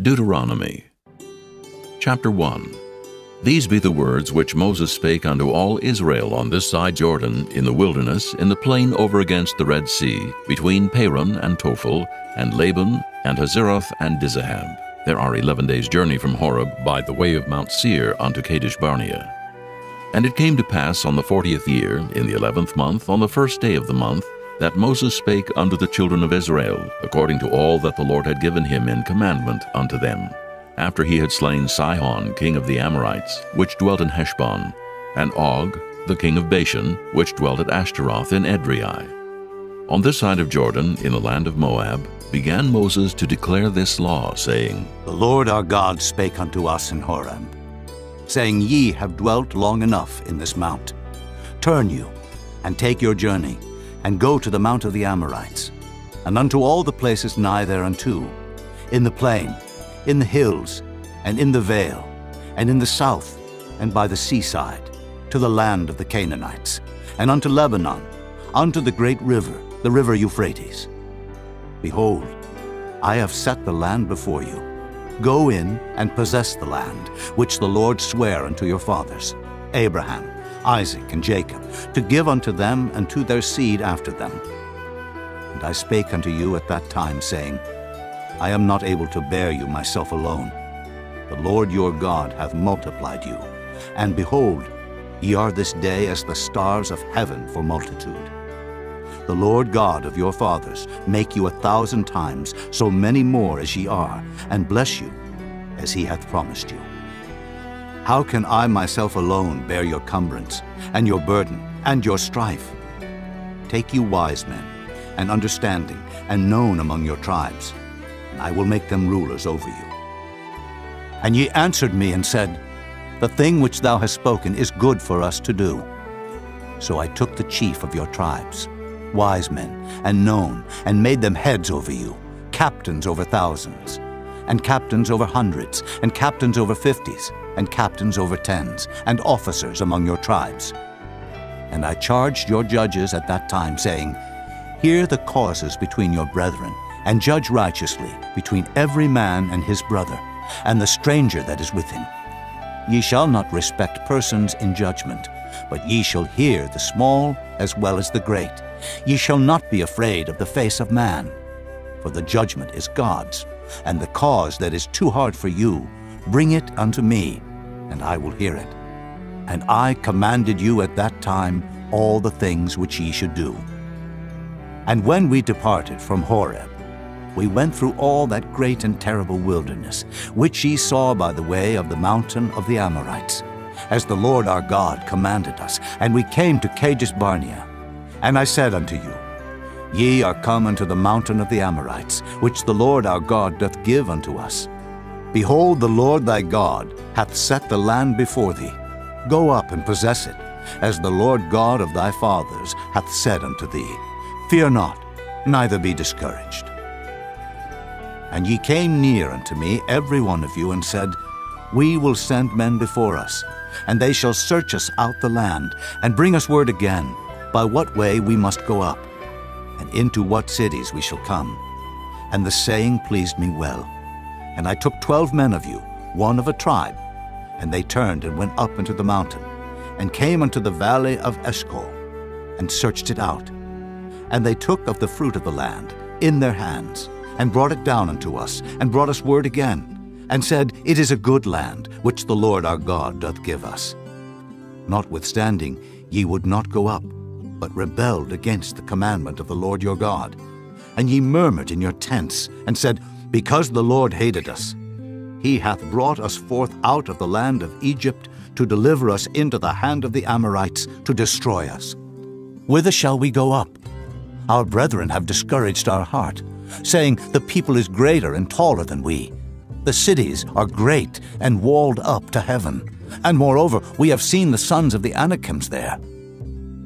Deuteronomy Chapter 1. These be the words which Moses spake unto all Israel on this side Jordan, in the wilderness, in the plain over against the Red Sea, between Paran and Tophel, and Laban, and Hazeroth, and Dizahab. There are 11 days' journey from Horeb by the way of Mount Seir unto Kadesh Barnea. And it came to pass on the 40th year, in the 11th month, on the first day of the month, that Moses spake unto the children of Israel, according to all that the Lord had given him in commandment unto them, after he had slain Sihon king of the Amorites, which dwelt in Heshbon, and Og the king of Bashan, which dwelt at Ashtaroth in Edrei. On this side of Jordan, in the land of Moab, began Moses to declare this law, saying, The Lord our God spake unto us in Horeb, saying, Ye have dwelt long enough in this mount. Turn you, and take your journey, and go to the mount of the Amorites, and unto all the places nigh thereunto, in the plain, in the hills, and in the vale, and in the south, and by the seaside, to the land of the Canaanites, and unto Lebanon, unto the great river, the river Euphrates. Behold, I have set the land before you. Go in and possess the land, which the Lord sware unto your fathers, Abraham, Isaac, and Jacob, to give unto them and to their seed after them. And I spake unto you at that time, saying, I am not able to bear you myself alone. The Lord your God hath multiplied you, and behold, ye are this day as the stars of heaven for multitude. The Lord God of your fathers make you 1,000 times so many more as ye are, and bless you as he hath promised you. How can I myself alone bear your cumbrance, and your burden, and your strife? Take you wise men, and understanding, and known among your tribes, and I will make them rulers over you. And ye answered me and said, The thing which thou hast spoken is good for us to do. So I took the chief of your tribes, wise men, and known, and made them heads over you, captains over thousands, and captains over hundreds, and captains over 50s, and captains over 10s, and officers among your tribes. And I charged your judges at that time, saying, Hear the causes between your brethren, and judge righteously between every man and his brother, and the stranger that is with him. Ye shall not respect persons in judgment, but ye shall hear the small as well as the great. Ye shall not be afraid of the face of man, for the judgment is God's, and the cause that is too hard for you, bring it unto me, and I will hear it. And I commanded you at that time all the things which ye should do. And when we departed from Horeb, we went through all that great and terrible wilderness, which ye saw by the way of the mountain of the Amorites, as the Lord our God commanded us, and we came to Kadesh Barnea. And I said unto you, Ye are come unto the mountain of the Amorites, which the Lord our God doth give unto us. Behold, the Lord thy God hath set the land before thee. Go up and possess it, as the Lord God of thy fathers hath said unto thee. Fear not, neither be discouraged. And ye came near unto me, every one of you, and said, We will send men before us, and they shall search us out the land, and bring us word again, by what way we must go up, and into what cities we shall come. And the saying pleased me well. And I took 12 men of you, one of a tribe, and they turned and went up into the mountain, and came unto the valley of Eshcol, and searched it out. And they took of the fruit of the land in their hands, and brought it down unto us, and brought us word again, and said, It is a good land, which the Lord our God doth give us. Notwithstanding, ye would not go up, but rebelled against the commandment of the Lord your God. And ye murmured in your tents, and said, Because the Lord hated us, he hath brought us forth out of the land of Egypt, to deliver us into the hand of the Amorites, to destroy us. Whither shall we go up? Our brethren have discouraged our heart, saying, The people is greater and taller than we. The cities are great and walled up to heaven. And moreover, we have seen the sons of the Anakims there.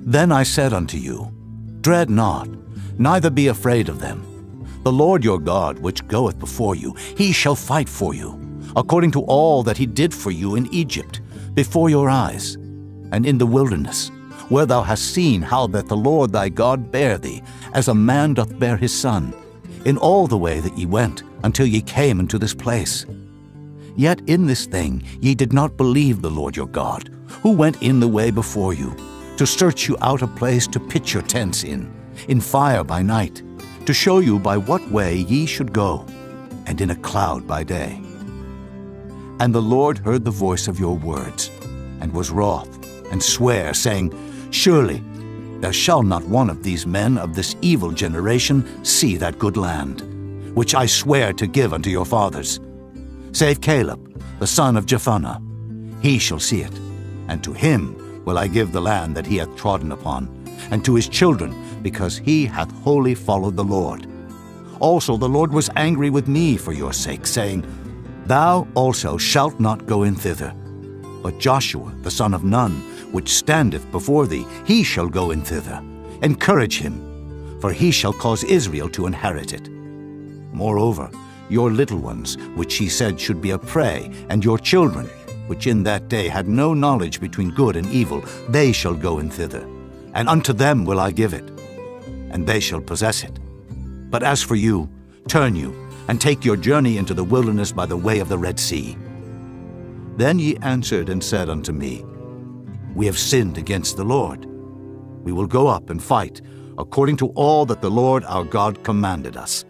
Then I said unto you, Dread not, neither be afraid of them. The Lord your God, which goeth before you, he shall fight for you, according to all that he did for you in Egypt, before your eyes, and in the wilderness, where thou hast seen how that the Lord thy God bare thee, as a man doth bear his son, in all the way that ye went, until ye came into this place. Yet in this thing ye did not believe the Lord your God, who went in the way before you, to search you out a place to pitch your tents in fire by night, to show you by what way ye should go, and in a cloud by day. And the Lord heard the voice of your words, and was wroth, and sware, saying, Surely there shall not one of these men of this evil generation see that good land, which I swear to give unto your fathers, save Caleb, the son of Jephunneh. He shall see it, and to him will I give the land that he hath trodden upon, and to his children, because he hath wholly followed the Lord. Also the Lord was angry with me for your sake, saying, Thou also shalt not go in thither. But Joshua the son of Nun, which standeth before thee, he shall go in thither. Encourage him, for he shall cause Israel to inherit it. Moreover, your little ones, which he said should be a prey, and your children, which in that day had no knowledge between good and evil, they shall go in thither, and unto them will I give it, and they shall possess it. But as for you, turn you, and take your journey into the wilderness by the way of the Red Sea. Then ye answered and said unto me, We have sinned against the Lord. We will go up and fight, according to all that the Lord our God commanded us.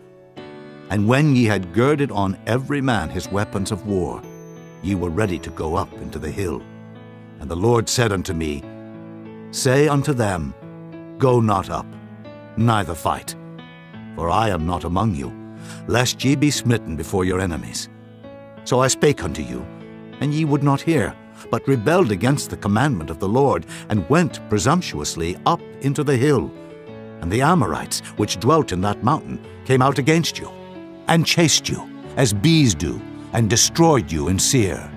And when ye had girded on every man his weapons of war, ye were ready to go up into the hill. And the Lord said unto me, Say unto them, Go not up, neither fight, for I am not among you, lest ye be smitten before your enemies. So I spake unto you, and ye would not hear, but rebelled against the commandment of the Lord, and went presumptuously up into the hill. And the Amorites, which dwelt in that mountain, came out against you, and chased you, as bees do, and destroyed you in Seir,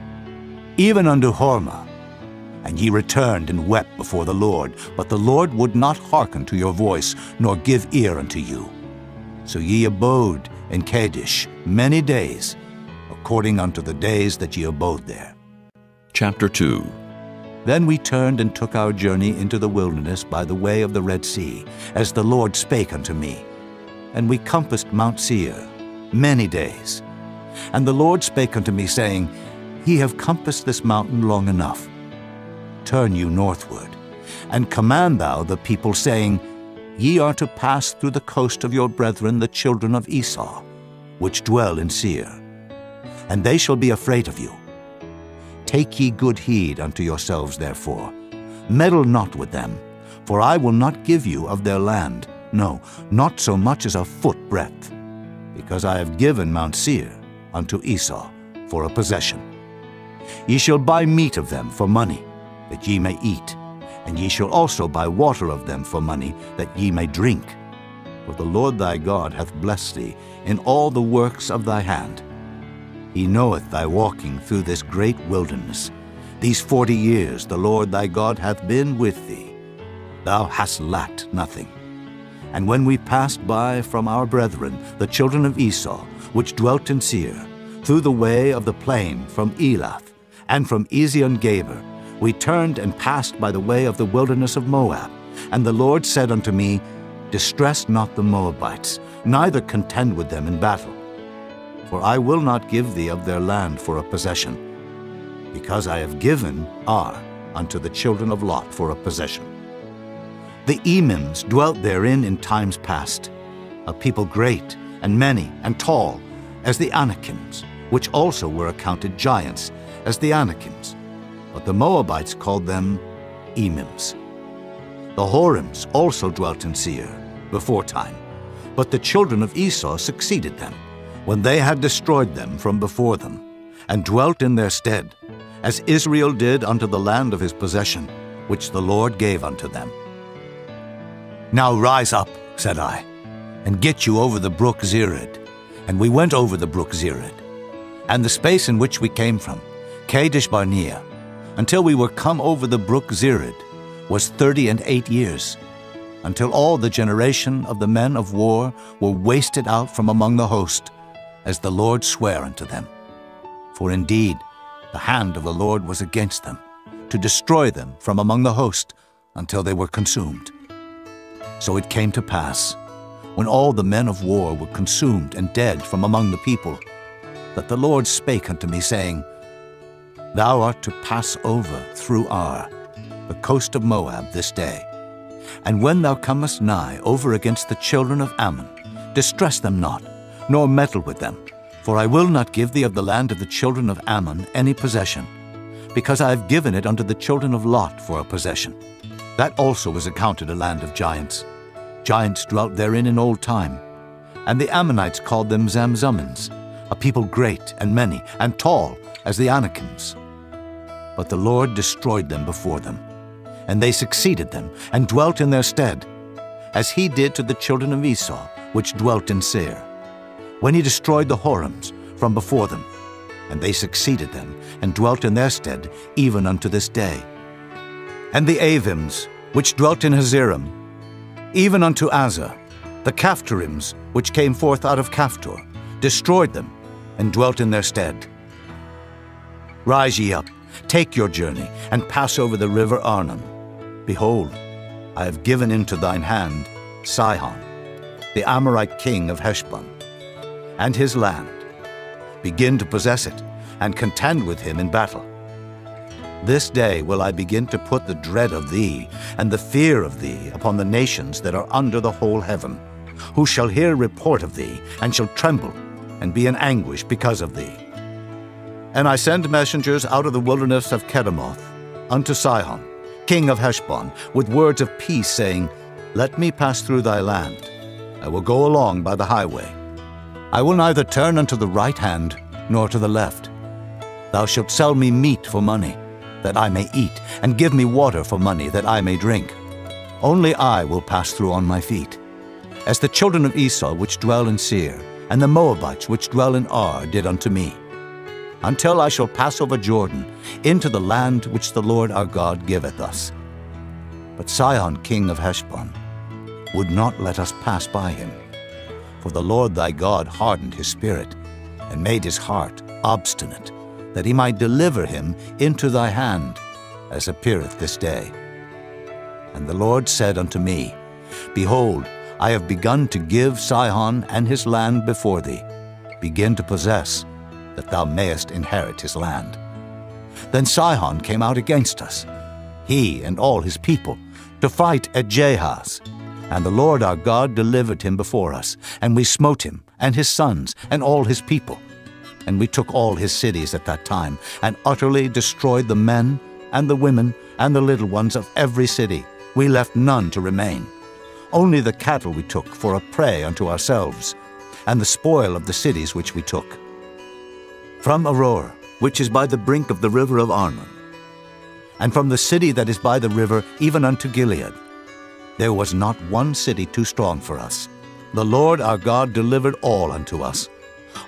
even unto Hormah. And ye returned and wept before the Lord, but the Lord would not hearken to your voice, nor give ear unto you. So ye abode in Kadesh many days, according unto the days that ye abode there. Chapter 2. Then we turned and took our journey into the wilderness by the way of the Red Sea, as the Lord spake unto me. And we compassed Mount Seir many days. And the Lord spake unto me, saying, Ye have compassed this mountain long enough. Turn you northward, and command thou the people, saying, Ye are to pass through the coast of your brethren the children of Esau, which dwell in Seir, and they shall be afraid of you. Take ye good heed unto yourselves, therefore. Meddle not with them, for I will not give you of their land, no, not so much as a foot breadth, because I have given Mount Seir unto Esau for a possession. Ye shall buy meat of them for money, that ye may eat, and ye shall also buy water of them for money, that ye may drink. For the Lord thy God hath blessed thee in all the works of thy hand. He knoweth thy walking through this great wilderness. These 40 years the Lord thy God hath been with thee. Thou hast lacked nothing. And when we passed by from our brethren, the children of Esau, which dwelt in Seir, through the way of the plain from Elath, and from Ezion-Geber, we turned and passed by the way of the wilderness of Moab. And the Lord said unto me, Distress not the Moabites, neither contend with them in battle. For I will not give thee of their land for a possession, because I have given Ar unto the children of Lot for a possession. The Emims dwelt therein in times past, a people great and many and tall, as the Anakims, which also were accounted giants, as the Anakims. But the Moabites called them Emims. The Horims also dwelt in Seir beforetime, but the children of Esau succeeded them, when they had destroyed them from before them, and dwelt in their stead, as Israel did unto the land of his possession, which the Lord gave unto them. Now rise up, said I, and get you over the brook Zered. And we went over the brook Zered, and the space in which we came from, Kadesh Barnea, until we were come over the brook Zered, was 38 years, until all the generation of the men of war were wasted out from among the host, as the Lord sware unto them. For indeed the hand of the Lord was against them, to destroy them from among the host, until they were consumed. So it came to pass, when all the men of war were consumed and dead from among the people, that the Lord spake unto me, saying, Thou art to pass over through Ar, the coast of Moab, this day. And when thou comest nigh over against the children of Ammon, distress them not, nor meddle with them, for I will not give thee of the land of the children of Ammon any possession, because I have given it unto the children of Lot for a possession. That also was accounted a land of giants. Giants dwelt therein in old time. And the Ammonites called them Zamzummins, a people great and many, and tall as the Anakims. But the Lord destroyed them before them, and they succeeded them, and dwelt in their stead, as he did to the children of Esau, which dwelt in Seir, when he destroyed the Horims from before them, and they succeeded them, and dwelt in their stead, even unto this day. And the Avims, which dwelt in Hazerim, even unto Azza, the Caphtorims, which came forth out of Caphtor, destroyed them, and dwelt in their stead. Rise ye up, take your journey, and pass over the river Arnon. Behold, I have given into thine hand Sihon, the Amorite king of Heshbon, and his land. Begin to possess it, and contend with him in battle. This day will I begin to put the dread of thee and the fear of thee upon the nations that are under the whole heaven, who shall hear report of thee, and shall tremble, and be in anguish because of thee. And I send messengers out of the wilderness of Kedemoth unto Sihon, king of Heshbon, with words of peace, saying, Let me pass through thy land. I will go along by the highway. I will neither turn unto the right hand, nor to the left. Thou shalt sell me meat for money, that I may eat, and give me water for money, that I may drink. Only I will pass through on my feet. As the children of Esau which dwell in Seir, and the Moabites which dwell in Ar did unto me, until I shall pass over Jordan into the land which the Lord our God giveth us. But Sihon king of Heshbon would not let us pass by him. For the Lord thy God hardened his spirit, and made his heart obstinate, that he might deliver him into thy hand, as appeareth this day. And the Lord said unto me, Behold, I have begun to give Sihon and his land before thee. Begin to possess, that thou mayest inherit his land. Then Sihon came out against us, he and all his people, to fight at Jahaz. And the Lord our God delivered him before us, and we smote him, and his sons, and all his people. And we took all his cities at that time, and utterly destroyed the men, and the women, and the little ones of every city. We left none to remain. Only the cattle we took for a prey unto ourselves, and the spoil of the cities which we took. From Aroer, which is by the brink of the river of Arnon, and from the city that is by the river even unto Gilead, there was not one city too strong for us. The Lord our God delivered all unto us.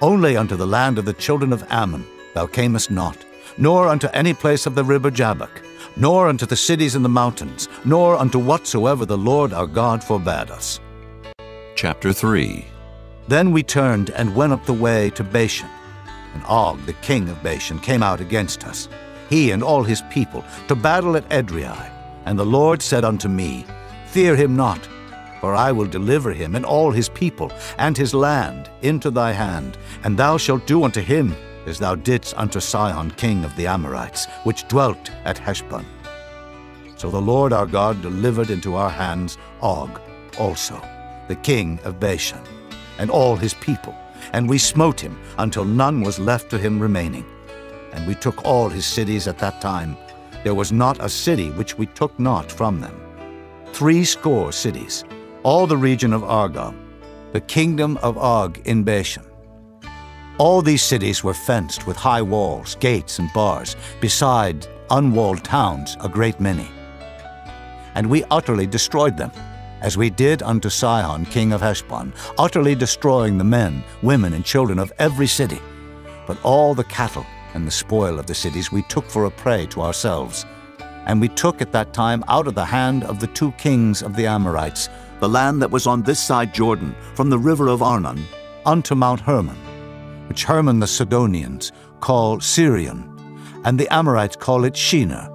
Only unto the land of the children of Ammon thou camest not, nor unto any place of the river Jabbok, nor unto the cities in the mountains, nor unto whatsoever the Lord our God forbade us. Chapter 3. Then we turned and went up the way to Bashan. And Og, the king of Bashan, came out against us, he and all his people, to battle at Edrei. And the Lord said unto me, Fear him not, for I will deliver him and all his people and his land into thy hand, and thou shalt do unto him as thou didst unto Sihon king of the Amorites, which dwelt at Heshbon. So the Lord our God delivered into our hands Og also, the king of Bashan, and all his people, and we smote him until none was left to him remaining. And we took all his cities at that time. There was not a city which we took not from them. 80 cities, all the region of Argob, the kingdom of Og in Bashan. All these cities were fenced with high walls, gates, and bars, beside unwalled towns a great many. And we utterly destroyed them, as we did unto Sihon king of Heshbon, utterly destroying the men, women, and children of every city. But all the cattle and the spoil of the cities we took for a prey to ourselves. And we took at that time out of the hand of the 2 kings of the Amorites the land that was on this side Jordan, from the river of Arnon unto Mount Hermon, which Hermon the Sidonians call Sirion, and the Amorites call it Shinar,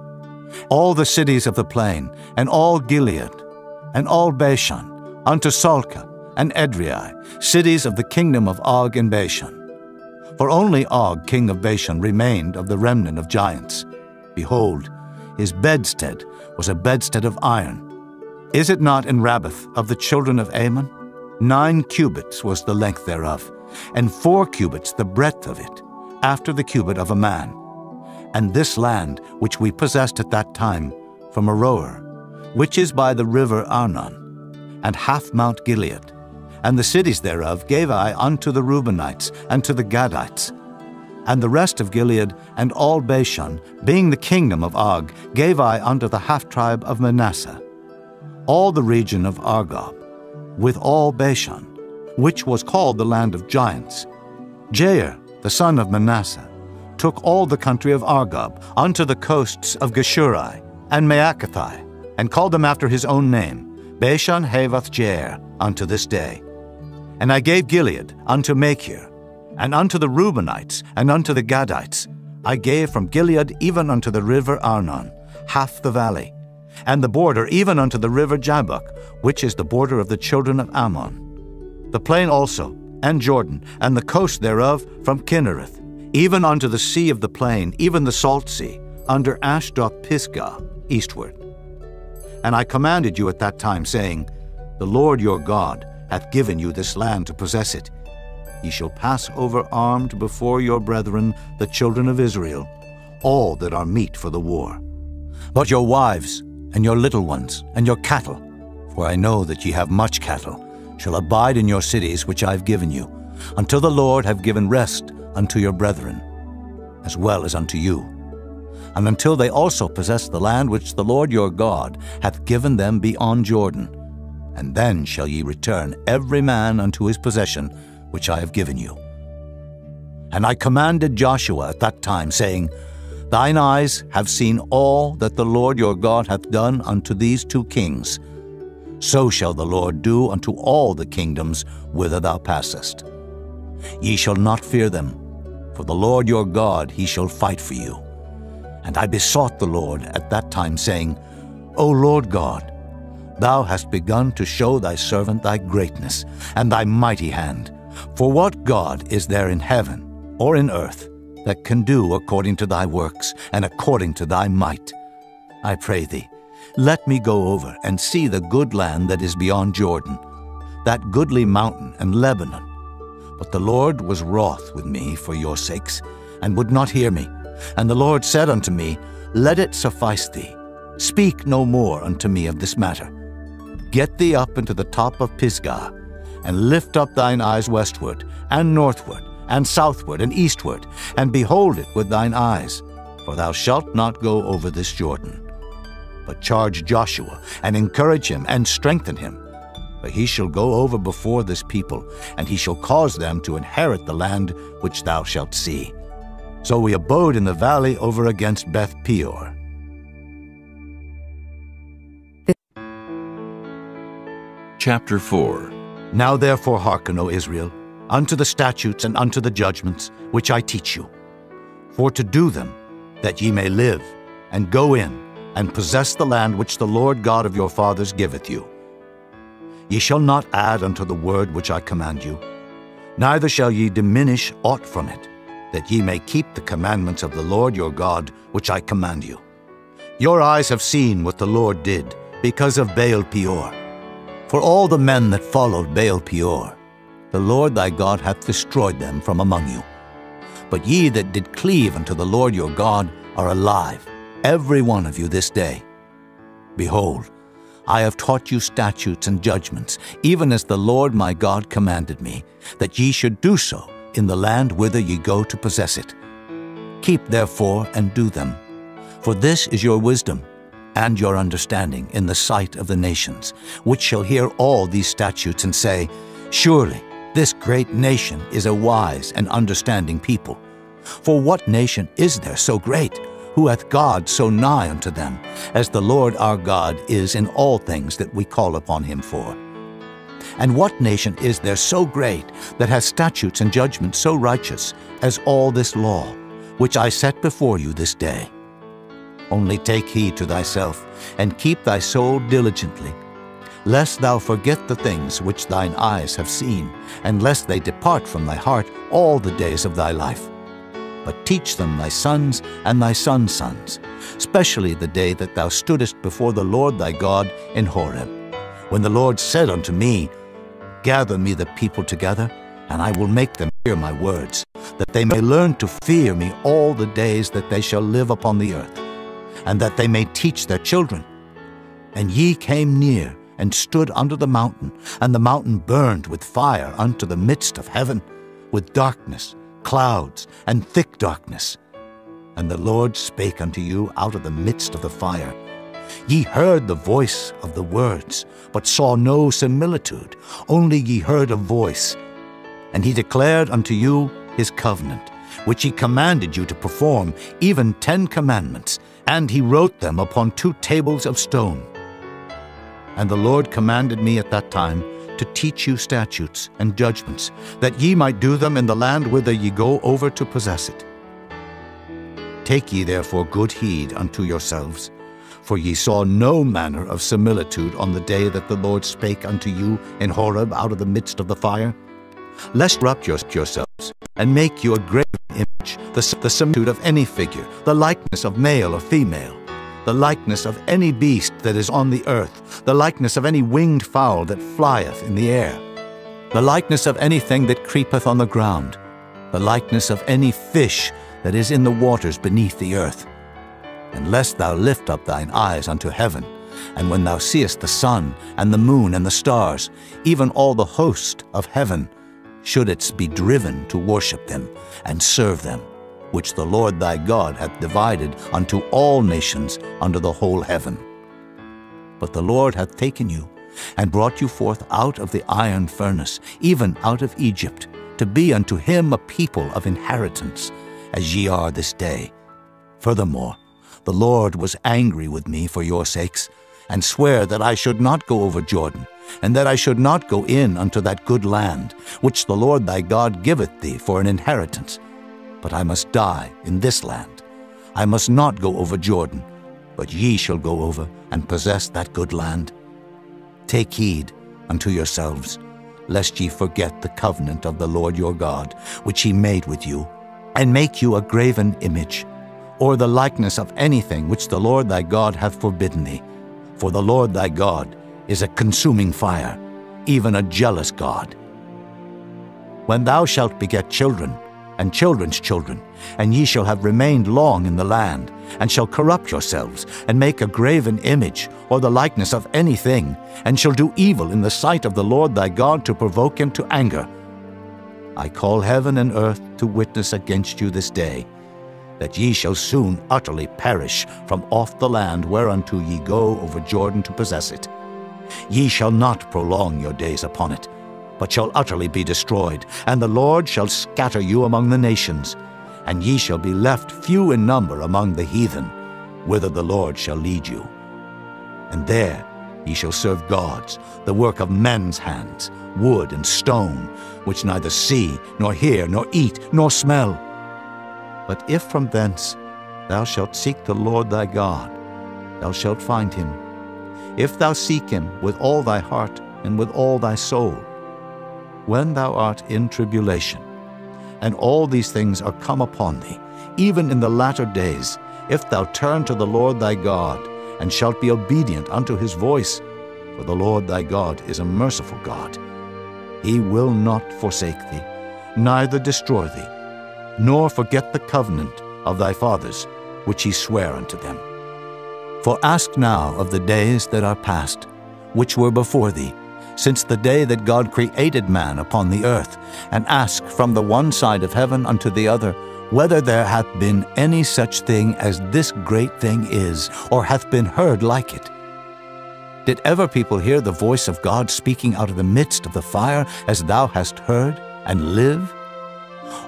all the cities of the plain, and all Gilead, and all Bashan, unto Salcah, and Edrei, cities of the kingdom of Og in Bashan. For only Og, king of Bashan, remained of the remnant of giants. Behold, his bedstead was a bedstead of iron. Is it not in Rabbath of the children of Ammon? 9 cubits was the length thereof, and 4 cubits the breadth of it, after the cubit of a man. And this land which we possessed at that time from Aroer, which is by the river Arnon, and half Mount Gilead, and the cities thereof gave I unto the Reubenites and to the Gadites. And the rest of Gilead and all Bashan, being the kingdom of Og, gave I unto the half-tribe of Manasseh. All the region of Argob, with all Bashan, which was called the land of giants. Jair, the son of Manasseh, took all the country of Argob unto the coasts of Geshuri and Maacathai, and called them after his own name, Bashan Havoth Jair, unto this day. And I gave Gilead unto Machir, and unto the Reubenites, and unto the Gadites. I gave from Gilead even unto the river Arnon, half the valley, and the border even unto the river Jabbok, which is the border of the children of Ammon. The plain also, and Jordan, and the coast thereof from Kinnereth, even unto the sea of the plain, even the salt sea, under Ashdod Pisgah, eastward. And I commanded you at that time, saying, The Lord your God hath given you this land to possess it. Ye shall pass over armed before your brethren, the children of Israel, all that are meet for the war. But your wives, and your little ones, and your cattle, for I know that ye have much cattle, shall abide in your cities which I have given you, until the Lord have given rest unto your brethren, as well as unto you, and until they also possess the land which the Lord your God hath given them beyond Jordan. And then shall ye return every man unto his possession, which I have given you. And I commanded Joshua at that time, saying, Thine eyes have seen all that the Lord your God hath done unto these 2 kings. So shall the Lord do unto all the kingdoms whither thou passest. Ye shall not fear them, for the Lord your God, he shall fight for you. And I besought the Lord at that time, saying, O Lord God, thou hast begun to show thy servant thy greatness and thy mighty hand. For what God is there in heaven or in earth that can do according to thy works and according to thy might? I pray thee, let me go over and see the good land that is beyond Jordan, that goodly mountain and Lebanon. But the Lord was wroth with me for your sakes, and would not hear me. And the Lord said unto me, Let it suffice thee. Speak no more unto me of this matter. Get thee up into the top of Pisgah, and lift up thine eyes westward, and northward, and southward, and eastward, and behold it with thine eyes, for thou shalt not go over this Jordan. But charge Joshua, and encourage him, and strengthen him. For he shall go over before this people, and he shall cause them to inherit the land which thou shalt see. So we abode in the valley over against Beth Peor. Chapter 4. Now therefore hearken, O Israel, unto the statutes and unto the judgments which I teach you, for to do them, that ye may live, and go in, and possess the land which the Lord God of your fathers giveth you. Ye shall not add unto the word which I command you, neither shall ye diminish aught from it, that ye may keep the commandments of the Lord your God which I command you. Your eyes have seen what the Lord did, because of Baal Peor. For all the men that followed Baal Peor, the Lord thy God hath destroyed them from among you. But ye that did cleave unto the Lord your God are alive, every one of you this day. Behold, I have taught you statutes and judgments, even as the Lord my God commanded me, that ye should do so in the land whither ye go to possess it. Keep therefore and do them, for this is your wisdom and your understanding in the sight of the nations, which shall hear all these statutes and say, Surely this great nation is a wise and understanding people. For what nation is there so great, who hath God so nigh unto them, as the Lord our God is in all things that we call upon him for? And what nation is there so great, that hath statutes and judgments so righteous, as all this law, which I set before you this day? Only take heed to thyself, and keep thy soul diligently, lest thou forget the things which thine eyes have seen, and lest they depart from thy heart all the days of thy life. But teach them thy sons and thy sons' sons, especially the day that thou stoodest before the Lord thy God in Horeb, when the Lord said unto me, Gather me the people together, and I will make them hear my words, that they may learn to fear me all the days that they shall live upon the earth, and that they may teach their children. And ye came near, and stood under the mountain, and the mountain burned with fire unto the midst of heaven, with darkness, clouds, and thick darkness. And the Lord spake unto you out of the midst of the fire. Ye heard the voice of the words, but saw no similitude, only ye heard a voice. And he declared unto you his covenant, which he commanded you to perform, even 10 commandments, and he wrote them upon 2 tables of stone. And the Lord commanded me at that time to teach you statutes and judgments, that ye might do them in the land whither ye go over to possess it. Take ye therefore good heed unto yourselves, for ye saw no manner of similitude on the day that the Lord spake unto you in Horeb out of the midst of the fire, lest corrupt yourselves, and make you a graven image, the similitude of any figure, the likeness of male or female, the likeness of any beast that is on the earth, the likeness of any winged fowl that flieth in the air, the likeness of anything that creepeth on the ground, the likeness of any fish that is in the waters beneath the earth. And lest thou lift up thine eyes unto heaven, and when thou seest the sun, and the moon, and the stars, even all the host of heaven, shouldest be driven to worship them, and serve them, which the Lord thy God hath divided unto all nations under the whole heaven. But the Lord hath taken you, and brought you forth out of the iron furnace, even out of Egypt, to be unto him a people of inheritance, as ye are this day. Furthermore, the Lord was angry with me for your sakes, and sware that I should not go over Jordan, and that I should not go in unto that good land, which the Lord thy God giveth thee for an inheritance. But I must die in this land. I must not go over Jordan, but ye shall go over and possess that good land. Take heed unto yourselves, lest ye forget the covenant of the Lord your God, which he made with you, and make you a graven image, or the likeness of anything which the Lord thy God hath forbidden thee. For the Lord thy God is a consuming fire, even a jealous God. When thou shalt beget children, and children's children, and ye shall have remained long in the land, and shall corrupt yourselves, and make a graven image, or the likeness of anything, and shall do evil in the sight of the Lord thy God to provoke him to anger, I call heaven and earth to witness against you this day, that ye shall soon utterly perish from off the land whereunto ye go over Jordan to possess it. Ye shall not prolong your days upon it, but shall utterly be destroyed, and the Lord shall scatter you among the nations, and ye shall be left few in number among the heathen, whither the Lord shall lead you. And there ye shall serve gods, the work of men's hands, wood and stone, which neither see, nor hear, nor eat, nor smell. But if from thence thou shalt seek the Lord thy God, thou shalt find him, if thou seek him with all thy heart and with all thy soul. When thou art in tribulation, and all these things are come upon thee, even in the latter days, if thou turn to the Lord thy God, and shalt be obedient unto his voice, for the Lord thy God is a merciful God. He will not forsake thee, neither destroy thee, nor forget the covenant of thy fathers, which he sware unto them. For ask now of the days that are past, which were before thee, since the day that God created man upon the earth, and ask from the one side of heaven unto the other, whether there hath been any such thing as this great thing is, or hath been heard like it. Did ever people hear the voice of God speaking out of the midst of the fire, as thou hast heard, and live?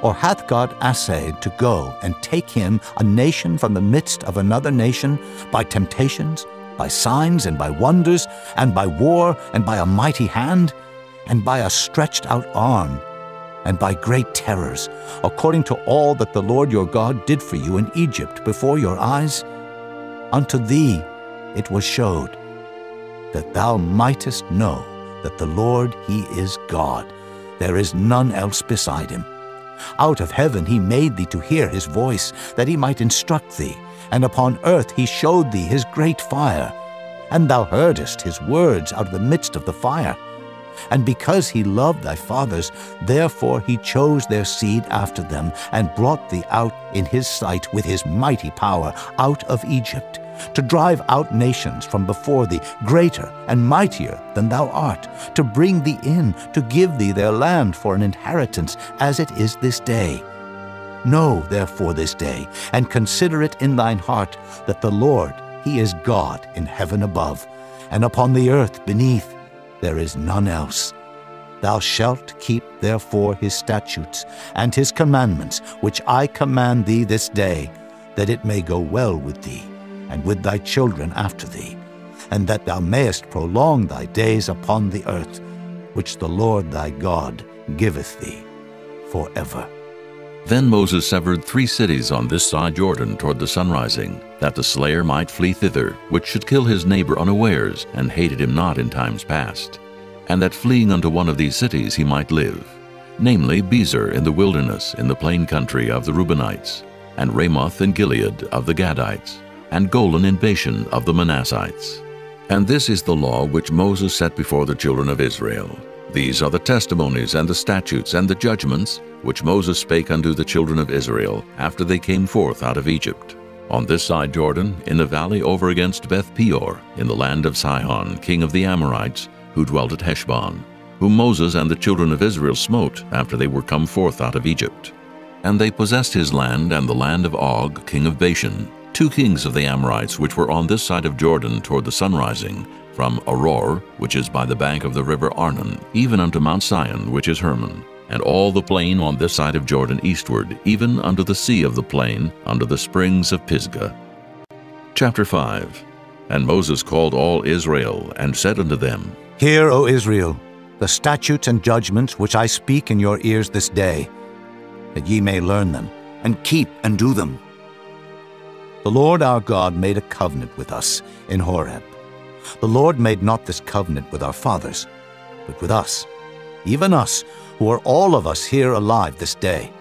Or hath God assayed to go and take him, a nation from the midst of another nation, by temptations, by signs and by wonders, and by war, and by a mighty hand, and by a stretched out arm, and by great terrors, according to all that the Lord your God did for you in Egypt before your eyes? Unto thee it was showed. that thou mightest know that the Lord, he is God. There is none else beside him. Out of heaven he made thee to hear his voice, that he might instruct thee, and upon earth he showed thee his great fire. And thou heardest his words out of the midst of the fire. And because he loved thy fathers, therefore he chose their seed after them, and brought thee out in his sight with his mighty power out of Egypt, to drive out nations from before thee, greater and mightier than thou art, to bring thee in, to give thee their land for an inheritance, as it is this day. Know therefore this day, and consider it in thine heart, that the Lord, he is God in heaven above, and upon the earth beneath. There is none else. Thou shalt keep therefore his statutes and his commandments, which I command thee this day, that it may go well with thee, and with thy children after thee, and that thou mayest prolong thy days upon the earth, which the Lord thy God giveth thee forever. Then Moses severed 3 cities on this side Jordan toward the sunrising, that the slayer might flee thither, which should kill his neighbor unawares, and hated him not in times past, and that fleeing unto one of these cities he might live, namely Bezer in the wilderness in the plain country of the Reubenites, and Ramoth in Gilead of the Gadites, and Golan in Bashan of the Manassites. And this is the law which Moses set before the children of Israel. These are the testimonies and the statutes and the judgments which Moses spake unto the children of Israel after they came forth out of Egypt, on this side Jordan, in the valley over against Beth Peor, in the land of Sihon, king of the Amorites, who dwelt at Heshbon, whom Moses and the children of Israel smote after they were come forth out of Egypt. And they possessed his land and the land of Og, king of Bashan, 2 kings of the Amorites which were on this side of Jordan toward the sunrising, from Aror, which is by the bank of the river Arnon, even unto Mount Sion, which is Hermon, and all the plain on this side of Jordan eastward, even unto the sea of the plain, unto the springs of Pisgah. Chapter 5. And Moses called all Israel, and said unto them, Hear, O Israel, the statutes and judgments which I speak in your ears this day, that ye may learn them, and keep and do them. The Lord our God made a covenant with us in Horeb. The Lord made not this covenant with our fathers, but with us, even us, who are all of us here alive this day.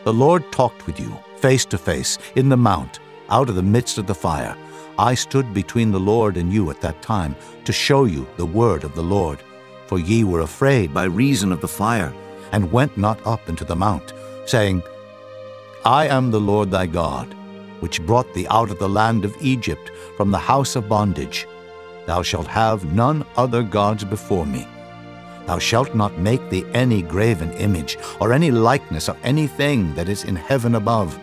The Lord talked with you face to face in the mount, out of the midst of the fire. I stood between the Lord and you at that time, to show you the word of the Lord. For ye were afraid by reason of the fire, and went not up into the mount, saying, I am the Lord thy God, which brought thee out of the land of Egypt, from the house of bondage. Thou shalt have none other gods before me. Thou shalt not make thee any graven image, or any likeness of anything that is in heaven above,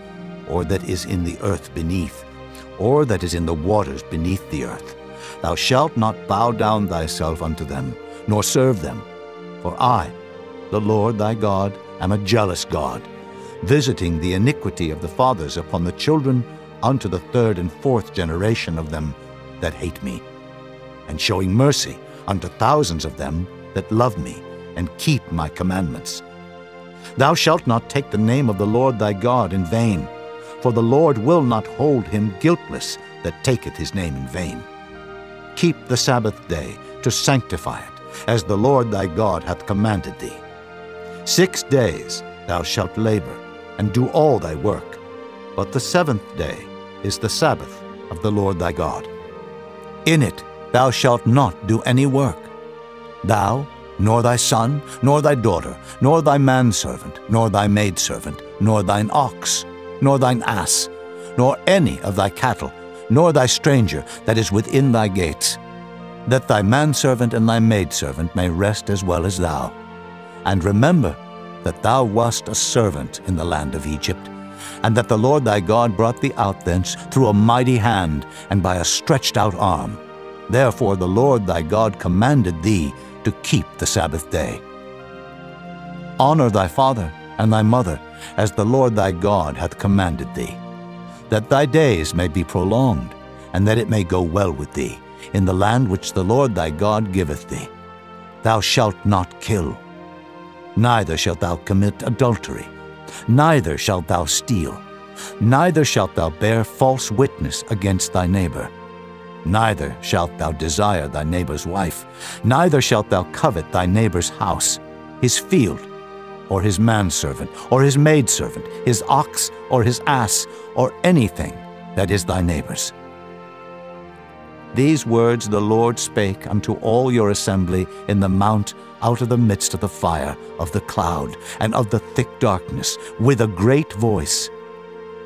or that is in the earth beneath, or that is in the waters beneath the earth. Thou shalt not bow down thyself unto them, nor serve them. For I, the Lord thy God, am a jealous God, visiting the iniquity of the fathers upon the children unto the 3rd and 4th generation of them that hate me, and showing mercy unto thousands of them that love me and keep my commandments. Thou shalt not take the name of the Lord thy God in vain, for the Lord will not hold him guiltless that taketh his name in vain. Keep the Sabbath day to sanctify it, as the Lord thy God hath commanded thee. 6 days thou shalt labor, and do all thy work, but the 7th day is the Sabbath of the Lord thy God. In it thou shalt not do any work, thou, nor thy son, nor thy daughter, nor thy manservant, nor thy maidservant, nor thine ox, nor thine ass, nor any of thy cattle, nor thy stranger that is within thy gates, that thy manservant and thy maidservant may rest as well as thou. And remember that thou wast a servant in the land of Egypt, and that the Lord thy God brought thee out thence through a mighty hand and by a stretched out arm. Therefore the Lord thy God commanded thee to keep the Sabbath day. Honor thy father and thy mother, as the Lord thy God hath commanded thee, that thy days may be prolonged, and that it may go well with thee, in the land which the Lord thy God giveth thee. Thou shalt not kill, neither shalt thou commit adultery, neither shalt thou steal, neither shalt thou bear false witness against thy neighbor. Neither shalt thou desire thy neighbor's wife, neither shalt thou covet thy neighbor's house, his field, or his manservant, or his maidservant, his ox, or his ass, or anything that is thy neighbor's. These words the Lord spake unto all your assembly in the mount out of the midst of the fire, of the cloud, and of the thick darkness, with a great voice.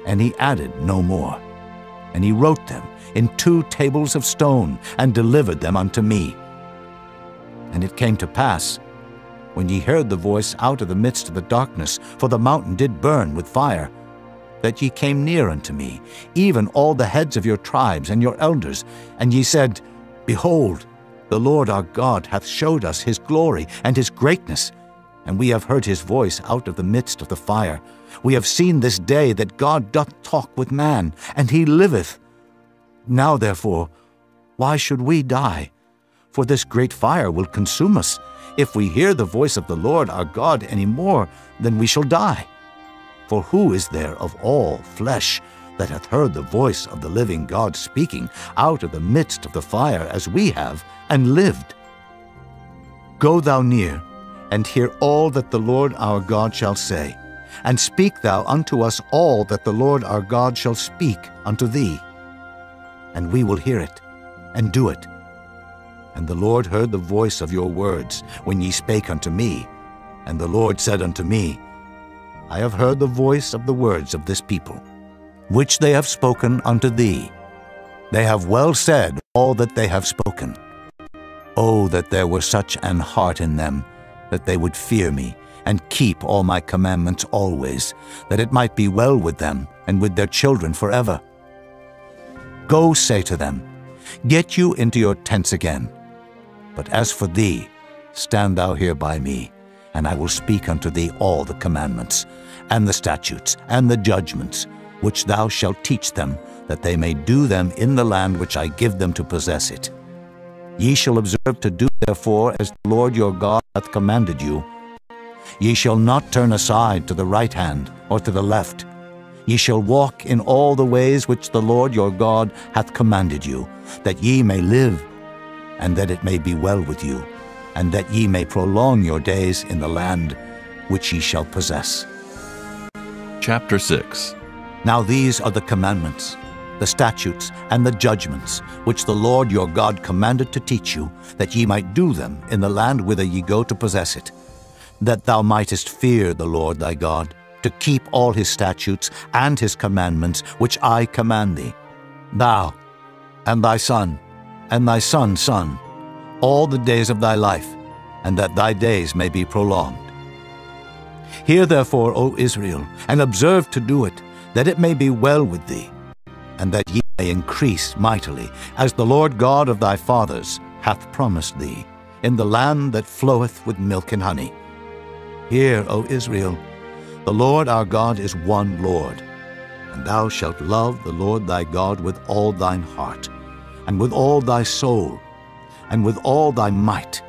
And he added no more. And he wrote them in 2 tables of stone, and delivered them unto me. And it came to pass, when ye heard the voice out of the midst of the darkness, for the mountain did burn with fire, that ye came near unto me, even all the heads of your tribes and your elders, and ye said, Behold, the Lord our God hath showed us his glory and his greatness, and we have heard his voice out of the midst of the fire. We have seen this day that God doth talk with man, and he liveth. Now therefore, why should we die? For this great fire will consume us. If we hear the voice of the Lord our God any more, then we shall die. For who is there of all flesh that hath heard the voice of the living God speaking out of the midst of the fire as we have, and lived? Go thou near, and hear all that the Lord our God shall say, and speak thou unto us all that the Lord our God shall speak unto thee. And we will hear it, and do it. And the Lord heard the voice of your words when ye spake unto me. And the Lord said unto me, I have heard the voice of the words of this people, which they have spoken unto thee. They have well said all that they have spoken. Oh, that there were such an heart in them, that they would fear me, and keep all my commandments always, that it might be well with them, and with their children forever. Go say to them, Get you into your tents again. But as for thee, stand thou here by me, and I will speak unto thee all the commandments, and the statutes, and the judgments, which thou shalt teach them, that they may do them in the land which I give them to possess it. Ye shall observe to do therefore as the Lord your God hath commanded you. Ye shall not turn aside to the right hand or to the left. Ye shall walk in all the ways which the Lord your God hath commanded you, that ye may live, and that it may be well with you, and that ye may prolong your days in the land which ye shall possess. Chapter 6. Now these are the commandments, the statutes, and the judgments, which the Lord your God commanded to teach you, that ye might do them in the land whither ye go to possess it, that thou mightest fear the Lord thy God, to keep all his statutes and his commandments, which I command thee, thou, and thy son, and thy son's son, all the days of thy life, and that thy days may be prolonged. Hear therefore, O Israel, and observe to do it, that it may be well with thee, and that ye may increase mightily, as the Lord God of thy fathers hath promised thee, in the land that floweth with milk and honey. Hear, O Israel, the Lord our God is one Lord, and thou shalt love the Lord thy God with all thine heart, and with all thy soul, and with all thy might.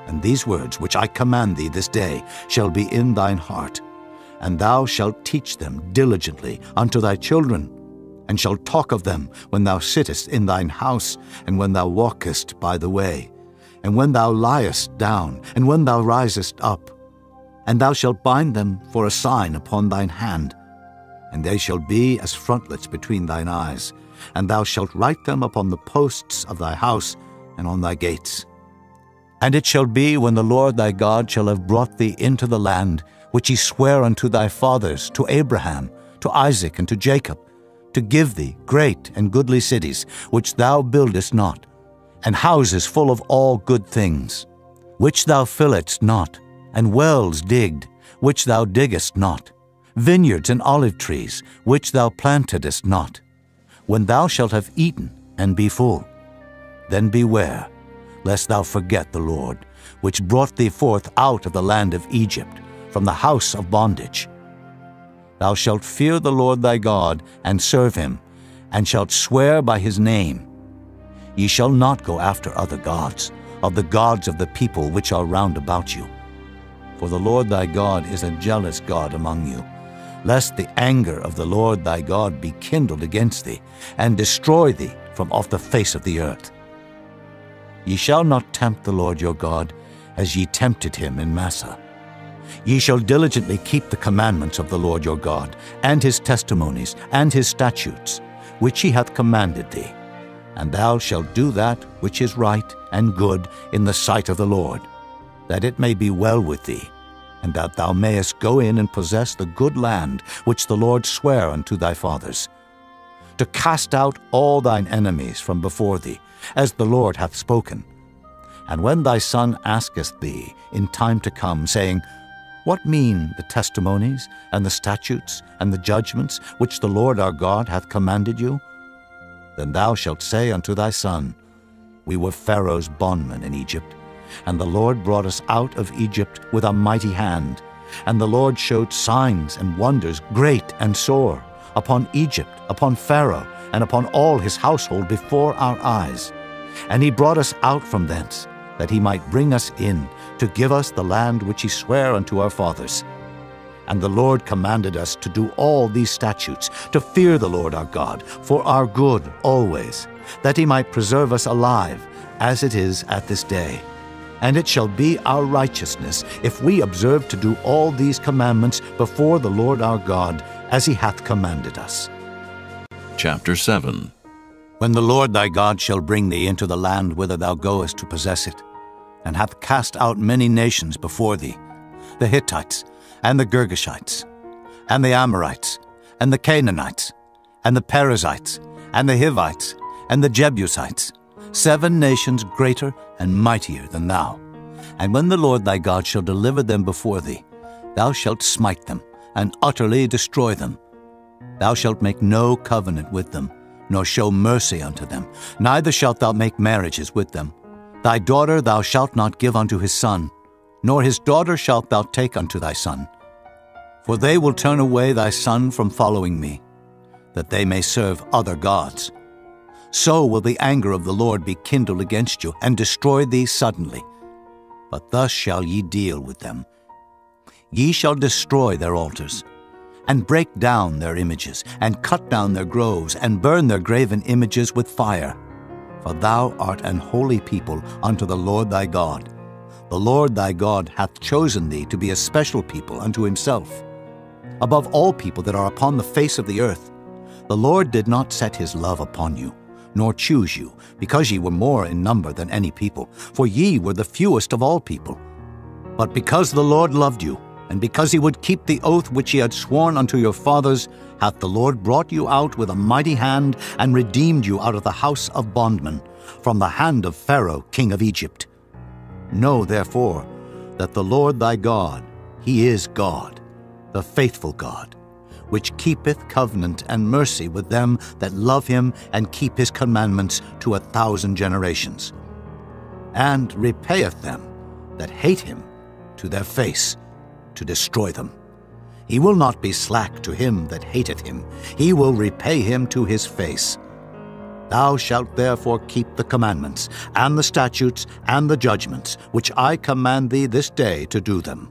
And these words which I command thee this day shall be in thine heart, and thou shalt teach them diligently unto thy children, and shalt talk of them when thou sittest in thine house, and when thou walkest by the way, and when thou liest down, and when thou risest up. And thou shalt bind them for a sign upon thine hand, and they shall be as frontlets between thine eyes, and thou shalt write them upon the posts of thy house and on thy gates. And it shall be, when the Lord thy God shall have brought thee into the land, which he sware unto thy fathers, to Abraham, to Isaac, and to Jacob, to give thee great and goodly cities, which thou buildest not, and houses full of all good things, which thou filledst not, and wells digged, which thou diggest not, vineyards and olive trees, which thou plantedest not. When thou shalt have eaten and be full, then beware, lest thou forget the Lord, which brought thee forth out of the land of Egypt, from the house of bondage. Thou shalt fear the Lord thy God, and serve him, and shalt swear by his name. Ye shall not go after other gods, of the gods of the people which are round about you. For the Lord thy God is a jealous God among you, lest the anger of the Lord thy God be kindled against thee, and destroy thee from off the face of the earth. Ye shall not tempt the Lord your God, as ye tempted him in Massah. Ye shall diligently keep the commandments of the Lord your God, and his testimonies, and his statutes, which he hath commanded thee. And thou shalt do that which is right and good in the sight of the Lord, that it may be well with thee, and that thou mayest go in and possess the good land which the Lord sware unto thy fathers, to cast out all thine enemies from before thee, as the Lord hath spoken. And when thy son asketh thee in time to come, saying, What mean the testimonies, and the statutes, and the judgments, which the Lord our God hath commanded you? Then thou shalt say unto thy son, We were Pharaoh's bondmen in Egypt, and the Lord brought us out of Egypt with a mighty hand. And the Lord showed signs and wonders great and sore upon Egypt, upon Pharaoh, and upon all his household before our eyes. And he brought us out from thence, that he might bring us in, to give us the land which he sware unto our fathers. And the Lord commanded us to do all these statutes, to fear the Lord our God, for our good always, that he might preserve us alive, as it is at this day. And it shall be our righteousness, if we observe to do all these commandments before the Lord our God, as he hath commanded us. Chapter 7. When the Lord thy God shall bring thee into the land whither thou goest to possess it, and hath cast out many nations before thee, the Hittites, and the Girgashites, and the Amorites, and the Canaanites, and the Perizzites, and the Hivites, and the Jebusites, 7 nations greater and mightier than thou. And when the Lord thy God shall deliver them before thee, thou shalt smite them, and utterly destroy them. Thou shalt make no covenant with them, nor show mercy unto them, neither shalt thou make marriages with them. Thy daughter thou shalt not give unto his son, nor his daughter shalt thou take unto thy son. For they will turn away thy son from following me, that they may serve other gods. So will the anger of the Lord be kindled against you, and destroy thee suddenly. But thus shall ye deal with them. Ye shall destroy their altars, and break down their images, and cut down their groves, and burn their graven images with fire. For thou art an holy people unto the Lord thy God. The Lord thy God hath chosen thee to be a special people unto himself. Above all people that are upon the face of the earth, the Lord did not set his love upon you, nor choose you, because ye were more in number than any people, for ye were the fewest of all people. But because the Lord loved you, and because he would keep the oath which he had sworn unto your fathers, hath the Lord brought you out with a mighty hand, and redeemed you out of the house of bondmen, from the hand of Pharaoh king of Egypt. Know therefore that the Lord thy God, he is God, the faithful God, which keepeth covenant and mercy with them that love him and keep his commandments to 1,000 generations, and repayeth them that hate him to their face, to destroy them. He will not be slack to him that hateth him. He will repay him to his face. Thou shalt therefore keep the commandments, and the statutes, and the judgments, which I command thee this day to do them.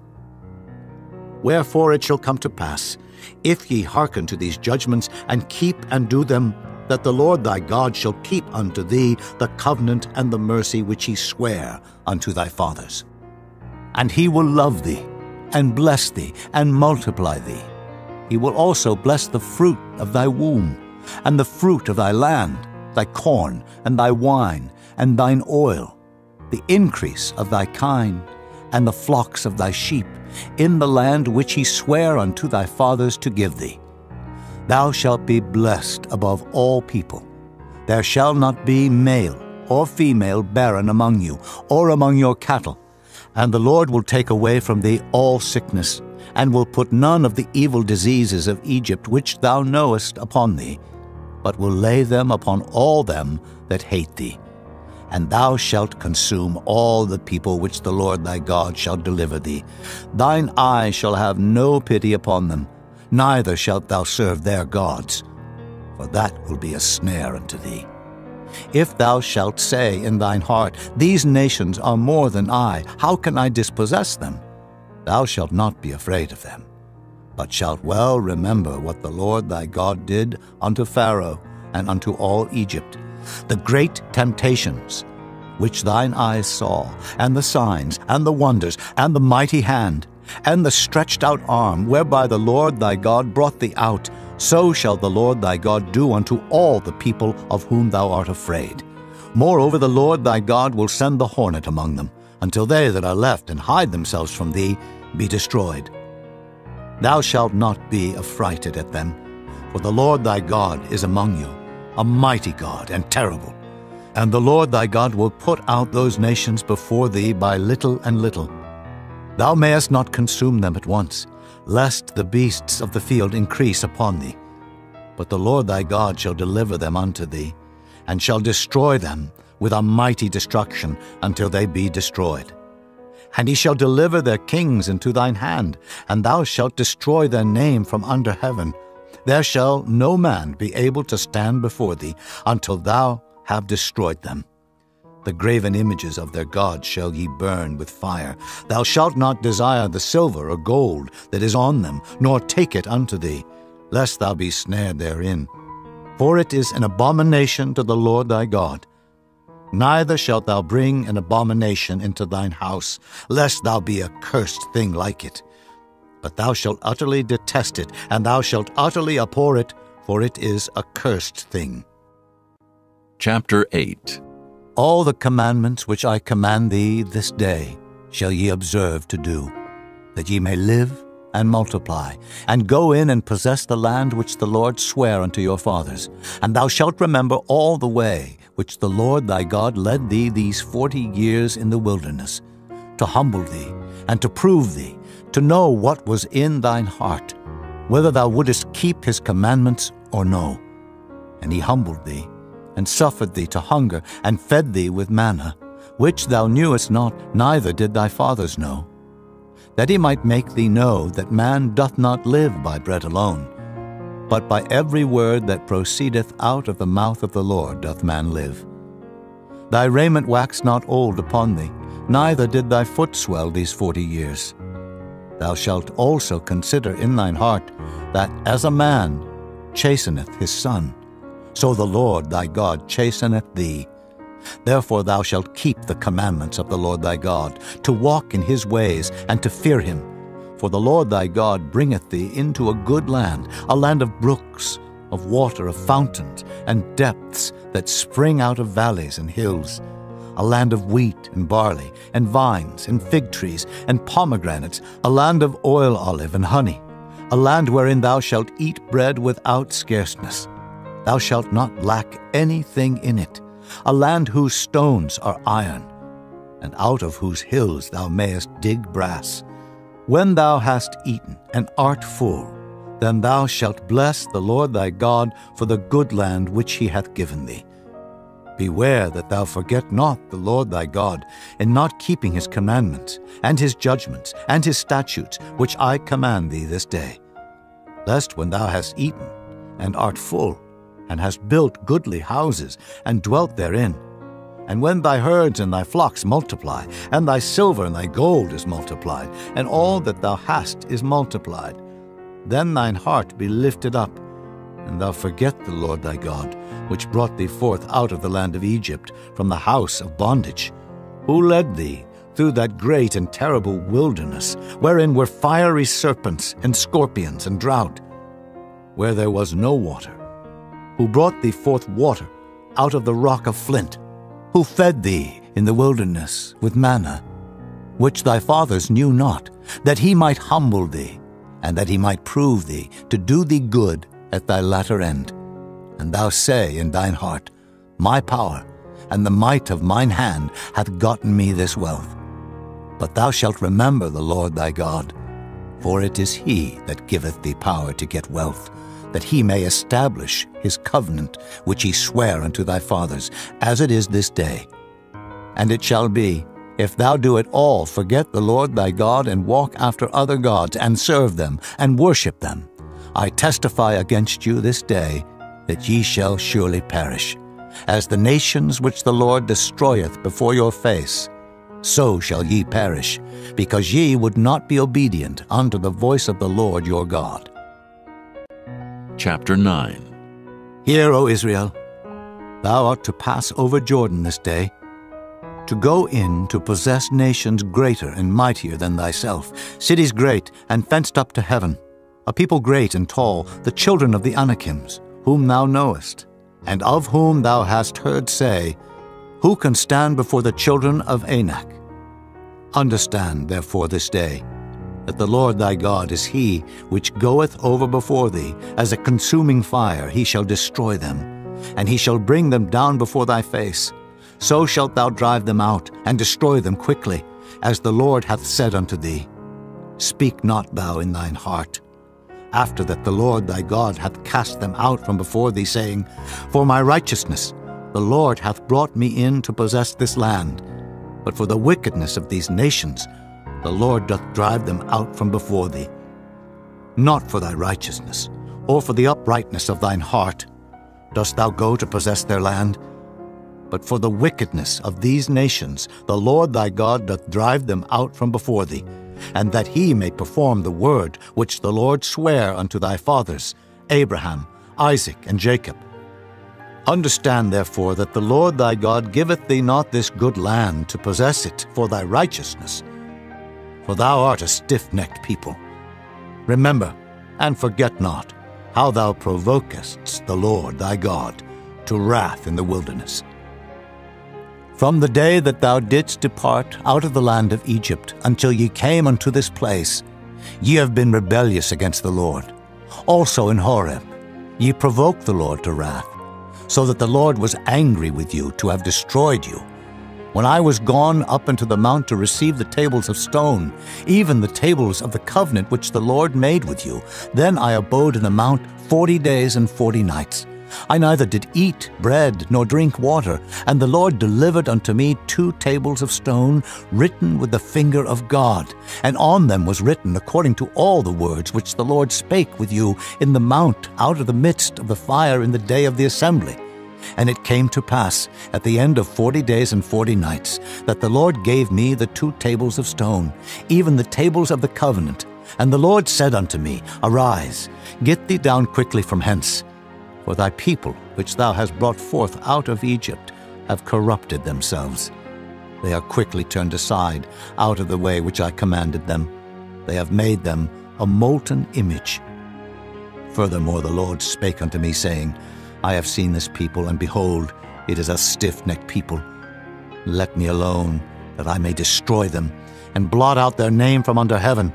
Wherefore it shall come to pass, if ye hearken to these judgments, and keep and do them, that the Lord thy God shall keep unto thee the covenant and the mercy which he sware unto thy fathers. And he will love thee, and bless thee, and multiply thee. He will also bless the fruit of thy womb, and the fruit of thy land, thy corn, and thy wine, and thine oil, the increase of thy kine, and the flocks of thy sheep, in the land which he sware unto thy fathers to give thee. Thou shalt be blessed above all people. There shall not be male or female barren among you, or among your cattle. And the Lord will take away from thee all sickness, and will put none of the evil diseases of Egypt which thou knowest upon thee, but will lay them upon all them that hate thee. And thou shalt consume all the people which the Lord thy God shall deliver thee. Thine eye shall have no pity upon them, neither shalt thou serve their gods, for that will be a snare unto thee. If thou shalt say in thine heart, These nations are more than I, how can I dispossess them? Thou shalt not be afraid of them, but shalt well remember what the Lord thy God did unto Pharaoh and unto all Egypt, the great temptations which thine eyes saw, and the signs, and the wonders, and the mighty hand, and the stretched out arm, whereby the Lord thy God brought thee out, so shall the Lord thy God do unto all the people of whom thou art afraid. Moreover, the Lord thy God will send the hornet among them, until they that are left and hide themselves from thee be destroyed. Thou shalt not be affrighted at them, for the Lord thy God is among you, a mighty God and terrible. And the Lord thy God will put out those nations before thee by little and little. Thou mayest not consume them at once, lest the beasts of the field increase upon thee. But the Lord thy God shall deliver them unto thee, and shall destroy them with a mighty destruction until they be destroyed. And he shall deliver their kings into thine hand, and thou shalt destroy their name from under heaven. There shall no man be able to stand before thee until thou have destroyed them. The graven images of their gods shall ye burn with fire. Thou shalt not desire the silver or gold that is on them, nor take it unto thee, lest thou be snared therein. For it is an abomination to the Lord thy God. Neither shalt thou bring an abomination into thine house, lest thou be a cursed thing like it. But thou shalt utterly detest it, and thou shalt utterly abhor it, for it is a cursed thing. Chapter 8. All the commandments which I command thee this day shall ye observe to do, that ye may live and multiply, and go in and possess the land which the Lord sware unto your fathers. And thou shalt remember all the way which the Lord thy God led thee these 40 years in the wilderness, to humble thee, and to prove thee, to know what was in thine heart, whether thou wouldest keep his commandments or no. And he humbled thee, and suffered thee to hunger, and fed thee with manna, which thou knewest not, neither did thy fathers know, that he might make thee know that man doth not live by bread alone, but by every word that proceedeth out of the mouth of the Lord doth man live. Thy raiment waxed not old upon thee, neither did thy foot swell these 40 years. Thou shalt also consider in thine heart that as a man chasteneth his son, so the Lord thy God chasteneth thee. Therefore thou shalt keep the commandments of the Lord thy God, to walk in his ways, and to fear him. For the Lord thy God bringeth thee into a good land, a land of brooks, of water, of fountains, and depths that spring out of valleys and hills, a land of wheat and barley, and vines, and fig trees, and pomegranates, a land of oil olive and honey, a land wherein thou shalt eat bread without scarceness. Thou shalt not lack anything in it, a land whose stones are iron, and out of whose hills thou mayest dig brass. When thou hast eaten and art full, then thou shalt bless the Lord thy God for the good land which he hath given thee. Beware that thou forget not the Lord thy God in not keeping his commandments, and his judgments, and his statutes, which I command thee this day. Lest when thou hast eaten and art full, and hast built goodly houses, and dwelt therein, and when thy herds and thy flocks multiply, and thy silver and thy gold is multiplied, and all that thou hast is multiplied, then thine heart be lifted up, and thou forget the Lord thy God, which brought thee forth out of the land of Egypt, from the house of bondage, who led thee through that great and terrible wilderness, wherein were fiery serpents and scorpions and drought, where there was no water, who brought thee forth water out of the rock of flint, who fed thee in the wilderness with manna, which thy fathers knew not, that he might humble thee, and that he might prove thee, to do thee good at thy latter end. And thou say in thine heart, My power and the might of mine hand hath gotten me this wealth. But thou shalt remember the Lord thy God, for it is he that giveth thee power to get wealth, that he may establish his covenant which he sware unto thy fathers, as it is this day. And it shall be, if thou do at all forget the Lord thy God, and walk after other gods, and serve them, and worship them, I testify against you this day that ye shall surely perish. As the nations which the Lord destroyeth before your face, so shall ye perish, because ye would not be obedient unto the voice of the Lord your God. Chapter 9. Hear, O Israel, Thou art to pass over Jordan this day, to go in to possess nations greater and mightier than thyself, cities great and fenced up to heaven, a people great and tall, the children of the Anakims, whom thou knowest, and of whom thou hast heard say, Who can stand before the children of Anak? Understand, therefore, this day, that the Lord thy God is he which goeth over before thee, as a consuming fire he shall destroy them, and he shall bring them down before thy face. So shalt thou drive them out, and destroy them quickly, as the Lord hath said unto thee. Speak not thou in thine heart, after that the Lord thy God hath cast them out from before thee, saying, For my righteousness the Lord hath brought me in to possess this land. But for the wickedness of these nations the Lord doth drive them out from before thee. Not for thy righteousness, or for the uprightness of thine heart, dost thou go to possess their land, but for the wickedness of these nations the Lord thy God doth drive them out from before thee, and that he may perform the word which the Lord sware unto thy fathers, Abraham, Isaac, and Jacob. Understand therefore that the Lord thy God giveth thee not this good land to possess it for thy righteousness, for thou art a stiff-necked people. Remember, and forget not, how thou provokest the Lord thy God to wrath in the wilderness. From the day that thou didst depart out of the land of Egypt until ye came unto this place, ye have been rebellious against the Lord. Also in Horeb ye provoked the Lord to wrath, so that the Lord was angry with you to have destroyed you. When I was gone up into the mount to receive the tables of stone, even the tables of the covenant which the Lord made with you, then I abode in the mount 40 days and 40 nights. I neither did eat bread nor drink water, and the Lord delivered unto me 2 tables of stone, written with the finger of God, and on them was written according to all the words which the Lord spake with you in the mount out of the midst of the fire in the day of the assembly. And it came to pass, at the end of 40 days and 40 nights, that the Lord gave me the 2 tables of stone, even the tables of the covenant. And the Lord said unto me, Arise, get thee down quickly from hence. For thy people, which thou hast brought forth out of Egypt, have corrupted themselves. They are quickly turned aside out of the way which I commanded them. They have made them a molten image. Furthermore the Lord spake unto me, saying, I have seen this people, and behold, it is a stiff-necked people. Let me alone, that I may destroy them, and blot out their name from under heaven.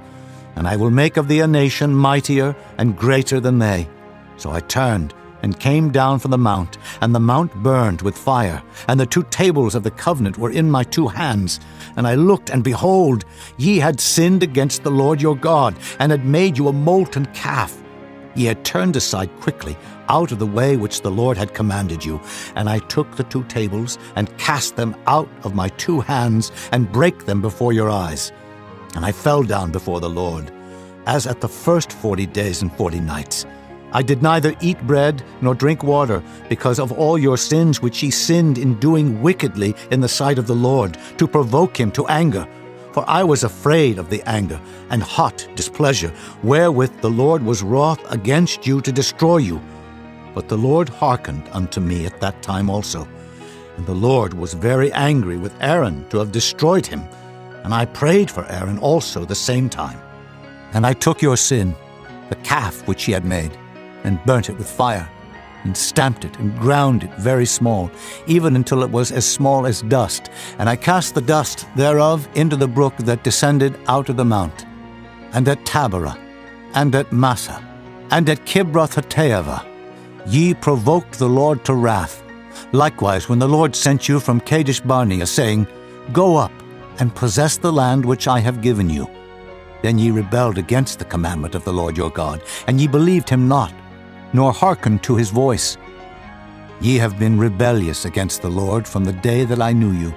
And I will make of thee a nation mightier and greater than they. So I turned, and came down from the mount, and the mount burned with fire, and the 2 tables of the covenant were in my 2 hands. And I looked, and behold, ye had sinned against the Lord your God, and had made you a molten calf. Ye had turned aside quickly out of the way which the Lord had commanded you. And I took the 2 tables, and cast them out of my 2 hands, and brake them before your eyes. And I fell down before the Lord, as at the first 40 days and 40 nights. I did neither eat bread nor drink water, because of all your sins which ye sinned in doing wickedly in the sight of the Lord, to provoke him to anger. For I was afraid of the anger and hot displeasure, wherewith the Lord was wroth against you to destroy you. But the Lord hearkened unto me at that time also. And the Lord was very angry with Aaron to have destroyed him. And I prayed for Aaron also the same time. And I took your sin, the calf which ye had made, and burnt it with fire, and stamped it, and ground it very small, even until it was as small as dust. And I cast the dust thereof into the brook that descended out of the mount. And at Taberah, and at Massah, and at Kibroth-hattaavah, ye provoked the Lord to wrath. Likewise, when the Lord sent you from Kadesh-barnea, saying, Go up, and possess the land which I have given you. Then ye rebelled against the commandment of the Lord your God, and ye believed him not, nor hearkened to his voice. Ye have been rebellious against the Lord from the day that I knew you.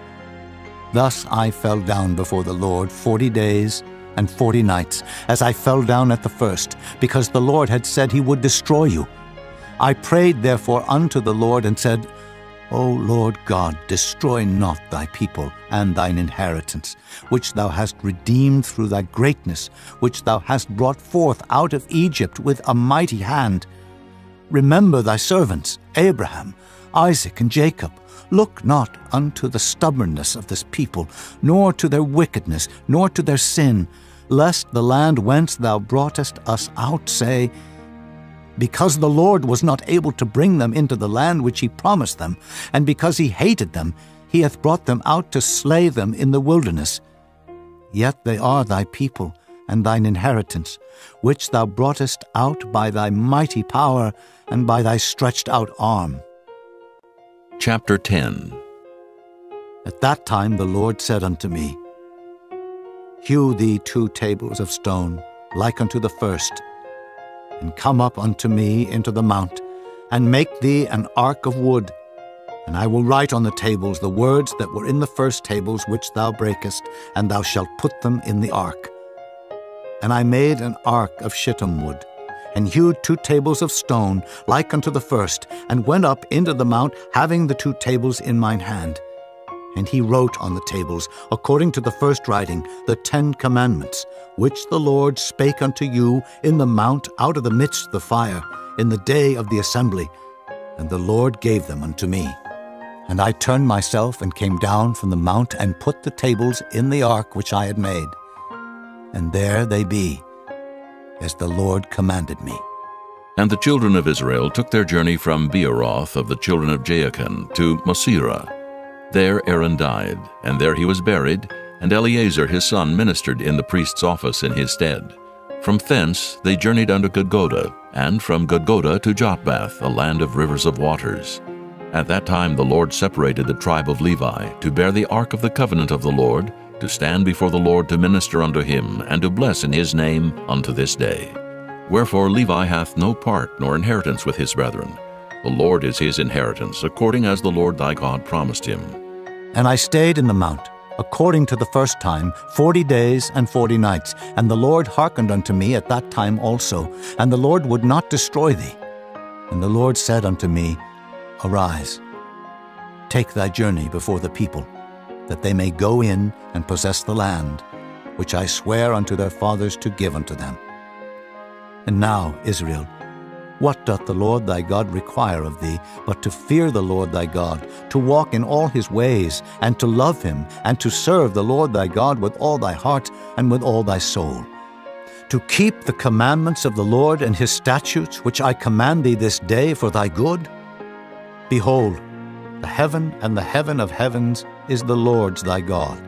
Thus I fell down before the Lord 40 days and 40 nights, as I fell down at the first, because the Lord had said he would destroy you. I prayed therefore unto the Lord, and said, O Lord God, destroy not thy people and thine inheritance, which thou hast redeemed through thy greatness, which thou hast brought forth out of Egypt with a mighty hand. Remember thy servants, Abraham, Isaac and Jacob, look not unto the stubbornness of this people, nor to their wickedness, nor to their sin, lest the land whence thou broughtest us out say, because the Lord was not able to bring them into the land which he promised them, and because he hated them, he hath brought them out to slay them in the wilderness. Yet they are thy people, and thine inheritance, which thou broughtest out by thy mighty power and by thy stretched out arm. Chapter 10. At that time the Lord said unto me, Hew thee 2 tables of stone, like unto the first, and come up unto me into the mount, and make thee an ark of wood. And I will write on the tables the words that were in the first tables which thou breakest, and thou shalt put them in the ark. And I made an ark of shittim wood, and hewed 2 tables of stone, like unto the first, and went up into the mount, having the 2 tables in mine hand. And he wrote on the tables, according to the first writing, the 10 commandments, which the Lord spake unto you in the mount out of the midst of the fire, in the day of the assembly. And the Lord gave them unto me. And I turned myself and came down from the mount, and put the tables in the ark which I had made. And there they be, as the Lord commanded me. And the children of Israel took their journey from Beeroth of the children of Jaachan to Mosera. There Aaron died, and there he was buried, and Eleazar his son ministered in the priest's office in his stead. From thence they journeyed unto Gudgoda, and from Gudgoda to Jotbath, a land of rivers of waters. At that time the Lord separated the tribe of Levi, to bear the ark of the covenant of the Lord, to stand before the Lord to minister unto him, and to bless in his name unto this day. Wherefore Levi hath no part nor inheritance with his brethren. The Lord is his inheritance, according as the Lord thy God promised him. And I stayed in the mount, according to the first time, 40 days and 40 nights. And the Lord hearkened unto me at that time also, and the Lord would not destroy thee. And the Lord said unto me, Arise, take thy journey before the people, that they may go in and possess the land, which I swear unto their fathers to give unto them. And now, Israel, what doth the Lord thy God require of thee, but to fear the Lord thy God, to walk in all his ways, and to love him, and to serve the Lord thy God with all thy heart and with all thy soul, to keep the commandments of the Lord and his statutes, which I command thee this day for thy good? Behold, the heaven and the heaven of heavens is the Lord's thy God,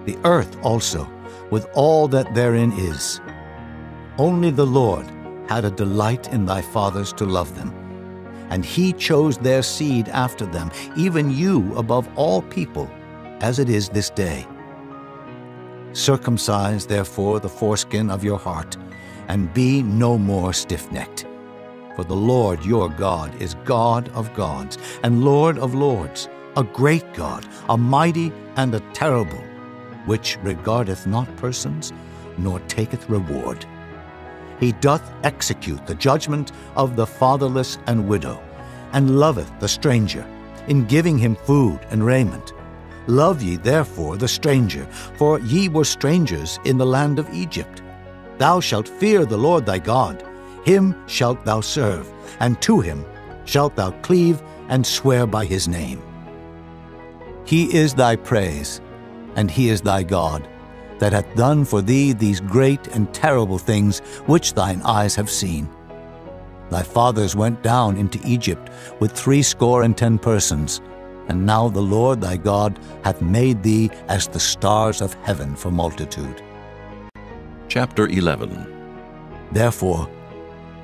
the earth also, with all that therein is. Only the Lord had a delight in thy fathers to love them, and he chose their seed after them, even you above all people, as it is this day. Circumcise therefore the foreskin of your heart, and be no more stiff-necked. For the Lord your God is God of gods, and Lord of lords, a great God, a mighty and a terrible, which regardeth not persons, nor taketh reward. He doth execute the judgment of the fatherless and widow, and loveth the stranger, in giving him food and raiment. Love ye therefore the stranger, for ye were strangers in the land of Egypt. Thou shalt fear the Lord thy God, him shalt thou serve, and to him shalt thou cleave and swear by his name. He is thy praise, and he is thy God, that hath done for thee these great and terrible things which thine eyes have seen. Thy fathers went down into Egypt with 70 persons, and now the Lord thy God hath made thee as the stars of heaven for multitude. Chapter 11. Therefore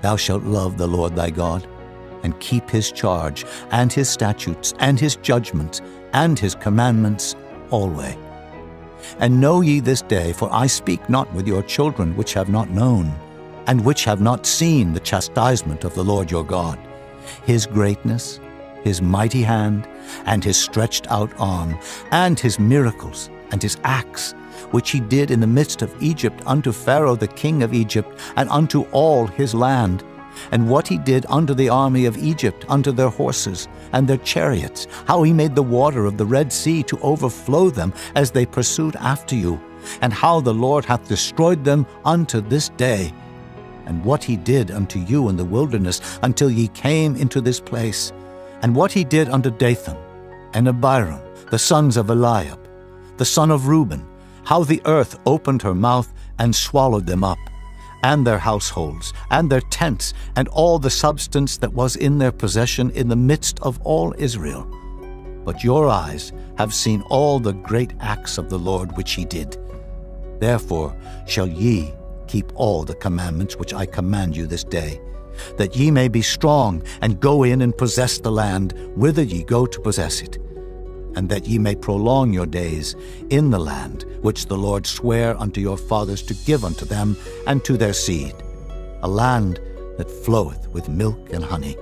thou shalt love the Lord thy God, and keep his charge, and his statutes, and his judgments, and his commandments alway. And know ye this day, for I speak not with your children which have not known, and which have not seen the chastisement of the Lord your God, his greatness, his mighty hand, and his stretched out arm, and his miracles, and his acts, which he did in the midst of Egypt unto Pharaoh the king of Egypt, and unto all his land, and what he did unto the army of Egypt, unto their horses and their chariots, how he made the water of the Red Sea to overflow them as they pursued after you, and how the Lord hath destroyed them unto this day, and what he did unto you in the wilderness until ye came into this place, and what he did unto Dathan and Abiram, the sons of Eliab, the son of Reuben, how the earth opened her mouth and swallowed them up, and their households, and their tents, and all the substance that was in their possession in the midst of all Israel. But your eyes have seen all the great acts of the Lord which he did. Therefore shall ye keep all the commandments which I command you this day, that ye may be strong, and go in and possess the land whither ye go to possess it, and that ye may prolong your days in the land which the Lord sware unto your fathers to give unto them and to their seed, a land that floweth with milk and honey.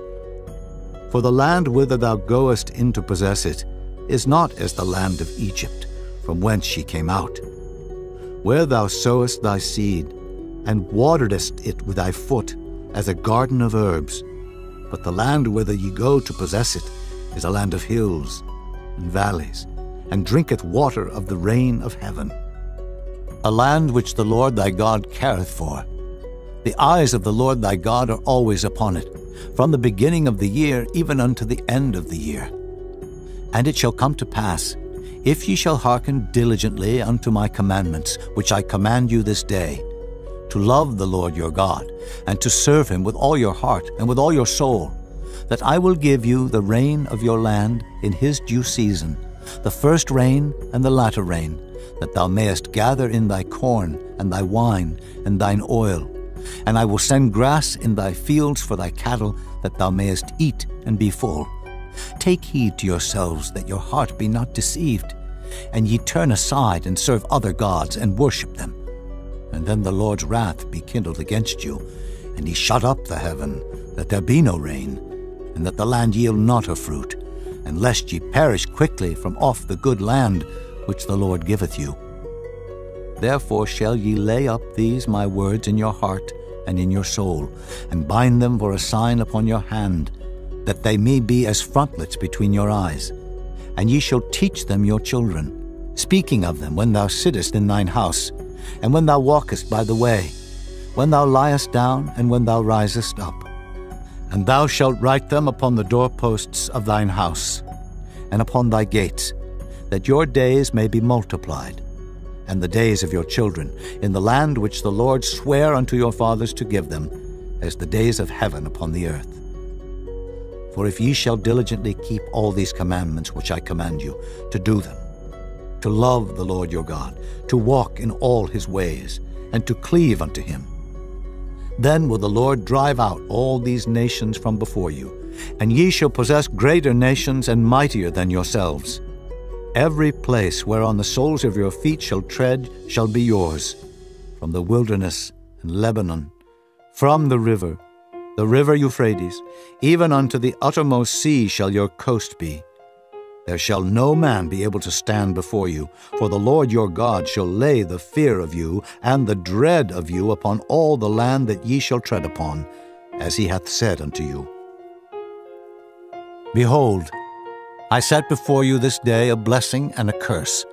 For the land whither thou goest in to possess it is not as the land of Egypt, from whence ye came out, where thou sowest thy seed, and wateredest it with thy foot, as a garden of herbs. But the land whither ye go to possess it is a land of hills and valleys, and drinketh water of the rain of heaven, a land which the Lord thy God careth for. The eyes of the Lord thy God are always upon it, from the beginning of the year even unto the end of the year. And it shall come to pass, if ye shall hearken diligently unto my commandments, which I command you this day, to love the Lord your God, and to serve him with all your heart and with all your soul, that I will give you the rain of your land in his due season, the first rain and the latter rain, that thou mayest gather in thy corn and thy wine and thine oil. And I will send grass in thy fields for thy cattle, that thou mayest eat and be full. Take heed to yourselves that your heart be not deceived, and ye turn aside and serve other gods and worship them. And then the Lord's wrath be kindled against you, and he shut up the heaven, that there be no rain, and that the land yield not her fruit, and lest ye perish quickly from off the good land which the Lord giveth you. Therefore shall ye lay up these my words in your heart and in your soul, and bind them for a sign upon your hand, that they may be as frontlets between your eyes. And ye shall teach them your children, speaking of them when thou sittest in thine house, and when thou walkest by the way, when thou liest down, and when thou risest up. And thou shalt write them upon the doorposts of thine house, and upon thy gates, that your days may be multiplied, and the days of your children, in the land which the Lord sware unto your fathers to give them, as the days of heaven upon the earth. For if ye shall diligently keep all these commandments which I command you, to do them, to love the Lord your God, to walk in all his ways, and to cleave unto him, then will the Lord drive out all these nations from before you, and ye shall possess greater nations and mightier than yourselves. Every place whereon the soles of your feet shall tread shall be yours, from the wilderness and Lebanon, from the river Euphrates, even unto the uttermost sea shall your coast be. There shall no man be able to stand before you, for the Lord your God shall lay the fear of you and the dread of you upon all the land that ye shall tread upon, as he hath said unto you. Behold, I set before you this day a blessing and a curse.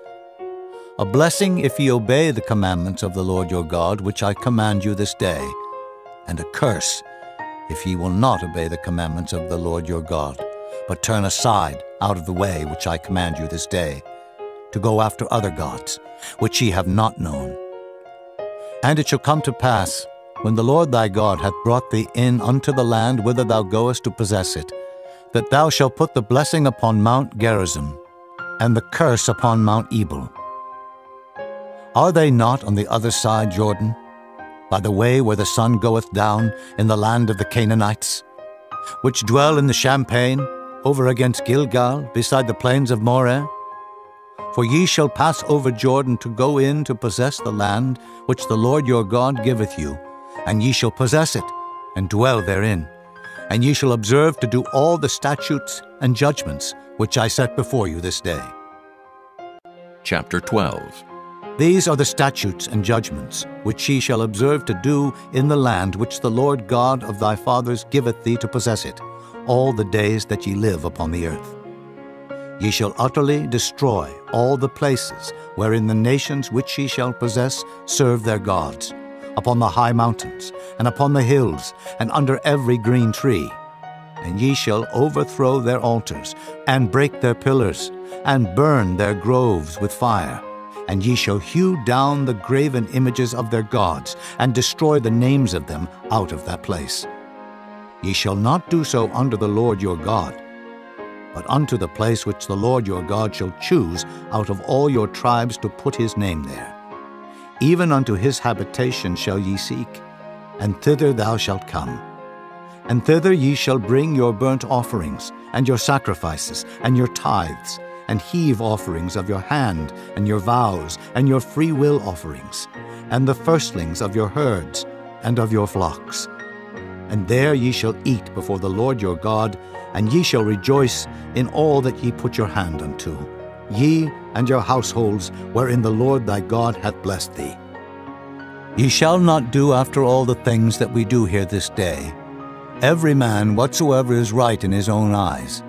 A blessing if ye obey the commandments of the Lord your God, which I command you this day, and a curse if ye will not obey the commandments of the Lord your God, but turn aside out of the way which I command you this day, to go after other gods, which ye have not known. And it shall come to pass, when the Lord thy God hath brought thee in unto the land whither thou goest to possess it, that thou shalt put the blessing upon Mount Gerizim, and the curse upon Mount Ebal. Are they not on the other side Jordan, by the way where the sun goeth down, in the land of the Canaanites, which dwell in the champaign, over against Gilgal, beside the plains of Moreh? For ye shall pass over Jordan to go in to possess the land which the Lord your God giveth you, and ye shall possess it, and dwell therein. And ye shall observe to do all the statutes and judgments which I set before you this day. Chapter 12. These are the statutes and judgments which ye shall observe to do in the land which the Lord God of thy fathers giveth thee to possess it, all the days that ye live upon the earth. Ye shall utterly destroy all the places wherein the nations which ye shall possess serve their gods, upon the high mountains, and upon the hills, and under every green tree. and ye shall overthrow their altars, and break their pillars, and burn their groves with fire. And ye shall hew down the graven images of their gods, and destroy the names of them out of that place. Ye shall not do so unto the Lord your God, but unto the place which the Lord your God shall choose out of all your tribes to put his name there. Even unto his habitation shall ye seek, and thither thou shalt come. And thither ye shall bring your burnt offerings, and your sacrifices, and your tithes, and heave offerings of your hand, and your vows, and your freewill offerings, and the firstlings of your herds, and of your flocks. And there ye shall eat before the Lord your God, and ye shall rejoice in all that ye put your hand unto, ye and your households wherein the Lord thy God hath blessed thee. Ye shall not do after all the things that we do here this day, every man whatsoever is right in his own eyes.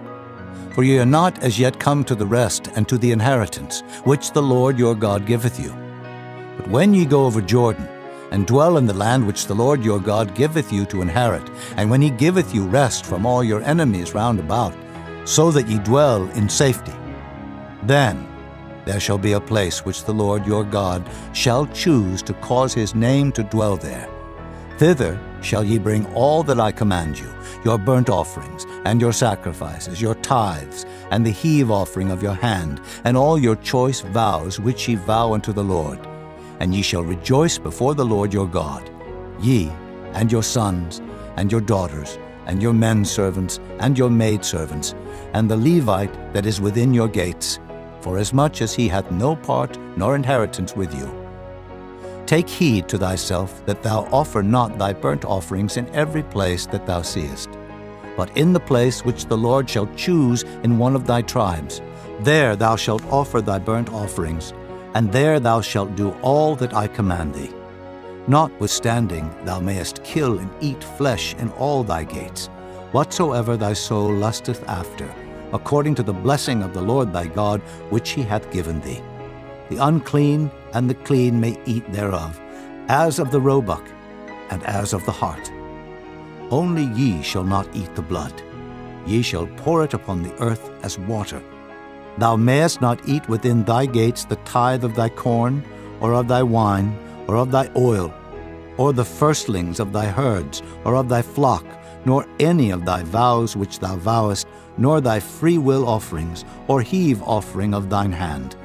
For ye are not as yet come to the rest and to the inheritance, which the Lord your God giveth you. But when ye go over Jordan, and dwell in the land which the Lord your God giveth you to inherit, and when he giveth you rest from all your enemies round about, so that ye dwell in safety, then there shall be a place which the Lord your God shall choose to cause his name to dwell there. Thither shall ye bring all that I command you, your burnt offerings, and your sacrifices, your tithes, and the heave offering of your hand, and all your choice vows which ye vow unto the Lord. And ye shall rejoice before the Lord your God, ye, and your sons, and your daughters, and your men servants, and your maid servants, and the Levite that is within your gates, forasmuch as he hath no part nor inheritance with you. Take heed to thyself that thou offer not thy burnt offerings in every place that thou seest, but in the place which the Lord shall choose in one of thy tribes. There thou shalt offer thy burnt offerings, and there thou shalt do all that I command thee. Notwithstanding, thou mayest kill and eat flesh in all thy gates, whatsoever thy soul lusteth after, according to the blessing of the Lord thy God, which he hath given thee. The unclean and the clean may eat thereof, as of the roebuck, and as of the hart. Only ye shall not eat the blood. Ye shall pour it upon the earth as water. Thou mayest not eat within thy gates the tithe of thy corn, or of thy wine, or of thy oil, or the firstlings of thy herds, or of thy flock, nor any of thy vows which thou vowest, nor thy freewill offerings, or heave offering of thine hand.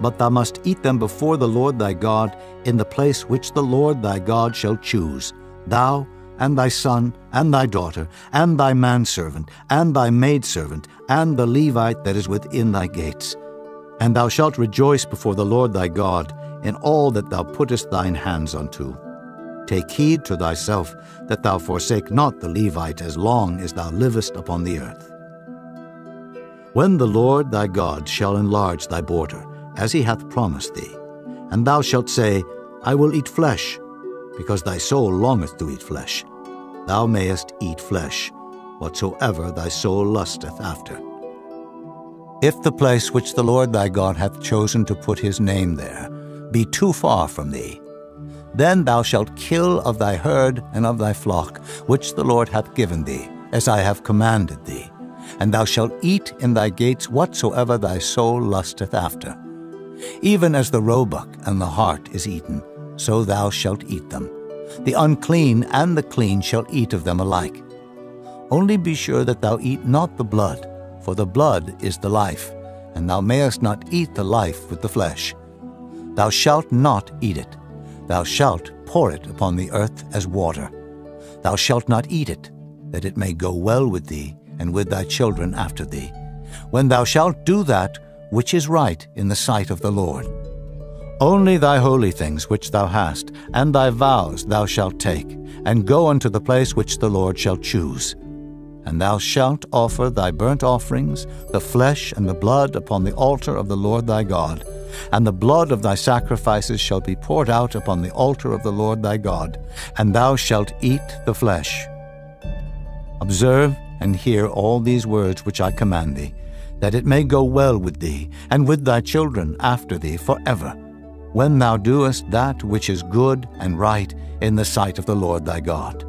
But thou must eat them before the Lord thy God in the place which the Lord thy God shall choose, thou, and thy son, and thy daughter, and thy manservant, and thy maidservant, and the Levite that is within thy gates. And thou shalt rejoice before the Lord thy God in all that thou puttest thine hands unto. Take heed to thyself that thou forsake not the Levite as long as thou livest upon the earth. When the Lord thy God shall enlarge thy border, as he hath promised thee, and thou shalt say, I will eat flesh, because thy soul longeth to eat flesh, thou mayest eat flesh, whatsoever thy soul lusteth after. If the place which the Lord thy God hath chosen to put his name there be too far from thee, then thou shalt kill of thy herd and of thy flock, which the Lord hath given thee, as I have commanded thee, and thou shalt eat in thy gates whatsoever thy soul lusteth after. Even as the roebuck and the hart is eaten, so thou shalt eat them. The unclean and the clean shall eat of them alike. Only be sure that thou eat not the blood, for the blood is the life, and thou mayest not eat the life with the flesh. Thou shalt not eat it. Thou shalt pour it upon the earth as water. Thou shalt not eat it, that it may go well with thee and with thy children after thee, when thou shalt do that which is right in the sight of the Lord. Only thy holy things which thou hast, and thy vows thou shalt take, and go unto the place which the Lord shall choose. And thou shalt offer thy burnt offerings, the flesh and the blood upon the altar of the Lord thy God, and the blood of thy sacrifices shall be poured out upon the altar of the Lord thy God, and thou shalt eat the flesh. Observe and hear all these words which I command thee, that it may go well with thee, and with thy children after thee forever, when thou doest that which is good and right in the sight of the Lord thy God.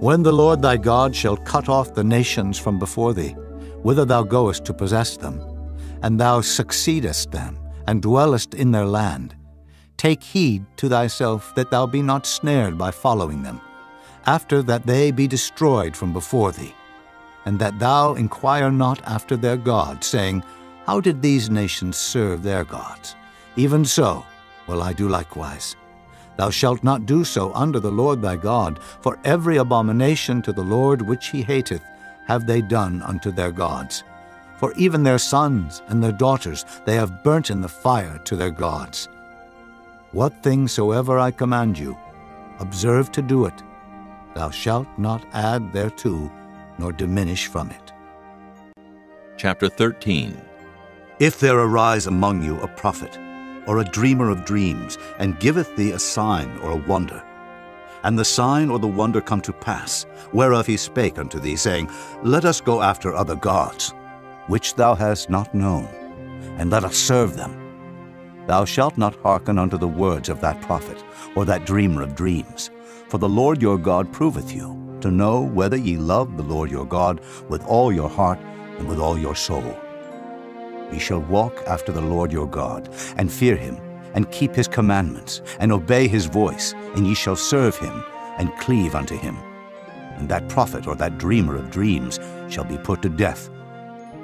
When the Lord thy God shall cut off the nations from before thee, whither thou goest to possess them, and thou succeedest them, and dwellest in their land, take heed to thyself that thou be not snared by following them, after that they be destroyed from before thee, and that thou inquire not after their gods, saying, How did these nations serve their gods? Even so will I do likewise. Thou shalt not do so under the Lord thy God, for every abomination to the Lord which he hateth have they done unto their gods. For even their sons and their daughters they have burnt in the fire to their gods. What thing soever I command you, observe to do it. Thou shalt not add thereto, nor diminish from it. Chapter 13. If there arise among you a prophet, or a dreamer of dreams, and giveth thee a sign or a wonder, and the sign or the wonder come to pass, whereof he spake unto thee, saying, Let us go after other gods, which thou hast not known, and let us serve them. Thou shalt not hearken unto the words of that prophet, or that dreamer of dreams. For the Lord your God proveth you, to know whether ye love the Lord your God with all your heart and with all your soul. Ye shall walk after the Lord your God, and fear him, and keep his commandments, and obey his voice, and ye shall serve him, and cleave unto him. And that prophet or that dreamer of dreams shall be put to death,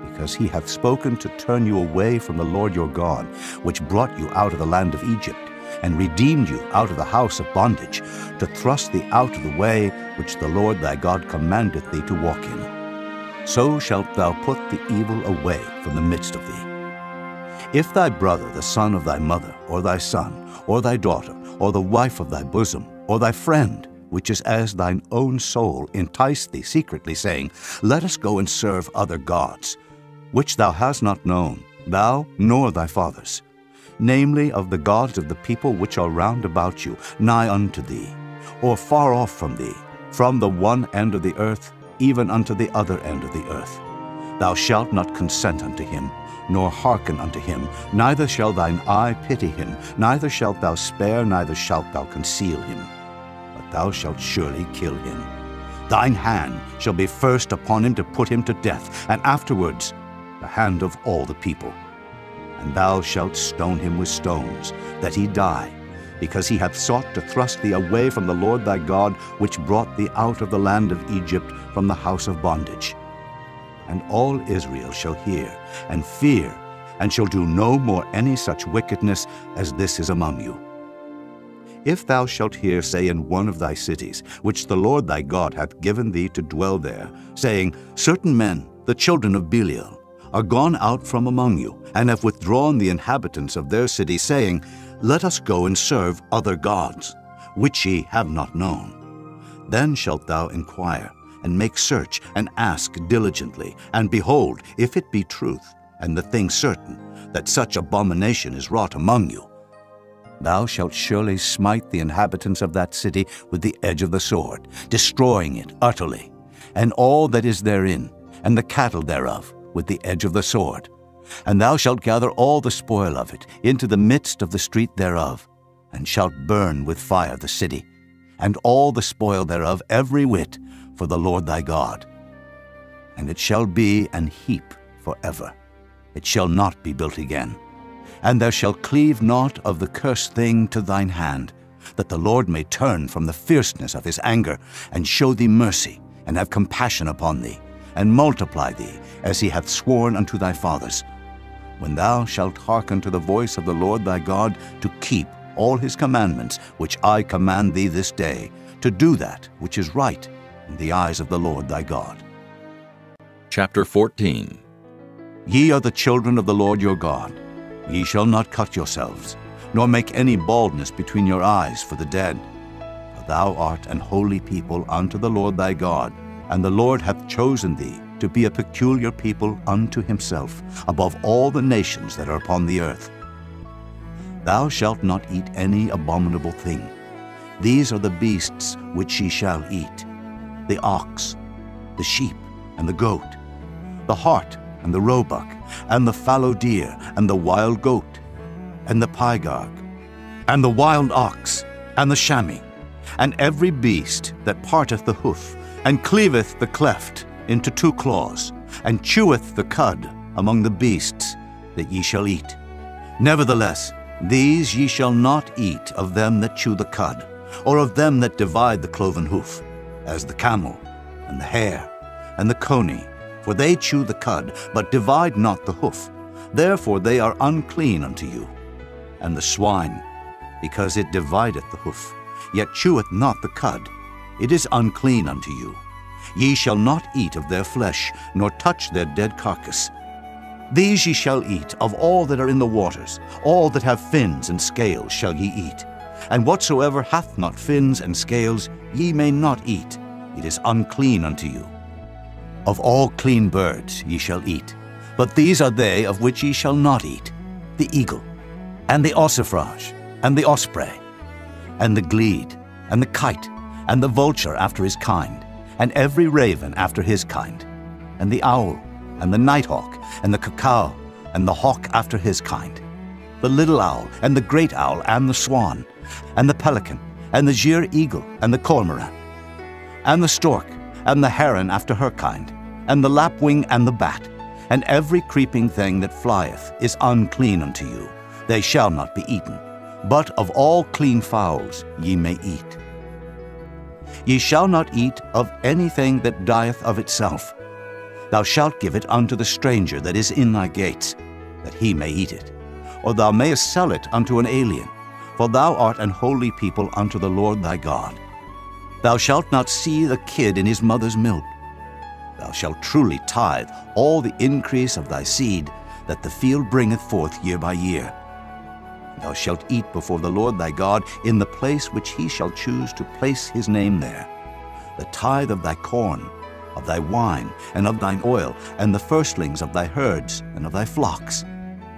because he hath spoken to turn you away from the Lord your God, which brought you out of the land of Egypt, and redeemed you out of the house of bondage, to thrust thee out of the way which the Lord thy God commandeth thee to walk in. So shalt thou put the evil away from the midst of thee. If thy brother, the son of thy mother, or thy son, or thy daughter, or the wife of thy bosom, or thy friend, which is as thine own soul, entice thee secretly, saying, Let us go and serve other gods, which thou hast not known, thou nor thy fathers, namely of the gods of the people which are round about you, nigh unto thee, or far off from thee, from the one end of the earth even unto the other end of the earth. Thou shalt not consent unto him, nor hearken unto him, neither shall thine eye pity him, neither shalt thou spare, neither shalt thou conceal him, but thou shalt surely kill him. Thine hand shall be first upon him to put him to death, and afterwards the hand of all the people. And thou shalt stone him with stones, that he die, because he hath sought to thrust thee away from the Lord thy God, which brought thee out of the land of Egypt, from the house of bondage. And all Israel shall hear and fear, and shall do no more any such wickedness as this is among you. If thou shalt hear say in one of thy cities, which the Lord thy God hath given thee to dwell there, saying, Certain men, the children of Belial, are gone out from among you, and have withdrawn the inhabitants of their city, saying, Let us go and serve other gods, which ye have not known. Then shalt thou inquire, and make search, and ask diligently, and behold, if it be truth, and the thing certain, that such abomination is wrought among you, thou shalt surely smite the inhabitants of that city with the edge of the sword, destroying it utterly, and all that is therein, and the cattle thereof, with the edge of the sword. And thou shalt gather all the spoil of it into the midst of the street thereof, and shalt burn with fire the city, and all the spoil thereof every whit, for the Lord thy God. And it shall be an heap forever. It shall not be built again. And there shall cleave naught of the cursed thing to thine hand, that the Lord may turn from the fierceness of his anger, and show thee mercy, and have compassion upon thee, and multiply thee, as he hath sworn unto thy fathers, when thou shalt hearken to the voice of the Lord thy God, to keep all his commandments which I command thee this day, to do that which is right in the eyes of the Lord thy God. Chapter 14. Ye are the children of the Lord your God. Ye shall not cut yourselves, nor make any baldness between your eyes for the dead. For thou art an holy people unto the Lord thy God, and the Lord hath chosen thee to be a peculiar people unto himself, above all the nations that are upon the earth. Thou shalt not eat any abominable thing. These are the beasts which ye shall eat: the ox, the sheep, and the goat, the hart, and the roebuck, and the fallow deer, and the wild goat, and the pygarg, and the wild ox, and the chamois, and every beast that parteth the hoof, and cleaveth the cleft into 2 claws, and cheweth the cud among the beasts that ye shall eat. Nevertheless, these ye shall not eat of them that chew the cud, or of them that divide the cloven hoof, as the camel, and the hare, and the coney, for they chew the cud, but divide not the hoof. Therefore they are unclean unto you. And the swine, because it divideth the hoof, yet cheweth not the cud, it is unclean unto you. Ye shall not eat of their flesh, nor touch their dead carcass. These ye shall eat of all that are in the waters, all that have fins and scales shall ye eat. And whatsoever hath not fins and scales ye may not eat, it is unclean unto you. Of all clean birds ye shall eat, but these are they of which ye shall not eat: the eagle, and the ossifrage, and the osprey, and the glede, and the kite, and the vulture after his kind, and every raven after his kind, and the owl, and the nighthawk, and the cuckoo, and the hawk after his kind, the little owl, and the great owl, and the swan, and the pelican, and the gier eagle, and the cormorant, and the stork, and the heron after her kind, and the lapwing, and the bat, and every creeping thing that flieth is unclean unto you. They shall not be eaten. But of all clean fowls ye may eat. Ye shall not eat of anything that dieth of itself. Thou shalt give it unto the stranger that is in thy gates, that he may eat it. Or thou mayest sell it unto an alien, for thou art an holy people unto the Lord thy God. Thou shalt not see the kid in his mother's milk. Thou shalt truly tithe all the increase of thy seed that the field bringeth forth year by year. Thou shalt eat before the Lord thy God in the place which he shall choose to place his name there. The tithe of thy corn, of thy wine, and of thine oil, and the firstlings of thy herds and of thy flocks,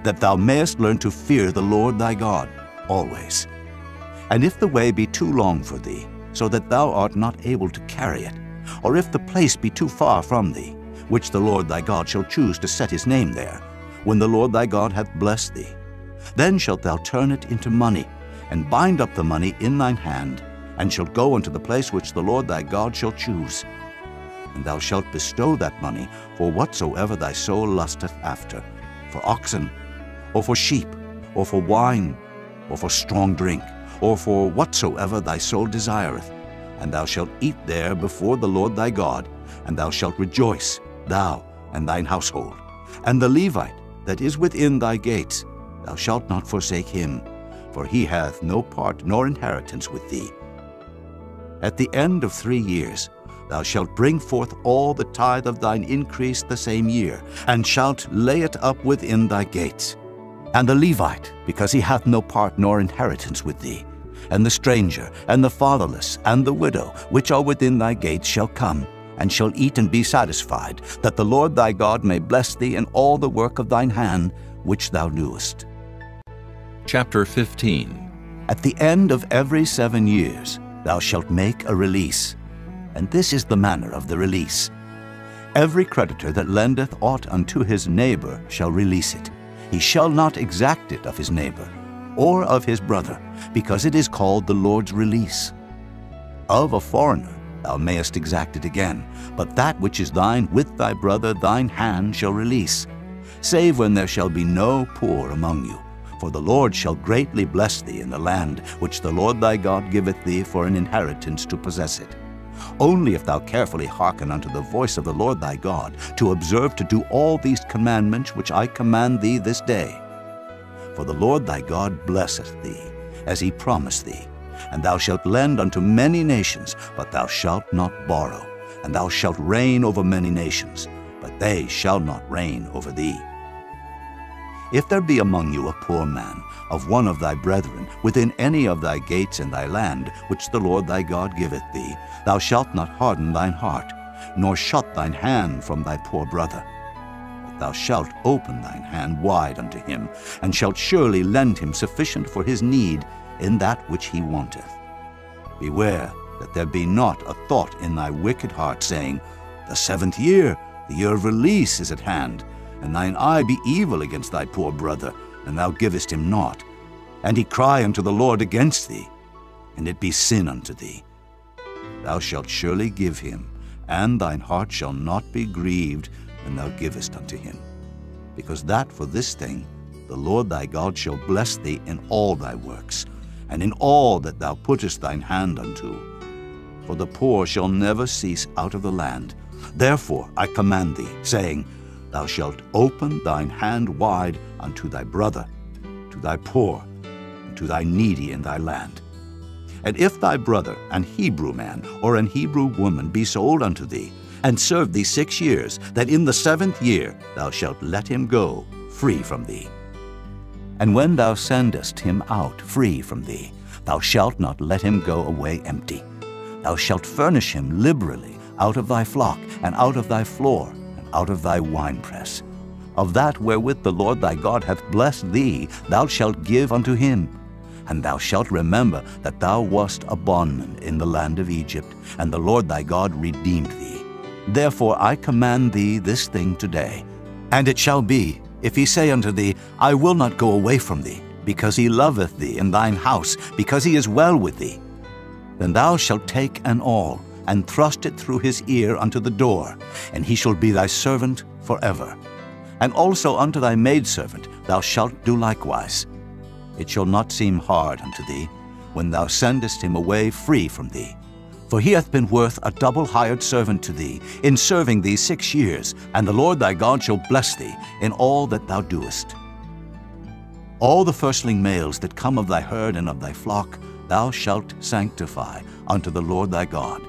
that thou mayest learn to fear the Lord thy God always. And if the way be too long for thee, so that thou art not able to carry it, or if the place be too far from thee, which the Lord thy God shall choose to set his name there, when the Lord thy God hath blessed thee, then shalt thou turn it into money, and bind up the money in thine hand, and shalt go unto the place which the Lord thy God shall choose. And thou shalt bestow that money for whatsoever thy soul lusteth after, for oxen, or for sheep, or for wine, or for strong drink, or for whatsoever thy soul desireth. And thou shalt eat there before the Lord thy God, and thou shalt rejoice, thou and thine household. And the Levite that is within thy gates, thou shalt not forsake him, for he hath no part nor inheritance with thee. At the end of 3 years thou shalt bring forth all the tithe of thine increase the same year, and shalt lay it up within thy gates. And the Levite, because he hath no part nor inheritance with thee, and the stranger, and the fatherless, and the widow, which are within thy gates, shall come, and shall eat and be satisfied, that the Lord thy God may bless thee in all the work of thine hand, which thou doest. Chapter 15. At the end of every 7 years thou shalt make a release, and this is the manner of the release. Every creditor that lendeth aught unto his neighbor shall release it. He shall not exact it of his neighbor, or of his brother, because it is called the Lord's release. Of a foreigner thou mayest exact it again, but that which is thine with thy brother thine hand shall release, save when there shall be no poor among you. For the Lord shall greatly bless thee in the land which the Lord thy God giveth thee for an inheritance to possess it. Only if thou carefully hearken unto the voice of the Lord thy God, to observe to do all these commandments which I command thee this day. For the Lord thy God blesseth thee, as he promised thee. And thou shalt lend unto many nations, but thou shalt not borrow. And thou shalt reign over many nations, but they shall not reign over thee. If there be among you a poor man, of one of thy brethren, within any of thy gates in thy land, which the Lord thy God giveth thee, thou shalt not harden thine heart, nor shut thine hand from thy poor brother. But thou shalt open thine hand wide unto him, and shalt surely lend him sufficient for his need in that which he wanteth. Beware that there be not a thought in thy wicked heart, saying, The 7th year, the year of release, is at hand, and thine eye be evil against thy poor brother, and thou givest him naught, and he cry unto the Lord against thee, and it be sin unto thee. Thou shalt surely give him, and thine heart shall not be grieved when thou givest unto him. Because that for this thing the Lord thy God shall bless thee in all thy works, and in all that thou puttest thine hand unto. For the poor shall never cease out of the land. Therefore I command thee, saying, Thou shalt open thine hand wide unto thy brother, to thy poor, and to thy needy in thy land. And if thy brother, an Hebrew man or an Hebrew woman, be sold unto thee, and serve thee 6 years, that in the 7th year thou shalt let him go free from thee. And when thou sendest him out free from thee, thou shalt not let him go away empty. Thou shalt furnish him liberally out of thy flock, and out of thy floor, and out of thy winepress. Of that wherewith the Lord thy God hath blessed thee, thou shalt give unto him. And thou shalt remember that thou wast a bondman in the land of Egypt, and the Lord thy God redeemed thee. Therefore I command thee this thing today. And it shall be, if he say unto thee, I will not go away from thee, because he loveth thee and thine house, because he is well with thee, then thou shalt take an awl, and thrust it through his ear unto the door, and he shall be thy servant forever. And also unto thy maidservant thou shalt do likewise. It shall not seem hard unto thee, when thou sendest him away free from thee. For he hath been worth a double hired servant to thee, in serving thee 6 years, and the Lord thy God shall bless thee in all that thou doest. All the firstling males that come of thy herd and of thy flock thou shalt sanctify unto the Lord thy God.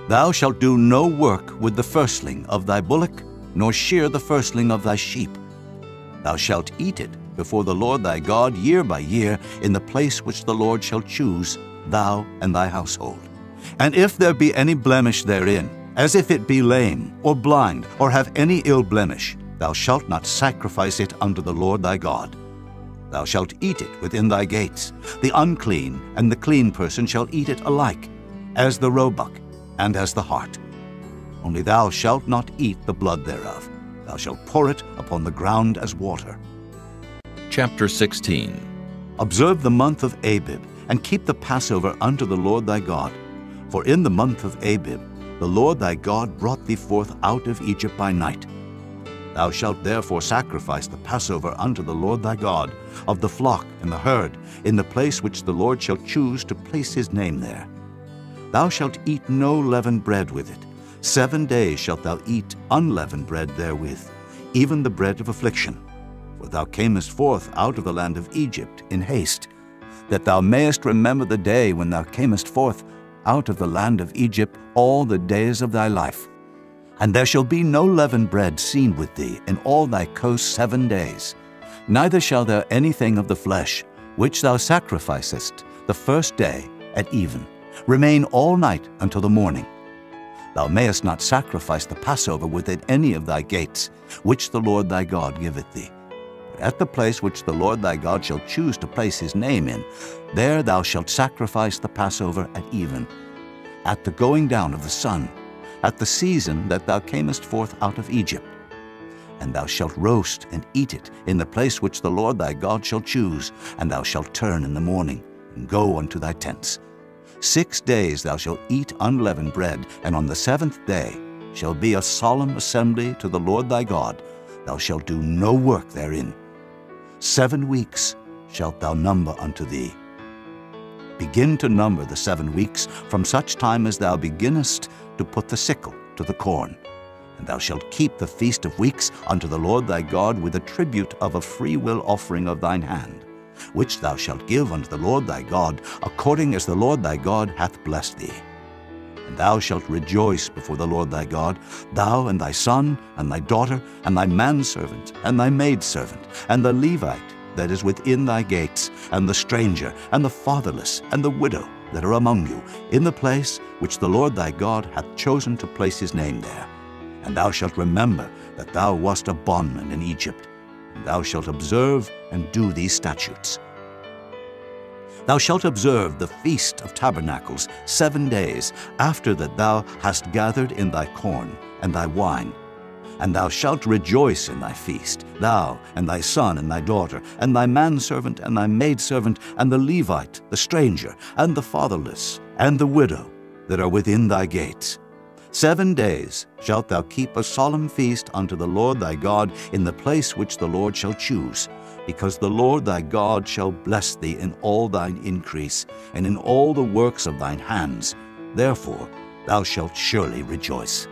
Thou shalt do no work with the firstling of thy bullock, nor shear the firstling of thy sheep. Thou shalt eat it before the Lord thy God year by year in the place which the Lord shall choose, thou and thy household. And if there be any blemish therein, as if it be lame, or blind, or have any ill blemish, thou shalt not sacrifice it unto the Lord thy God. Thou shalt eat it within thy gates. The unclean and the clean person shall eat it alike, as the roebuck and as the hart. Only thou shalt not eat the blood thereof. Thou shalt pour it upon the ground as water. Chapter 16. Observe the month of Abib, and keep the Passover unto the Lord thy God. For in the month of Abib the Lord thy God brought thee forth out of Egypt by night. Thou shalt therefore sacrifice the Passover unto the Lord thy God, of the flock and the herd, in the place which the Lord shall choose to place his name there. Thou shalt eat no leavened bread with it. 7 days shalt thou eat unleavened bread therewith, even the bread of affliction. For thou camest forth out of the land of Egypt in haste, that thou mayest remember the day when thou camest forth out of the land of Egypt all the days of thy life. And there shall be no leavened bread seen with thee in all thy coast 7 days. Neither shall there anything of the flesh, which thou sacrificest the first day at even, remain all night until the morning. Thou mayest not sacrifice the Passover within any of thy gates, which the Lord thy God giveth thee. But at the place which the Lord thy God shall choose to place his name in, there thou shalt sacrifice the Passover at even, at the going down of the sun, at the season that thou camest forth out of Egypt. And thou shalt roast and eat it in the place which the Lord thy God shall choose, and thou shalt turn in the morning, and go unto thy tents. 6 days thou shalt eat unleavened bread, and on the 7th day shall be a solemn assembly to the Lord thy God. Thou shalt do no work therein. 7 weeks shalt thou number unto thee. Begin to number the 7 weeks from such time as thou beginnest to put the sickle to the corn. And thou shalt keep the feast of weeks unto the Lord thy God with a tribute of a freewill offering of thine hand, which thou shalt give unto the Lord thy God, according as the Lord thy God hath blessed thee. And thou shalt rejoice before the Lord thy God, thou and thy son, and thy daughter, and thy manservant, and thy maidservant, and the Levite that is within thy gates, and the stranger, and the fatherless, and the widow that are among you, in the place which the Lord thy God hath chosen to place his name there. And thou shalt remember that thou wast a bondman in Egypt. And thou shalt observe and do these statutes. Thou shalt observe the Feast of Tabernacles 7 days after that thou hast gathered in thy corn and thy wine. And thou shalt rejoice in thy feast, thou and thy son and thy daughter, and thy manservant and thy maidservant, and the Levite, the stranger, and the fatherless, and the widow that are within thy gates. 7 days shalt thou keep a solemn feast unto the Lord thy God in the place which the Lord shall choose, because the Lord thy God shall bless thee in all thine increase, and in all the works of thine hands. Therefore thou shalt surely rejoice.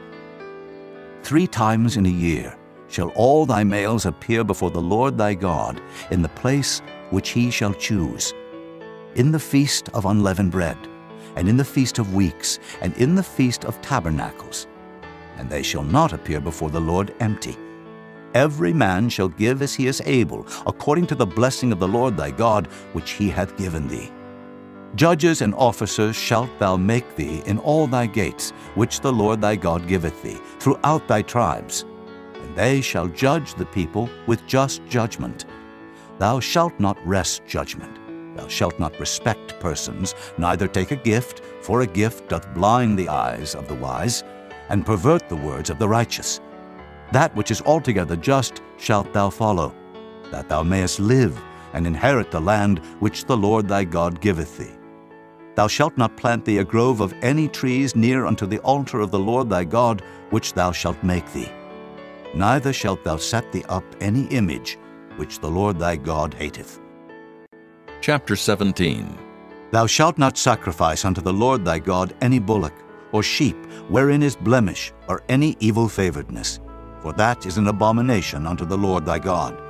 3 times in a year shall all thy males appear before the Lord thy God in the place which he shall choose, in the feast of unleavened bread, and in the feast of weeks, and in the feast of tabernacles. And they shall not appear before the Lord empty. Every man shall give as he is able, according to the blessing of the Lord thy God, which he hath given thee. Judges and officers shalt thou make thee in all thy gates, which the Lord thy God giveth thee, throughout thy tribes. And they shall judge the people with just judgment. Thou shalt not wrest judgment. Thou shalt not respect persons, neither take a gift, for a gift doth blind the eyes of the wise, and pervert the words of the righteous. That which is altogether just shalt thou follow, that thou mayest live, and inherit the land which the Lord thy God giveth thee. Thou shalt not plant thee a grove of any trees near unto the altar of the Lord thy God, which thou shalt make thee. Neither shalt thou set thee up any image, which the Lord thy God hateth. Chapter 17. Thou shalt not sacrifice unto the Lord thy God any bullock, or sheep, wherein is blemish, or any evil favoredness, for that is an abomination unto the Lord thy God.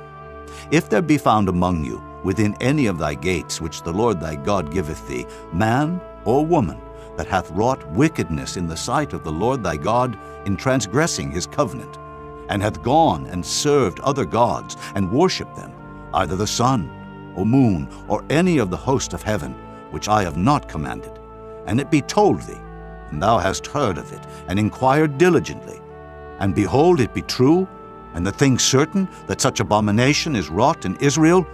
If there be found among you, within any of thy gates which the Lord thy God giveth thee, man or woman, that hath wrought wickedness in the sight of the Lord thy God, in transgressing his covenant, and hath gone and served other gods, and worshipped them, either the sun, or moon, or any of the host of heaven, which I have not commanded, and it be told thee, and thou hast heard of it, and inquired diligently, and behold, it be true, and the thing certain, that such abomination is wrought in Israel,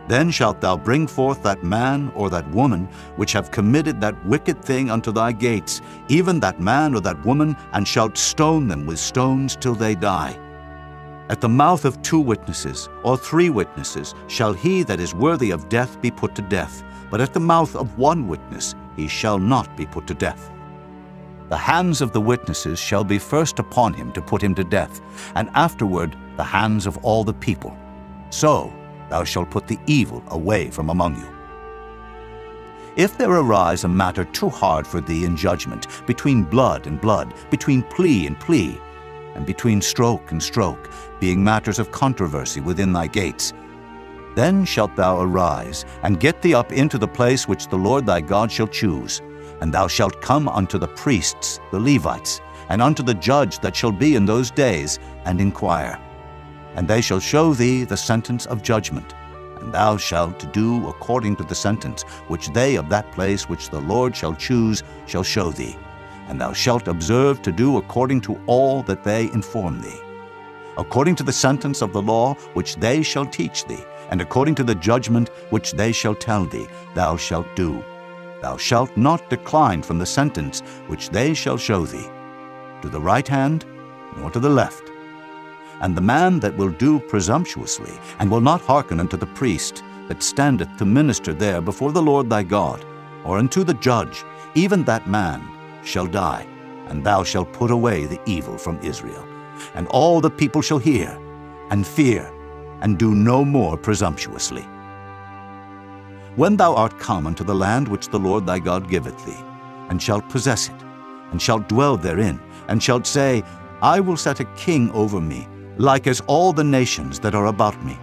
then shalt thou bring forth that man or that woman which have committed that wicked thing unto thy gates, even that man or that woman, and shalt stone them with stones till they die. At the mouth of 2 witnesses or 3 witnesses shall he that is worthy of death be put to death, but at the mouth of 1 witness he shall not be put to death. The hands of the witnesses shall be first upon him to put him to death, and afterward the hands of all the people. So thou shalt put the evil away from among you. If there arise a matter too hard for thee in judgment, between blood and blood, between plea and plea, and between stroke and stroke, being matters of controversy within thy gates, then shalt thou arise, and get thee up into the place which the Lord thy God shall choose, and thou shalt come unto the priests, the Levites, and unto the judge that shall be in those days, and inquire. And they shall show thee the sentence of judgment, and thou shalt do according to the sentence which they of that place which the Lord shall choose shall show thee, and thou shalt observe to do according to all that they inform thee. According to the sentence of the law which they shall teach thee, and according to the judgment which they shall tell thee, thou shalt do. Thou shalt not decline from the sentence which they shall show thee, to the right hand, nor to the left. And the man that will do presumptuously, and will not hearken unto the priest that standeth to minister there before the Lord thy God, or unto the judge, even that man shall die, and thou shalt put away the evil from Israel. And all the people shall hear, and fear, and do no more presumptuously. When thou art come unto the land which the Lord thy God giveth thee, and shalt possess it, and shalt dwell therein, and shalt say, I will set a king over me, like as all the nations that are about me.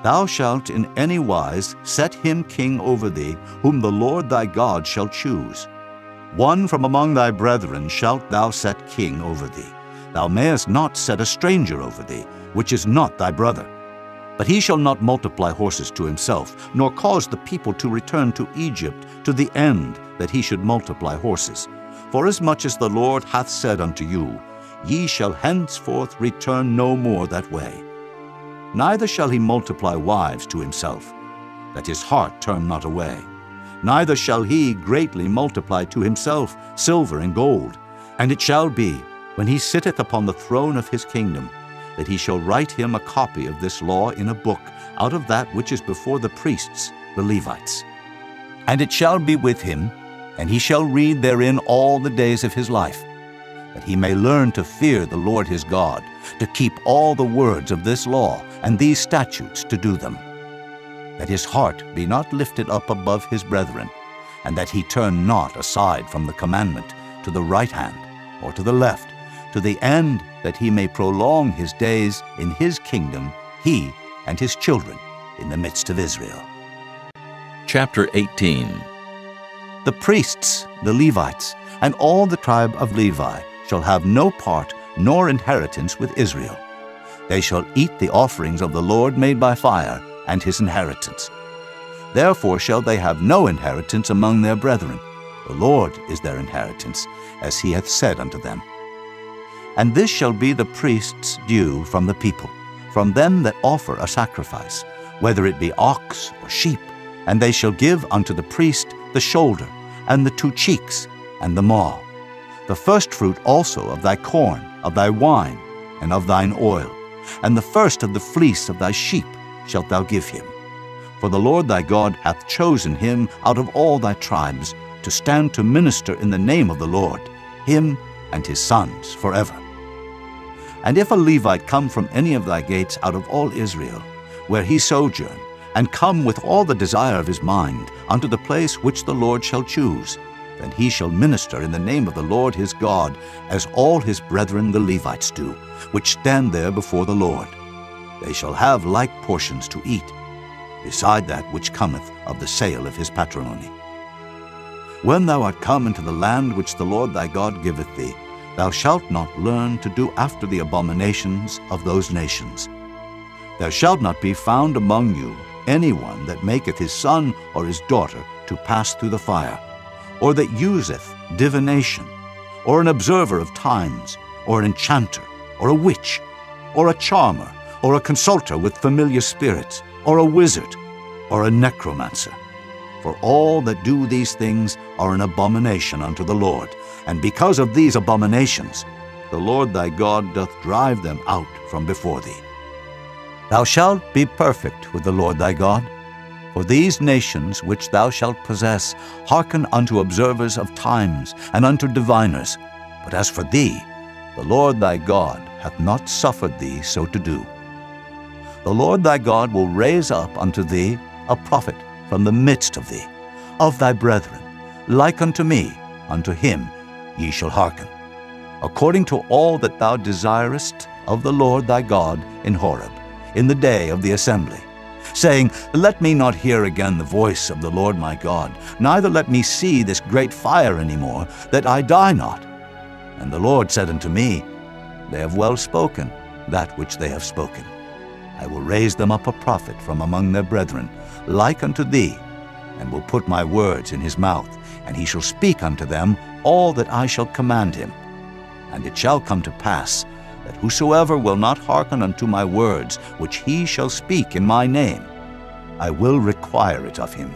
Thou shalt in any wise set him king over thee, whom the Lord thy God shall choose. One from among thy brethren shalt thou set king over thee. Thou mayest not set a stranger over thee, which is not thy brother. But he shall not multiply horses to himself, nor cause the people to return to Egypt, to the end that he should multiply horses. Forasmuch as the Lord hath said unto you, Ye shall henceforth return no more that way. Neither shall he multiply wives to himself, that his heart turn not away. Neither shall he greatly multiply to himself silver and gold. And it shall be, when he sitteth upon the throne of his kingdom, that he shall write him a copy of this law in a book, out of that which is before the priests, the Levites. And it shall be with him, and he shall read therein all the days of his life, that he may learn to fear the Lord his God, to keep all the words of this law and these statutes to do them, that his heart be not lifted up above his brethren, and that he turn not aside from the commandment to the right hand or to the left, to the end that he may prolong his days in his kingdom, he and his children in the midst of Israel. Chapter 18. The priests, the Levites, and all the tribe of Levi shall have no part nor inheritance with Israel. They shall eat the offerings of the Lord made by fire, and his inheritance. Therefore shall they have no inheritance among their brethren. The Lord is their inheritance, as he hath said unto them. And this shall be the priest's due from the people, from them that offer a sacrifice, whether it be ox or sheep, and they shall give unto the priest the shoulder, and the 2 cheeks, and the maw. The firstfruit also of thy corn, of thy wine, and of thine oil, and the first of the fleece of thy sheep shalt thou give him. For the Lord thy God hath chosen him out of all thy tribes to stand to minister in the name of the Lord, him and his sons forever. And if a Levite come from any of thy gates out of all Israel, where he sojourn, and come with all the desire of his mind unto the place which the Lord shall choose, then he shall minister in the name of the Lord his God, as all his brethren the Levites do, which stand there before the Lord. They shall have like portions to eat, beside that which cometh of the sale of his patrimony. When thou art come into the land which the Lord thy God giveth thee, thou shalt not learn to do after the abominations of those nations. There shall not be found among you any one that maketh his son or his daughter to pass through the fire, or that useth divination, or an observer of times, or an enchanter, or a witch, or a charmer, or a consulter with familiar spirits, or a wizard, or a necromancer. For all that do these things are an abomination unto the Lord, and because of these abominations the Lord thy God doth drive them out from before thee. Thou shalt be perfect with the Lord thy God, for these nations which thou shalt possess hearken unto observers of times and unto diviners. But as for thee, the Lord thy God hath not suffered thee so to do. The Lord thy God will raise up unto thee a prophet from the midst of thee, of thy brethren, like unto me, unto him ye shall hearken, according to all that thou desirest of the Lord thy God in Horeb, in the day of the assembly, saying, Let me not hear again the voice of the Lord my God, neither let me see this great fire any more, that I die not. And the Lord said unto me, They have well spoken that which they have spoken. I will raise them up a prophet from among their brethren, like unto thee, and will put my words in his mouth, and he shall speak unto them all that I shall command him. And it shall come to pass, that whosoever will not hearken unto my words, which he shall speak in my name, I will require it of him.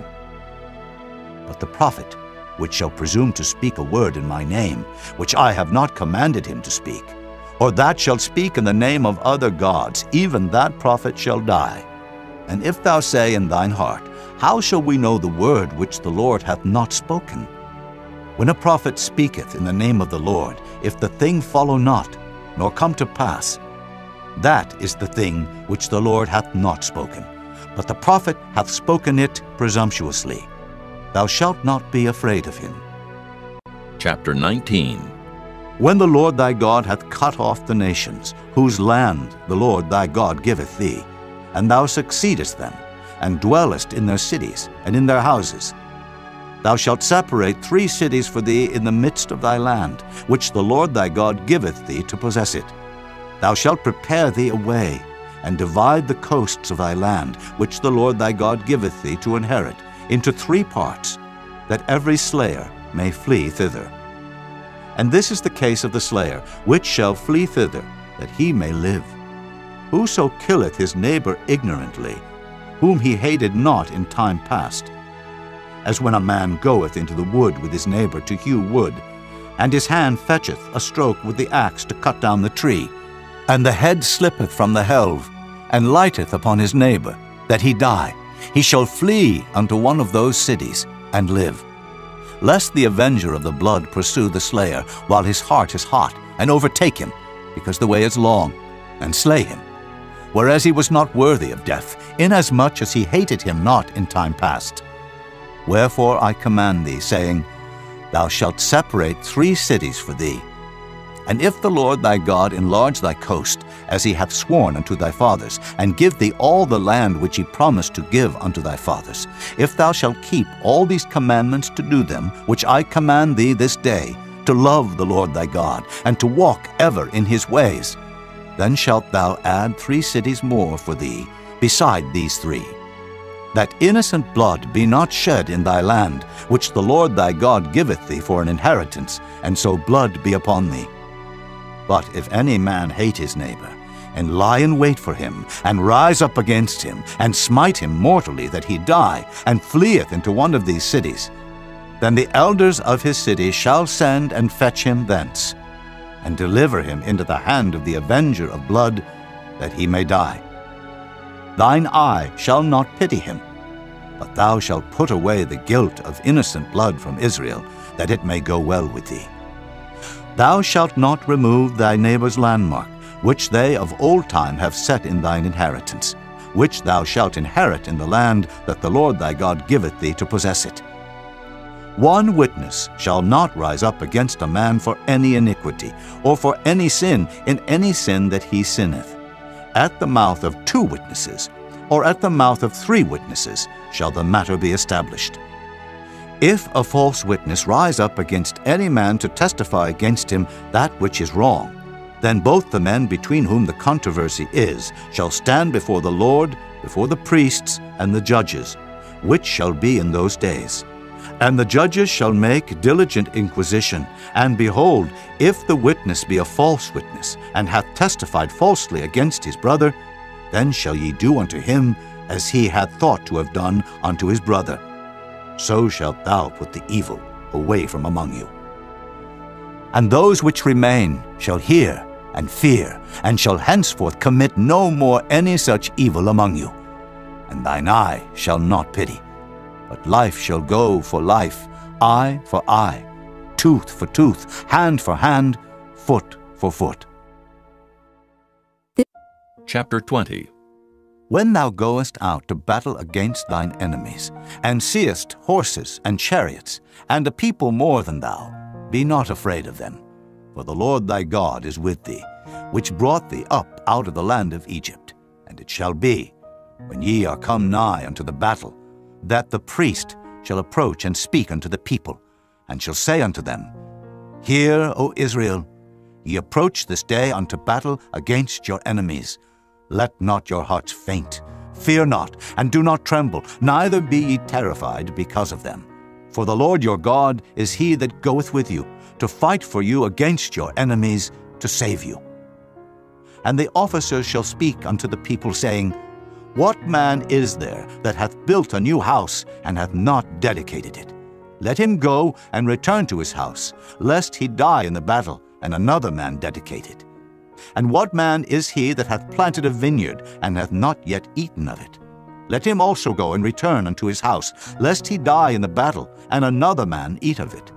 But the prophet, which shall presume to speak a word in my name, which I have not commanded him to speak, or that shall speak in the name of other gods, even that prophet shall die. And if thou say in thine heart, How shall we know the word which the Lord hath not spoken? When a prophet speaketh in the name of the Lord, if the thing follow not, nor come to pass, that is the thing which the Lord hath not spoken, but the prophet hath spoken it presumptuously. Thou shalt not be afraid of him. Chapter 19. When the Lord thy God hath cut off the nations, whose land the Lord thy God giveth thee, and thou succeedest them, and dwellest in their cities and in their houses, thou shalt separate 3 cities for thee in the midst of thy land, which the Lord thy God giveth thee to possess it. Thou shalt prepare thee a way, and divide the coasts of thy land, which the Lord thy God giveth thee to inherit, into 3 parts, that every slayer may flee thither. And this is the case of the slayer, which shall flee thither, that he may live. Whoso killeth his neighbor ignorantly, whom he hated not in time past, as when a man goeth into the wood with his neighbor to hew wood, and his hand fetcheth a stroke with the axe to cut down the tree, and the head slippeth from the helve, and lighteth upon his neighbor, that he die, he shall flee unto one of those cities, and live. Lest the avenger of the blood pursue the slayer, while his heart is hot, and overtake him, because the way is long, and slay him, whereas he was not worthy of death, inasmuch as he hated him not in time past. Wherefore I command thee, saying, Thou shalt separate 3 cities for thee. And if the Lord thy God enlarge thy coast, as he hath sworn unto thy fathers, and give thee all the land which he promised to give unto thy fathers, if thou shalt keep all these commandments to do them, which I command thee this day, to love the Lord thy God, and to walk ever in his ways, then shalt thou add 3 cities more for thee, beside these 3, that innocent blood be not shed in thy land, which the Lord thy God giveth thee for an inheritance, and so blood be upon thee. But if any man hate his neighbor, and lie in wait for him, and rise up against him, and smite him mortally that he die, and fleeth into one of these cities, then the elders of his city shall send and fetch him thence, and deliver him into the hand of the avenger of blood, that he may die. Thine eye shall not pity him, but thou shalt put away the guilt of innocent blood from Israel, that it may go well with thee. Thou shalt not remove thy neighbor's landmark, which they of old time have set in thine inheritance, which thou shalt inherit in the land that the Lord thy God giveth thee to possess it. One witness shall not rise up against a man for any iniquity, or for any sin in any sin that he sinneth. At the mouth of 2 witnesses, or at the mouth of 3 witnesses, shall the matter be established. If a false witness rise up against any man to testify against him that which is wrong, then both the men between whom the controversy is shall stand before the Lord, before the priests and the judges, which shall be in those days. And the judges shall make diligent inquisition, and behold, if the witness be a false witness, and hath testified falsely against his brother, then shall ye do unto him as he had thought to have done unto his brother. So shalt thou put the evil away from among you. And those which remain shall hear and fear, and shall henceforth commit no more any such evil among you. And thine eye shall not pity, but life shall go for life, eye for eye, tooth for tooth, hand for hand, foot for foot. Chapter 20. When thou goest out to battle against thine enemies, and seest horses and chariots, and a people more than thou, be not afraid of them. For the Lord thy God is with thee, which brought thee up out of the land of Egypt. And it shall be, when ye are come nigh unto the battle, that the priest shall approach and speak unto the people, and shall say unto them, Hear, O Israel, ye approach this day unto battle against your enemies. Let not your hearts faint. Fear not, and do not tremble, neither be ye terrified because of them. For the Lord your God is he that goeth with you, to fight for you against your enemies, to save you. And the officers shall speak unto the people, saying, What man is there that hath built a new house, and hath not dedicated it? Let him go and return to his house, lest he die in the battle, and another man dedicate it. And what man is he that hath planted a vineyard, and hath not yet eaten of it? Let him also go and return unto his house, lest he die in the battle, and another man eat of it.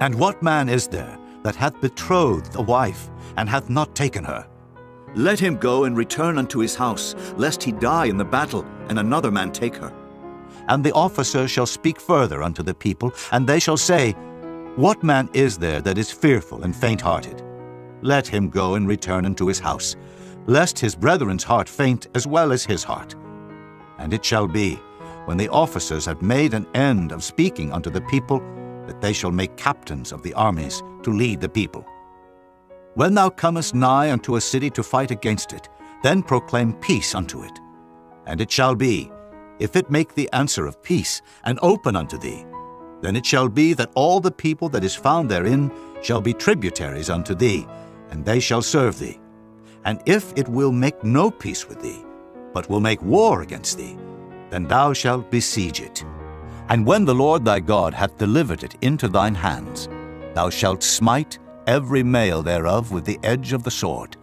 And what man is there that hath betrothed a wife, and hath not taken her? Let him go and return unto his house, lest he die in the battle, and another man take her. And the officers shall speak further unto the people, and they shall say, What man is there that is fearful and faint-hearted? Let him go and return unto his house, lest his brethren's heart faint as well as his heart. And it shall be, when the officers have made an end of speaking unto the people, that they shall make captains of the armies to lead the people. When thou comest nigh unto a city to fight against it, then proclaim peace unto it. And it shall be, if it make the answer of peace, and open unto thee, then it shall be that all the people that is found therein shall be tributaries unto thee, and they shall serve thee. And if it will make no peace with thee, but will make war against thee, then thou shalt besiege it. And when the Lord thy God hath delivered it into thine hands, thou shalt smite every male thereof with the edge of the sword.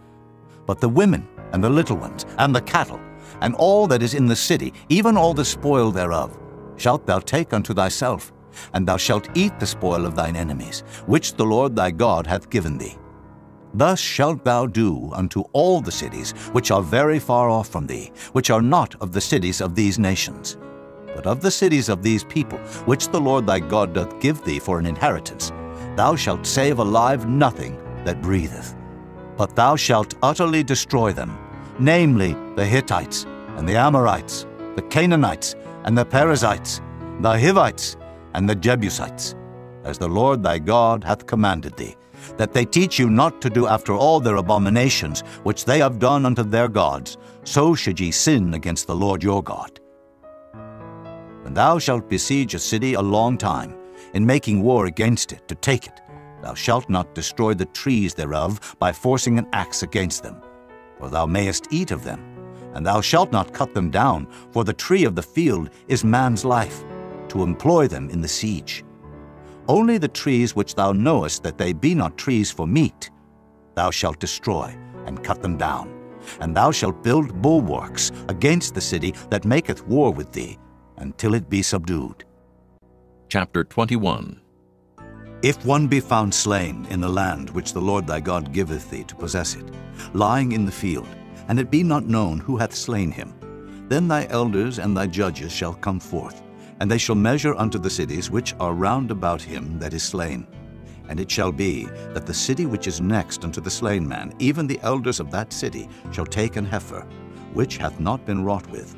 But the women, and the little ones, and the cattle, and all that is in the city, even all the spoil thereof, shalt thou take unto thyself, and thou shalt eat the spoil of thine enemies, which the Lord thy God hath given thee. Thus shalt thou do unto all the cities which are very far off from thee, which are not of the cities of these nations. But of the cities of these people, which the Lord thy God doth give thee for an inheritance, thou shalt save alive nothing that breatheth. But thou shalt utterly destroy them, namely the Hittites, and the Amorites, the Canaanites, and the Perizzites, the Hivites, and the Jebusites, as the Lord thy God hath commanded thee, that they teach you not to do after all their abominations which they have done unto their gods, so should ye sin against the Lord your God. When thou shalt besiege a city a long time, in making war against it to take it, thou shalt not destroy the trees thereof by forcing an axe against them, for thou mayest eat of them. And thou shalt not cut them down, for the tree of the field is man's life, to employ them in the siege. Only the trees which thou knowest that they be not trees for meat, thou shalt destroy and cut them down. And thou shalt build bulwarks against the city that maketh war with thee, until it be subdued. Chapter 21. If one be found slain in the land which the Lord thy God giveth thee to possess it, lying in the field, and it be not known who hath slain him, then thy elders and thy judges shall come forth, and they shall measure unto the cities which are round about him that is slain. And it shall be that the city which is next unto the slain man, even the elders of that city, shall take an heifer, which hath not been wrought with,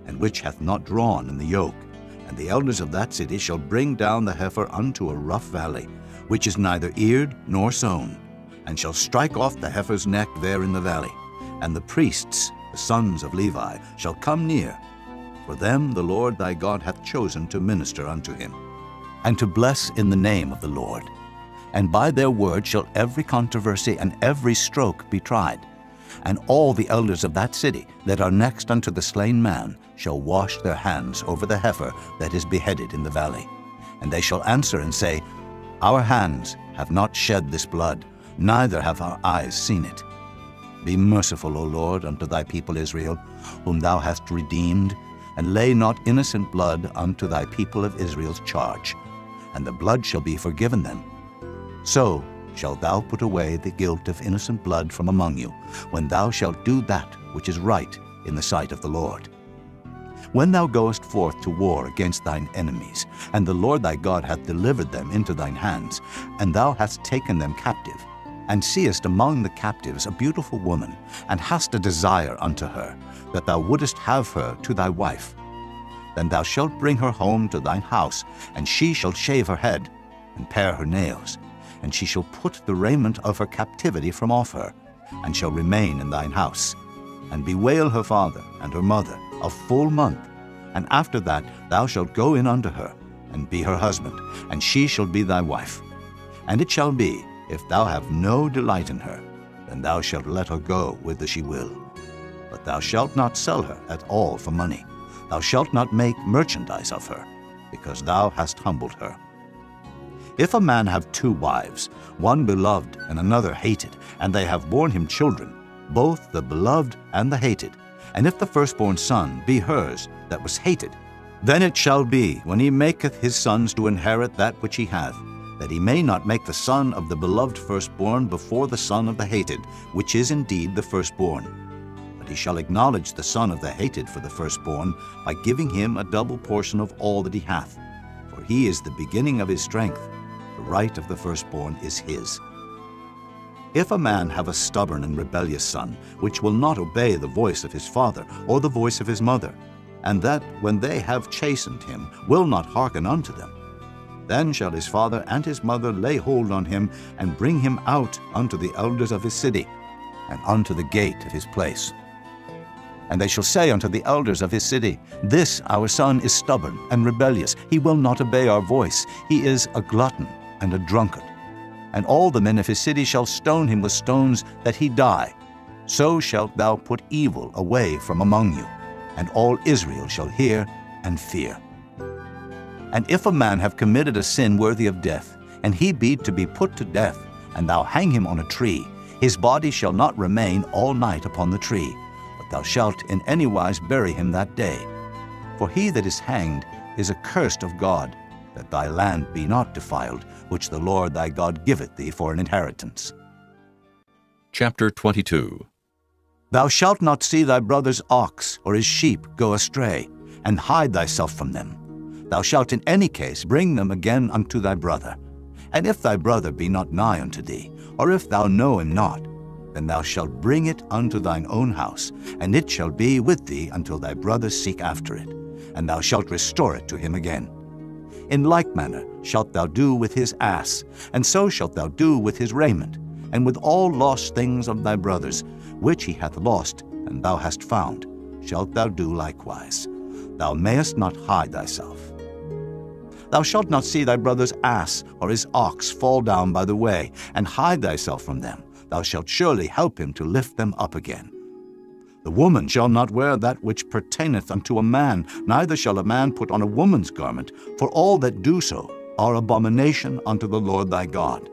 and which hath not drawn in the yoke. And the elders of that city shall bring down the heifer unto a rough valley, which is neither eared nor sown, and shall strike off the heifer's neck there in the valley. And the priests, the sons of Levi, shall come near, for them the Lord thy God hath chosen to minister unto him, and to bless in the name of the Lord. And by their word shall every controversy and every stroke be tried. And all the elders of that city that are next unto the slain man shall wash their hands over the heifer that is beheaded in the valley. And they shall answer and say, Our hands have not shed this blood, neither have our eyes seen it. Be merciful, O Lord, unto thy people Israel, whom thou hast redeemed, and lay not innocent blood unto thy people of Israel's charge, and the blood shall be forgiven them. So shalt thou put away the guilt of innocent blood from among you, when thou shalt do that which is right in the sight of the Lord. When thou goest forth to war against thine enemies, and the Lord thy God hath delivered them into thine hands, and thou hast taken them captive, and seest among the captives a beautiful woman, and hast a desire unto her, that thou wouldest have her to thy wife, then thou shalt bring her home to thine house, and she shall shave her head, and pare her nails, and she shall put the raiment of her captivity from off her, and shall remain in thine house, and bewail her father and her mother a full month. And after that thou shalt go in unto her, and be her husband, and she shall be thy wife. And it shall be, if thou have no delight in her, then thou shalt let her go whither she will. But thou shalt not sell her at all for money. Thou shalt not make merchandise of her, because thou hast humbled her. If a man have 2 wives, one beloved and another hated, and they have borne him children, both the beloved and the hated, and if the firstborn son be hers that was hated, then it shall be, when he maketh his sons to inherit that which he hath, that he may not make the son of the beloved firstborn before the son of the hated, which is indeed the firstborn. But he shall acknowledge the son of the hated for the firstborn, by giving him a double portion of all that he hath. For he is the beginning of his strength, the right of the firstborn is his. If a man have a stubborn and rebellious son, which will not obey the voice of his father or the voice of his mother, and that, when they have chastened him, will not hearken unto them, then shall his father and his mother lay hold on him, and bring him out unto the elders of his city, and unto the gate of his place. And they shall say unto the elders of his city, This our son is stubborn and rebellious, he will not obey our voice, he is a glutton and a drunkard. And all the men of his city shall stone him with stones, that he die. So shalt thou put evil away from among you, and all Israel shall hear and fear. And if a man have committed a sin worthy of death, and he be to be put to death, and thou hang him on a tree, his body shall not remain all night upon the tree, but thou shalt in any wise bury him that day. For he that is hanged is accursed of God, that thy land be not defiled, which the Lord thy God giveth thee for an inheritance. Chapter 22. Thou shalt not see thy brother's ox or his sheep go astray, and hide thyself from them. Thou shalt in any case bring them again unto thy brother. And if thy brother be not nigh unto thee, or if thou know him not, then thou shalt bring it unto thine own house, and it shall be with thee until thy brother seek after it, and thou shalt restore it to him again. In like manner shalt thou do with his ass, and so shalt thou do with his raiment, and with all lost things of thy brother's, which he hath lost, and thou hast found, shalt thou do likewise. Thou mayest not hide thyself. Thou shalt not see thy brother's ass or his ox fall down by the way, and hide thyself from them. Thou shalt surely help him to lift them up again. The woman shall not wear that which pertaineth unto a man, neither shall a man put on a woman's garment, for all that do so are abomination unto the Lord thy God.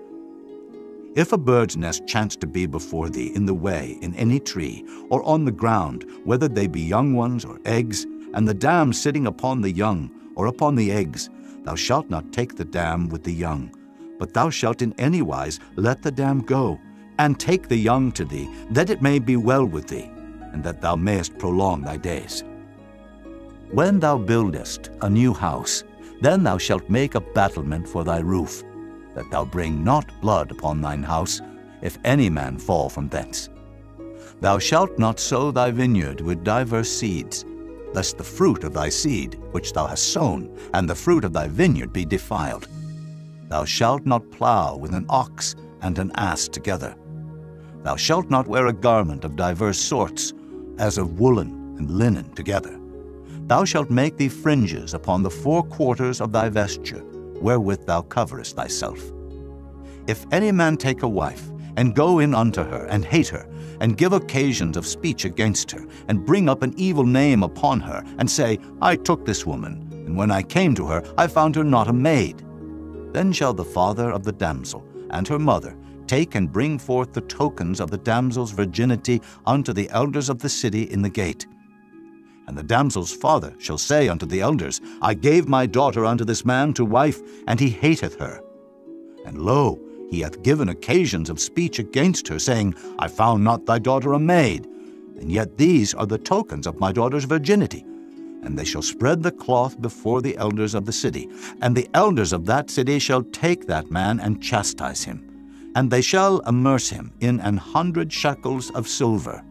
If a bird's nest chance to be before thee in the way, in any tree, or on the ground, whether they be young ones or eggs, and the dam sitting upon the young, or upon the eggs, thou shalt not take the dam with the young, but thou shalt in any wise let the dam go, and take the young to thee, that it may be well with thee, and that thou mayest prolong thy days. When thou buildest a new house, then thou shalt make a battlement for thy roof, that thou bring not blood upon thine house, if any man fall from thence. Thou shalt not sow thy vineyard with diverse seeds, lest the fruit of thy seed which thou hast sown, and the fruit of thy vineyard be defiled. Thou shalt not plow with an ox and an ass together. Thou shalt not wear a garment of diverse sorts, as of woolen and linen together. Thou shalt make thee fringes upon the four quarters of thy vesture, wherewith thou coverest thyself. If any man take a wife, and go in unto her, and hate her, and give occasions of speech against her, and bring up an evil name upon her, and say, I took this woman, and when I came to her, I found her not a maid, then shall the father of the damsel and her mother take and bring forth the tokens of the damsel's virginity unto the elders of the city in the gate. And the damsel's father shall say unto the elders, I gave my daughter unto this man to wife, and he hateth her. And lo, he hath given occasions of speech against her, saying, I found not thy daughter a maid, and yet these are the tokens of my daughter's virginity. And they shall spread the cloth before the elders of the city, and the elders of that city shall take that man and chastise him. And they shall immerse him in 100 shekels of silver,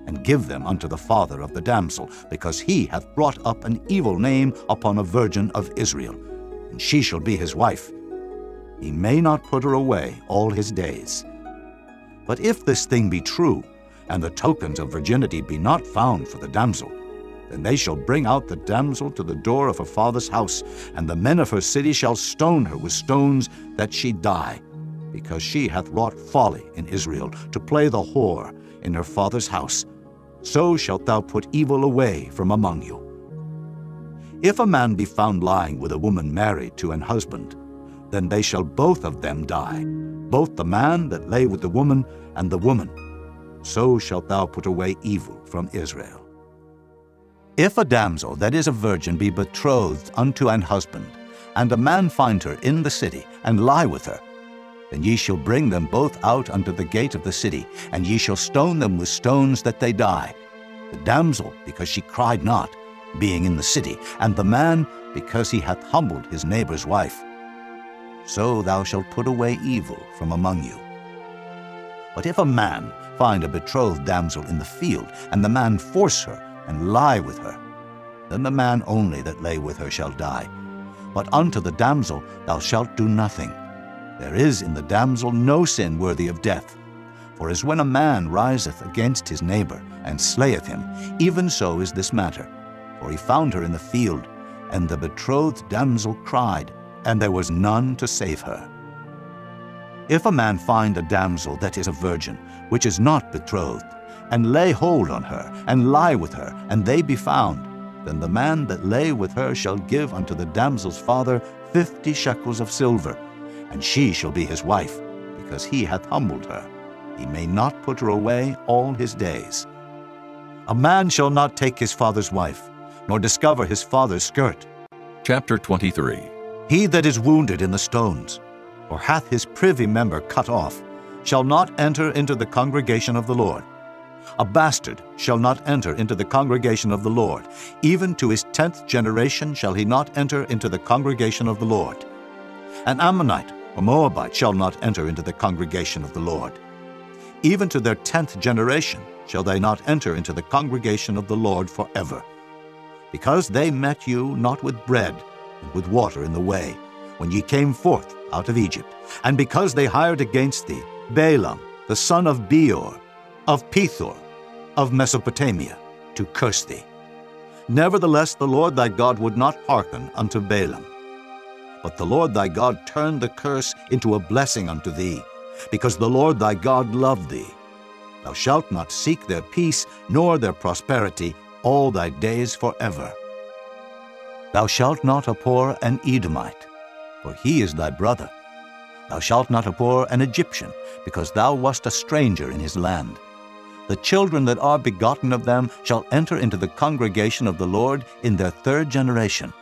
and give them unto the father of the damsel, because he hath brought up an evil name upon a virgin of Israel, and she shall be his wife. He may not put her away all his days. But if this thing be true, and the tokens of virginity be not found for the damsel, then they shall bring out the damsel to the door of her father's house, and the men of her city shall stone her with stones, that she die, because she hath wrought folly in Israel, to play the whore in her father's house. So shalt thou put evil away from among you. If a man be found lying with a woman married to an husband, then they shall both of them die, both the man that lay with the woman, and the woman. So shalt thou put away evil from Israel. If a damsel that is a virgin be betrothed unto an husband, and a man find her in the city, and lie with her, then ye shall bring them both out unto the gate of the city, and ye shall stone them with stones that they die, the damsel because she cried not, being in the city, and the man because he hath humbled his neighbor's wife. So thou shalt put away evil from among you. But if a man find a betrothed damsel in the field, and the man force her, and lie with her, then the man only that lay with her shall die. But unto the damsel thou shalt do nothing. There is in the damsel no sin worthy of death. For as when a man riseth against his neighbor, and slayeth him, even so is this matter. For he found her in the field, and the betrothed damsel cried, and there was none to save her. If a man find a damsel that is a virgin, which is not betrothed, and lay hold on her, and lie with her, and they be found, then the man that lay with her shall give unto the damsel's father 50 shekels of silver, and she shall be his wife, because he hath humbled her. He may not put her away all his days. A man shall not take his father's wife, nor discover his father's skirt. Chapter 23. He that is wounded in the stones, or hath his privy member cut off, shall not enter into the congregation of the Lord. A bastard shall not enter into the congregation of the Lord. Even to his 10th generation shall he not enter into the congregation of the Lord. An Ammonite or Moabite shall not enter into the congregation of the Lord. Even to their 10th generation shall they not enter into the congregation of the Lord forever. Because they met you not with bread and with water in the way, when ye came forth out of Egypt, and because they hired against thee Balaam, the son of Beor, of Pethor, of Mesopotamia, to curse thee. Nevertheless the Lord thy God would not hearken unto Balaam. But the Lord thy God turned the curse into a blessing unto thee, because the Lord thy God loved thee. Thou shalt not seek their peace nor their prosperity all thy days forever. Thou shalt not abhor an Edomite, for he is thy brother. Thou shalt not abhor an Egyptian, because thou wast a stranger in his land. The children that are begotten of them shall enter into the congregation of the Lord in their 3rd generation.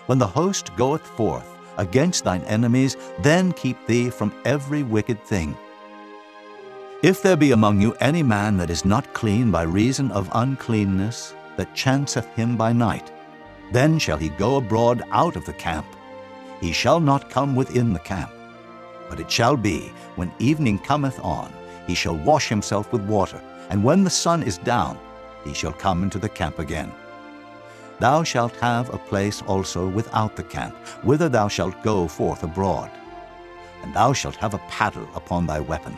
When the host goeth forth against thine enemies, then keep thee from every wicked thing. If there be among you any man that is not clean by reason of uncleanness, that chanceth him by night, then shall he go abroad out of the camp. He shall not come within the camp. But it shall be, when evening cometh on, he shall wash himself with water, and when the sun is down, he shall come into the camp again. Thou shalt have a place also without the camp, whither thou shalt go forth abroad. And thou shalt have a paddle upon thy weapon.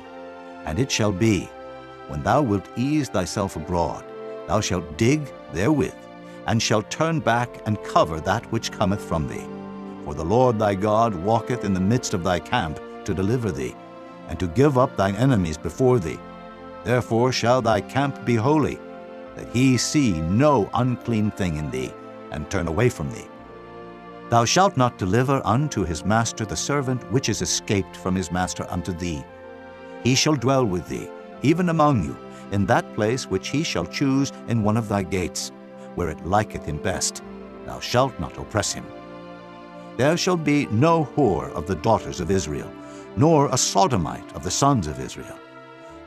And it shall be, when thou wilt ease thyself abroad, thou shalt dig therewith, and shalt turn back and cover that which cometh from thee. For the Lord thy God walketh in the midst of thy camp to deliver thee, and to give up thine enemies before thee. Therefore shall thy camp be holy, that he see no unclean thing in thee, and turn away from thee. Thou shalt not deliver unto his master the servant which is escaped from his master unto thee. He shall dwell with thee, even among you, in that place which he shall choose in one of thy gates, where it liketh him best. Thou shalt not oppress him. There shall be no whore of the daughters of Israel, nor a sodomite of the sons of Israel.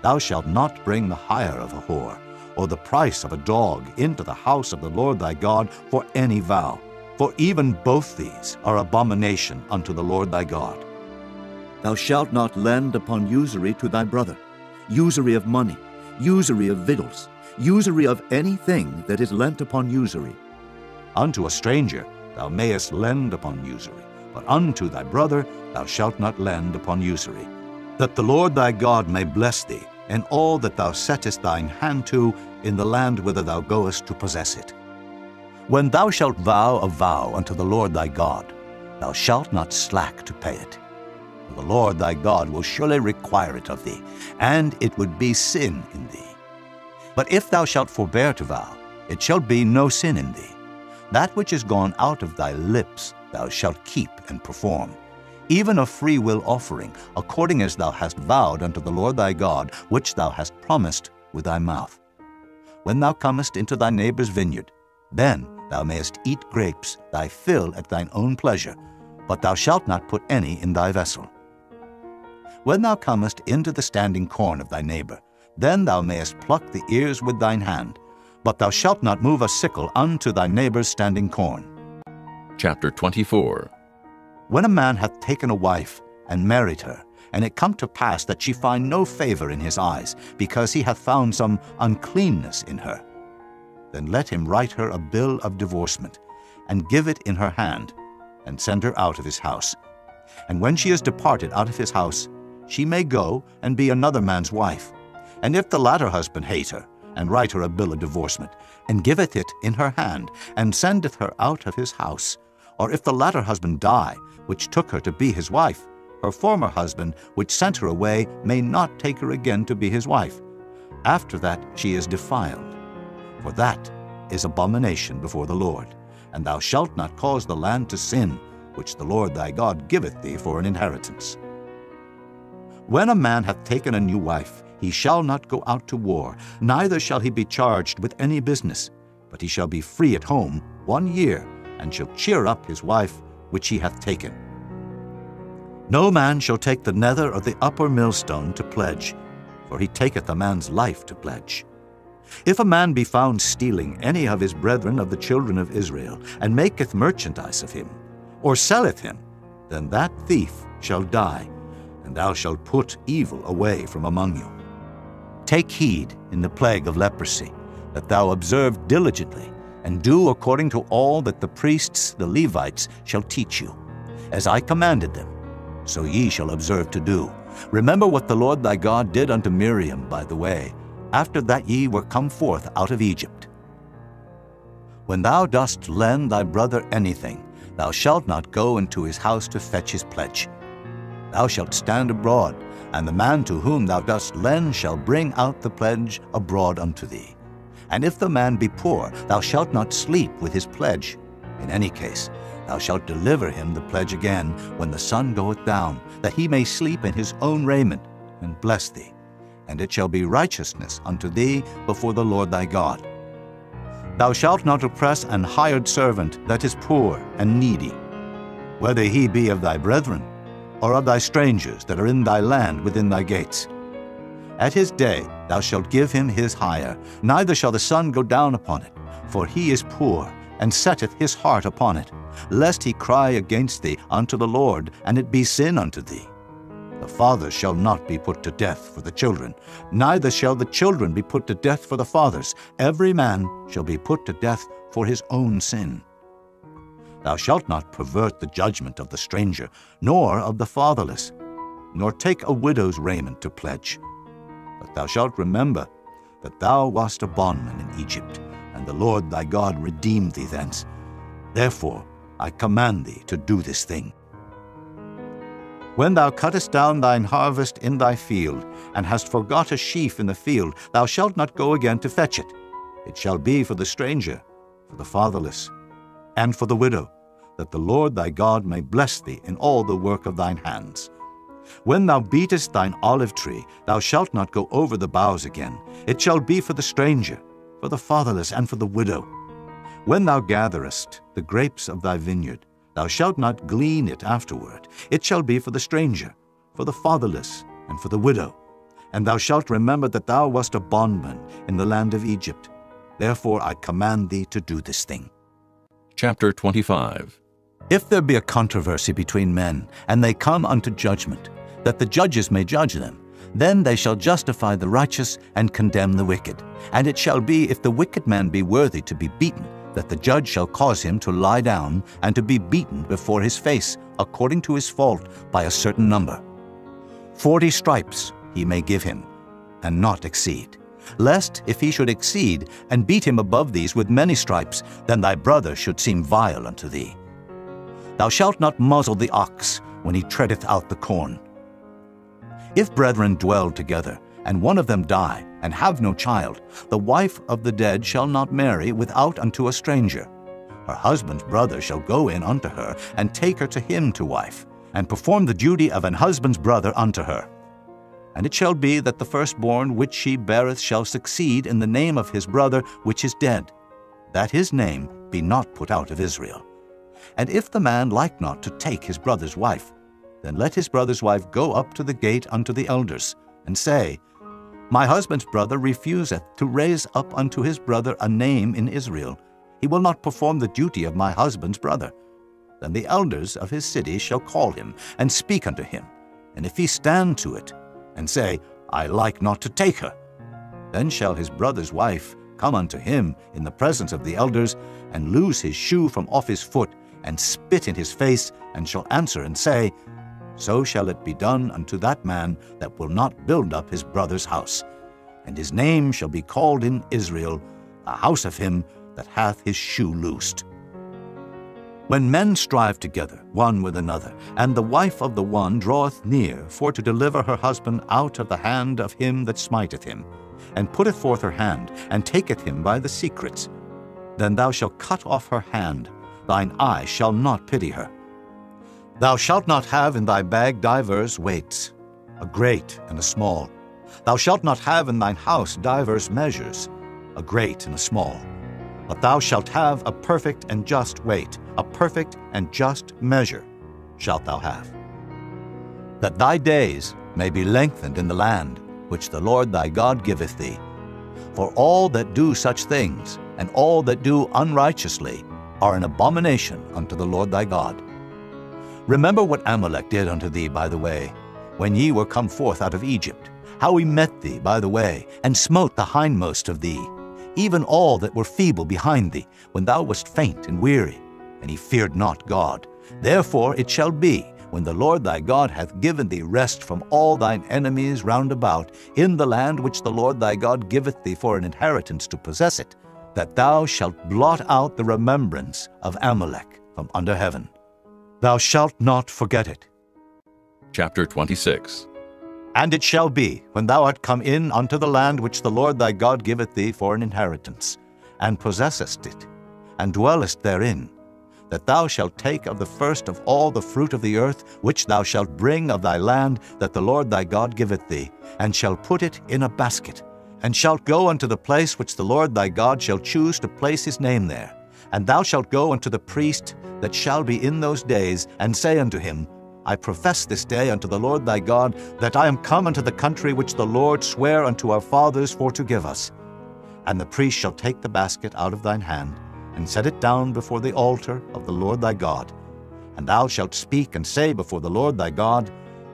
Thou shalt not bring the hire of a whore, or the price of a dog into the house of the Lord thy God for any vow, for even both these are abomination unto the Lord thy God. Thou shalt not lend upon usury to thy brother, usury of money, usury of victuals, usury of anything that is lent upon usury. Unto a stranger thou mayest lend upon usury, but unto thy brother thou shalt not lend upon usury, that the Lord thy God may bless thee in all that thou settest thine hand to in the land whither thou goest to possess it. When thou shalt vow a vow unto the Lord thy God, thou shalt not slack to pay it. For the Lord thy God will surely require it of thee, and it would be sin in thee. But if thou shalt forbear to vow, it shall be no sin in thee. That which is gone out of thy lips thou shalt keep and perform, even a free will offering, according as thou hast vowed unto the Lord thy God, which thou hast promised with thy mouth. When thou comest into thy neighbor's vineyard, then thou mayest eat grapes, thy fill at thine own pleasure, but thou shalt not put any in thy vessel. When thou comest into the standing corn of thy neighbor, then thou mayest pluck the ears with thine hand, but thou shalt not move a sickle unto thy neighbor's standing corn. Chapter 24. When a man hath taken a wife and married her, and it come to pass that she find no favor in his eyes, because he hath found some uncleanness in her, then let him write her a bill of divorcement, and give it in her hand, and send her out of his house. And when she is departed out of his house, she may go and be another man's wife. And if the latter husband hate her, and write her a bill of divorcement, and giveth it in her hand, and sendeth her out of his house, or if the latter husband die, which took her to be his wife, her former husband, which sent her away, may not take her again to be his wife. After that she is defiled. For that is abomination before the Lord, and thou shalt not cause the land to sin, which the Lord thy God giveth thee for an inheritance. When a man hath taken a new wife, he shall not go out to war, neither shall he be charged with any business, but he shall be free at home 1 year, and shall cheer up his wife which he hath taken. No man shall take the nether or the upper millstone to pledge, for he taketh a man's life to pledge. If a man be found stealing any of his brethren of the children of Israel, and maketh merchandise of him, or selleth him, then that thief shall die, and thou shalt put evil away from among you. Take heed in the plague of leprosy, that thou observe diligently, and do according to all that the priests, the Levites, shall teach you. As I commanded them, so ye shall observe to do. Remember what the Lord thy God did unto Miriam by the way, after that ye were come forth out of Egypt. When thou dost lend thy brother anything, thou shalt not go into his house to fetch his pledge. Thou shalt stand abroad, and the man to whom thou dost lend shall bring out the pledge abroad unto thee. And if the man be poor, thou shalt not sleep with his pledge. In any case, thou shalt deliver him the pledge again when the sun goeth down, that he may sleep in his own raiment, and bless thee. And it shall be righteousness unto thee before the Lord thy God. Thou shalt not oppress an hired servant that is poor and needy, whether he be of thy brethren, or of thy strangers that are in thy land within thy gates. At his day thou shalt give him his hire, neither shall the sun go down upon it, for he is poor, and setteth his heart upon it, lest he cry against thee unto the Lord, and it be sin unto thee. The fathers shall not be put to death for the children, neither shall the children be put to death for the fathers. Every man shall be put to death for his own sin. Thou shalt not pervert the judgment of the stranger, nor of the fatherless, nor take a widow's raiment to pledge. But thou shalt remember that thou wast a bondman in Egypt, and the Lord thy God redeemed thee thence. Therefore I command thee to do this thing. When thou cuttest down thine harvest in thy field, and hast forgot a sheaf in the field, thou shalt not go again to fetch it. It shall be for the stranger, for the fatherless, and for the widow, that the Lord thy God may bless thee in all the work of thine hands. When thou beatest thine olive tree, thou shalt not go over the boughs again. It shall be for the stranger, for the fatherless, and for the widow. When thou gatherest the grapes of thy vineyard, thou shalt not glean it afterward. It shall be for the stranger, for the fatherless, and for the widow. And thou shalt remember that thou wast a bondman in the land of Egypt. Therefore I command thee to do this thing. Chapter 25. If there be a controversy between men, and they come unto judgment, that the judges may judge them, then they shall justify the righteous and condemn the wicked. And it shall be, if the wicked man be worthy to be beaten, that the judge shall cause him to lie down and to be beaten before his face, according to his fault, by a certain number. 40 stripes he may give him, and not exceed. Lest, if he should exceed, and beat him above these with many stripes, then thy brother should seem vile unto thee. Thou shalt not muzzle the ox when he treadeth out the corn. If brethren dwell together, and one of them die, and have no child, the wife of the dead shall not marry without unto a stranger. Her husband's brother shall go in unto her, and take her to him to wife, and perform the duty of an husband's brother unto her. And it shall be that the firstborn which she beareth shall succeed in the name of his brother which is dead, that his name be not put out of Israel. And if the man like not to take his brother's wife, then let his brother's wife go up to the gate unto the elders, and say, My husband's brother refuseth to raise up unto his brother a name in Israel. He will not perform the duty of my husband's brother. Then the elders of his city shall call him, and speak unto him. And if he stand to it, and say, I like not to take her, then shall his brother's wife come unto him in the presence of the elders, and loose his shoe from off his foot, and spit in his face, and shall answer and say, So shall it be done unto that man that will not build up his brother's house. And his name shall be called in Israel, the house of him that hath his shoe loosed. When men strive together one with another, and the wife of the one draweth near for to deliver her husband out of the hand of him that smiteth him, and putteth forth her hand, and taketh him by the secrets, then thou shalt cut off her hand, thine eye shall not pity her. Thou shalt not have in thy bag divers weights, a great and a small. Thou shalt not have in thine house divers measures, a great and a small. But thou shalt have a perfect and just weight, a perfect and just measure shalt thou have. that thy days may be lengthened in the land which the Lord thy God giveth thee. For all that do such things, and all that do unrighteously, are an abomination unto the Lord thy God. Remember what Amalek did unto thee by the way, when ye were come forth out of Egypt, how he met thee by the way, and smote the hindmost of thee, even all that were feeble behind thee, when thou wast faint and weary, and he feared not God. Therefore it shall be, when the Lord thy God hath given thee rest from all thine enemies round about, in the land which the Lord thy God giveth thee for an inheritance to possess it, that thou shalt blot out the remembrance of Amalek from under heaven. Thou shalt not forget it. Chapter 26. And it shall be, when thou art come in unto the land which the Lord thy God giveth thee for an inheritance, and possessest it, and dwellest therein, that thou shalt take of the first of all the fruit of the earth, which thou shalt bring of thy land that the Lord thy God giveth thee, and shalt put it in a basket, and shalt go unto the place which the Lord thy God shall choose to place his name there. And thou shalt go unto the priest that shall be in those days, and say unto him, I profess this day unto the Lord thy God, that I am come unto the country which the Lord sware unto our fathers for to give us. And the priest shall take the basket out of thine hand, and set it down before the altar of the Lord thy God. And thou shalt speak and say before the Lord thy God,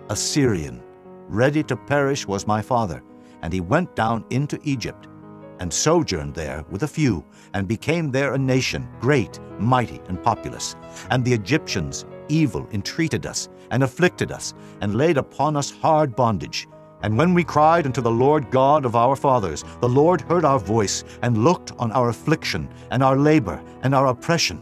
A Syrian, ready to perish, was my father, and he went down into Egypt, and sojourned there with a few, and became there a nation, great, mighty, and populous. And the Egyptians evil entreated us, and afflicted us, and laid upon us hard bondage. And when we cried unto the Lord God of our fathers, the Lord heard our voice, and looked on our affliction, and our labor, and our oppression.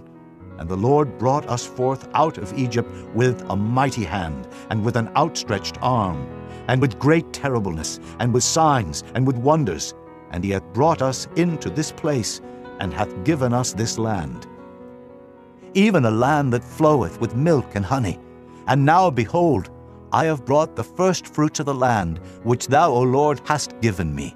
And the Lord brought us forth out of Egypt with a mighty hand, and with an outstretched arm, and with great terribleness, and with signs, and with wonders. And he hath brought us into this place, and hath given us this land, even a land that floweth with milk and honey. And now, behold, I have brought the first fruits of the land, which thou, O Lord, hast given me.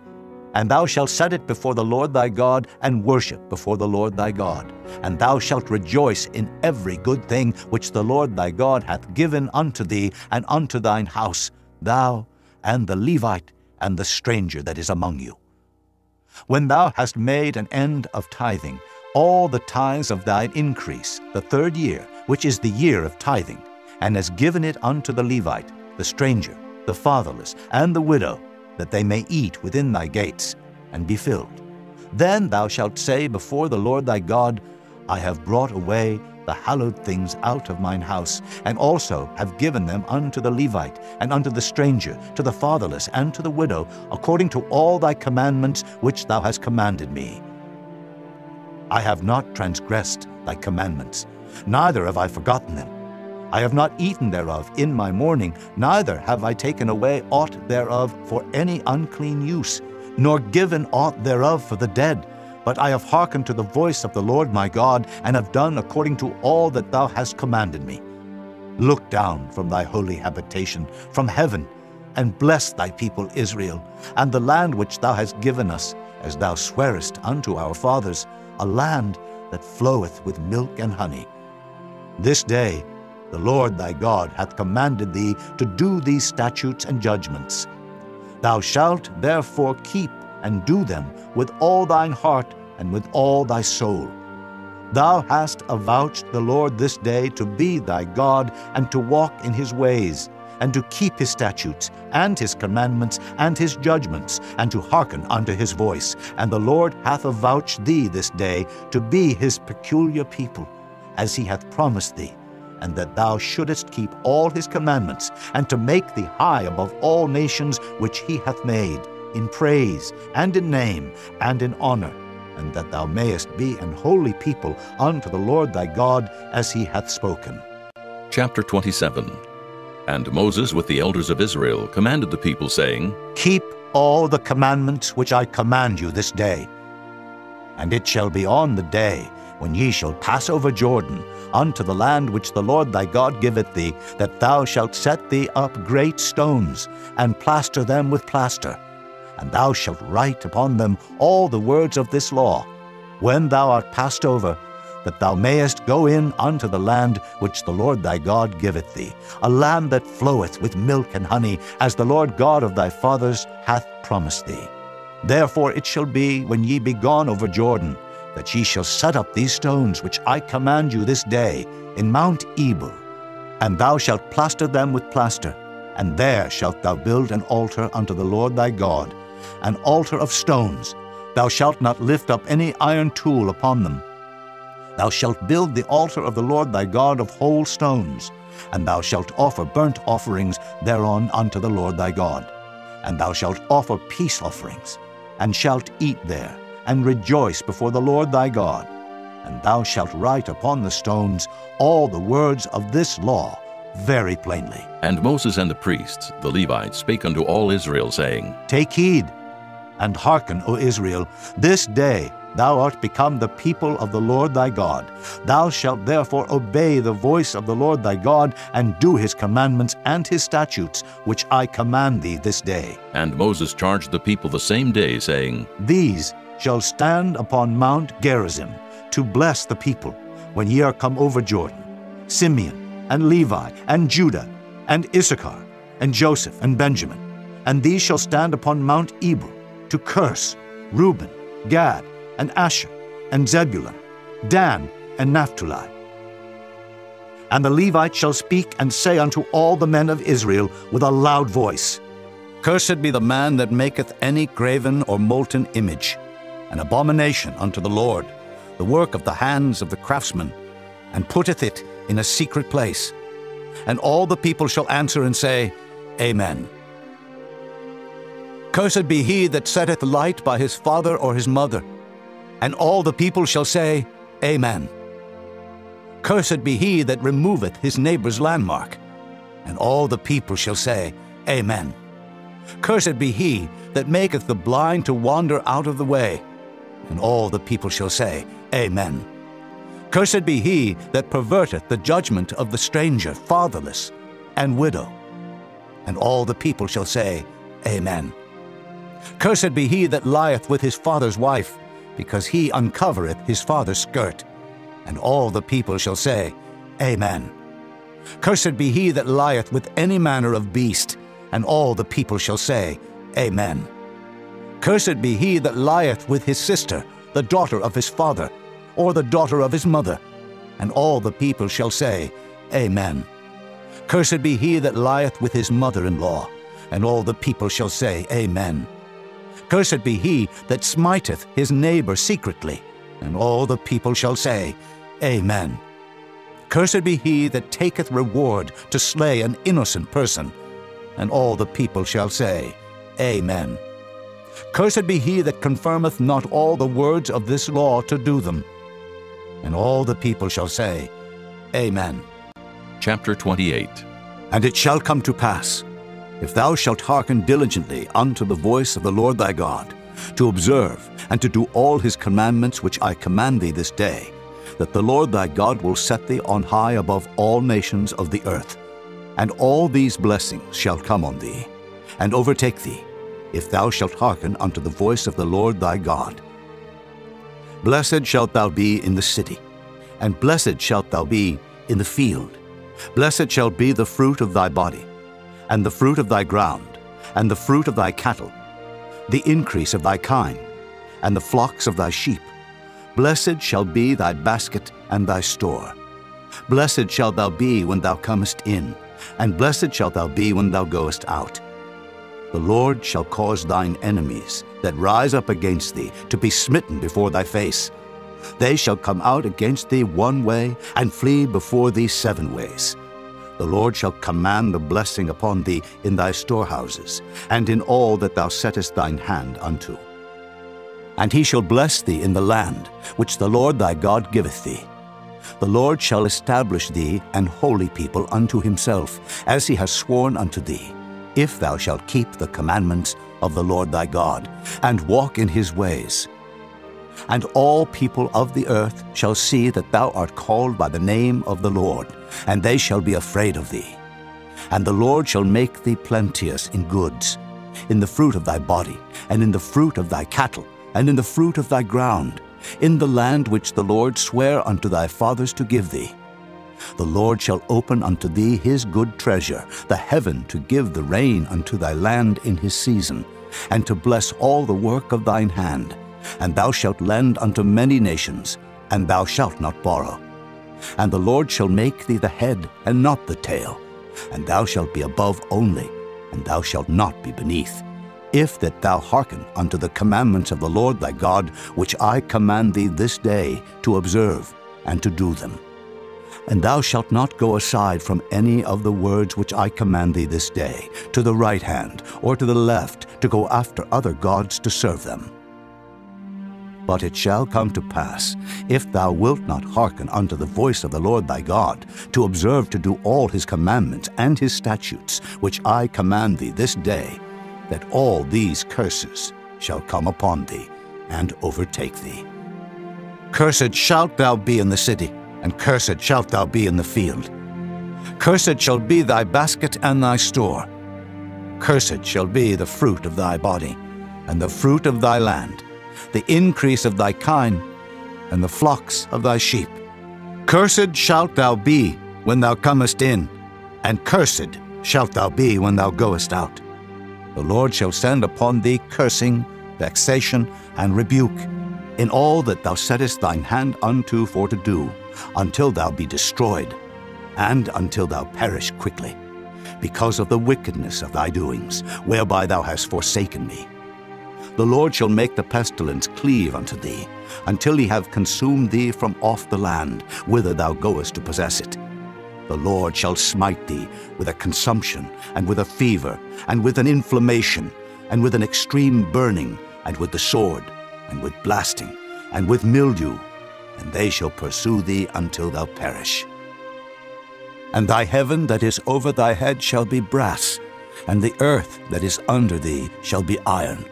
And thou shalt set it before the Lord thy God, and worship before the Lord thy God. And thou shalt rejoice in every good thing which the Lord thy God hath given unto thee and unto thine house, thou and the Levite and the stranger that is among you. When thou hast made an end of tithing, all the tithes of thine increase, the third year, which is the year of tithing, and hast given it unto the Levite, the stranger, the fatherless, and the widow, that they may eat within thy gates, and be filled. Then thou shalt say before the Lord thy God, I have brought away the hallowed things out of mine house, and also have given them unto the Levite, and unto the stranger, to the fatherless, and to the widow, according to all thy commandments which thou hast commanded me. I have not transgressed thy commandments, neither have I forgotten them. I have not eaten thereof in my mourning, neither have I taken away aught thereof for any unclean use, nor given aught thereof for the dead. But I have hearkened to the voice of the Lord my God, and have done according to all that thou hast commanded me. Look down from thy holy habitation, from heaven, and bless thy people Israel, and the land which thou hast given us, as thou swarest unto our fathers, a land that floweth with milk and honey. This day the Lord thy God hath commanded thee to do these statutes and judgments. Thou shalt therefore keep and do them with all thine heart and with all thy soul. Thou hast avouched the Lord this day to be thy God, and to walk in his ways, and to keep his statutes, and his commandments, and his judgments, and to hearken unto his voice. And the Lord hath avouched thee this day to be his peculiar people, as he hath promised thee, and that thou shouldest keep all his commandments, and to make thee high above all nations which he hath made, in praise, and in name, and in honor, and that thou mayest be an holy people unto the Lord thy God, as he hath spoken. Chapter 27. And Moses with the elders of Israel commanded the people, saying, Keep all the commandments which I command you this day. And it shall be on the day when ye shall pass over Jordan unto the land which the Lord thy God giveth thee, that thou shalt set thee up great stones, and plaster them with plaster. And thou shalt write upon them all the words of this law. When thou art passed over, that thou mayest go in unto the land which the Lord thy God giveth thee, a land that floweth with milk and honey, as the Lord God of thy fathers hath promised thee. Therefore it shall be, when ye be gone over Jordan, that ye shall set up these stones which I command you this day in Mount Ebal, and thou shalt plaster them with plaster, and there shalt thou build an altar unto the Lord thy God, an altar of stones. Thou shalt not lift up any iron tool upon them. Thou shalt build the altar of the Lord thy God of whole stones, and thou shalt offer burnt offerings thereon unto the Lord thy God. And thou shalt offer peace offerings, and shalt eat there, and rejoice before the Lord thy God. And thou shalt write upon the stones all the words of this law very plainly. And Moses and the priests, the Levites, spake unto all Israel, saying, Take heed, and hearken, O Israel, this day thou art become the people of the Lord thy God. Thou shalt therefore obey the voice of the Lord thy God, and do his commandments and his statutes, which I command thee this day. And Moses charged the people the same day, saying, These shall stand upon Mount Gerizim, to bless the people, when ye are come over Jordan, Simeon, and Levi, and Judah, and Issachar, and Joseph, and Benjamin. And these shall stand upon Mount Ebal, to curse Reuben, Gad, and Asher, and Zebulun, Dan, and Naphtali. And the Levites shall speak and say unto all the men of Israel with a loud voice, Cursed be the man that maketh any graven or molten image, an abomination unto the Lord, the work of the hands of the craftsman, and putteth it in a secret place. And all the people shall answer and say, Amen. Cursed be he that setteth light by his father or his mother. And all the people shall say, Amen. Cursed be he that removeth his neighbor's landmark. And all the people shall say, Amen. Cursed be he that maketh the blind to wander out of the way. And all the people shall say, Amen. Cursed be he that perverteth the judgment of the stranger, fatherless, and widow. And all the people shall say, Amen. Cursed be he that lieth with his father's wife, because he uncovereth his father's skirt. And all the people shall say, Amen. Cursed be he that lieth with any manner of beast, and all the people shall say, Amen. Cursed be he that lieth with his sister, the daughter of his father, or the daughter of his mother. And all the people shall say, Amen. Cursed be he that lieth with his mother-in-law. And all the people shall say, Amen. Cursed be he that smiteth his neighbor secretly. And all the people shall say, Amen. Cursed be he that taketh reward to slay an innocent person. And all the people shall say, Amen. Cursed be he that confirmeth not all the words of this law to do them. And all the people shall say, Amen. Chapter 28. And it shall come to pass, if thou shalt hearken diligently unto the voice of the Lord thy God, to observe and to do all his commandments which I command thee this day, that the Lord thy God will set thee on high above all nations of the earth. And all these blessings shall come on thee, and overtake thee, if thou shalt hearken unto the voice of the Lord thy God. Blessed shalt thou be in the city, and blessed shalt thou be in the field. Blessed shall be the fruit of thy body, and the fruit of thy ground, and the fruit of thy cattle, the increase of thy kine, and the flocks of thy sheep. Blessed shall be thy basket and thy store. Blessed shalt thou be when thou comest in, and blessed shalt thou be when thou goest out. The Lord shall cause thine enemies that rise up against thee to be smitten before thy face. They shall come out against thee one way, and flee before thee 7 ways. The Lord shall command the blessing upon thee in thy storehouses, and in all that thou settest thine hand unto. And he shall bless thee in the land which the Lord thy God giveth thee. The Lord shall establish thee an holy people unto himself, as he has sworn unto thee, if thou shalt keep the commandments of the Lord thy God, and walk in his ways. And all people of the earth shall see that thou art called by the name of the Lord, and they shall be afraid of thee. And the Lord shall make thee plenteous in goods, in the fruit of thy body, and in the fruit of thy cattle, and in the fruit of thy ground, in the land which the Lord sware unto thy fathers to give thee. The Lord shall open unto thee his good treasure, the heaven to give the rain unto thy land in his season, and to bless all the work of thine hand. And thou shalt lend unto many nations, and thou shalt not borrow. And the Lord shall make thee the head, and not the tail. And thou shalt be above only, and thou shalt not be beneath, if that thou hearken unto the commandments of the Lord thy God, which I command thee this day to observe and to do them. And thou shalt not go aside from any of the words which I command thee this day, to the right hand or to the left, to go after other gods to serve them. But it shall come to pass, if thou wilt not hearken unto the voice of the Lord thy God, to observe to do all his commandments and his statutes, which I command thee this day, that all these curses shall come upon thee and overtake thee. Cursed shalt thou be in the city, and cursed shalt thou be in the field. Cursed shall be thy basket and thy store. Cursed shall be the fruit of thy body, and the fruit of thy land, the increase of thy kine, and the flocks of thy sheep. Cursed shalt thou be when thou comest in, and cursed shalt thou be when thou goest out. The Lord shall send upon thee cursing, vexation, and rebuke, in all that thou settest thine hand unto for to do, until thou be destroyed, and until thou perish quickly, because of the wickedness of thy doings, whereby thou hast forsaken me. The Lord shall make the pestilence cleave unto thee, until he have consumed thee from off the land, whither thou goest to possess it. The Lord shall smite thee with a consumption, and with a fever, and with an inflammation, and with an extreme burning, and with the sword, and with blasting, and with mildew, and they shall pursue thee until thou perish. And thy heaven that is over thy head shall be brass, and the earth that is under thee shall be iron.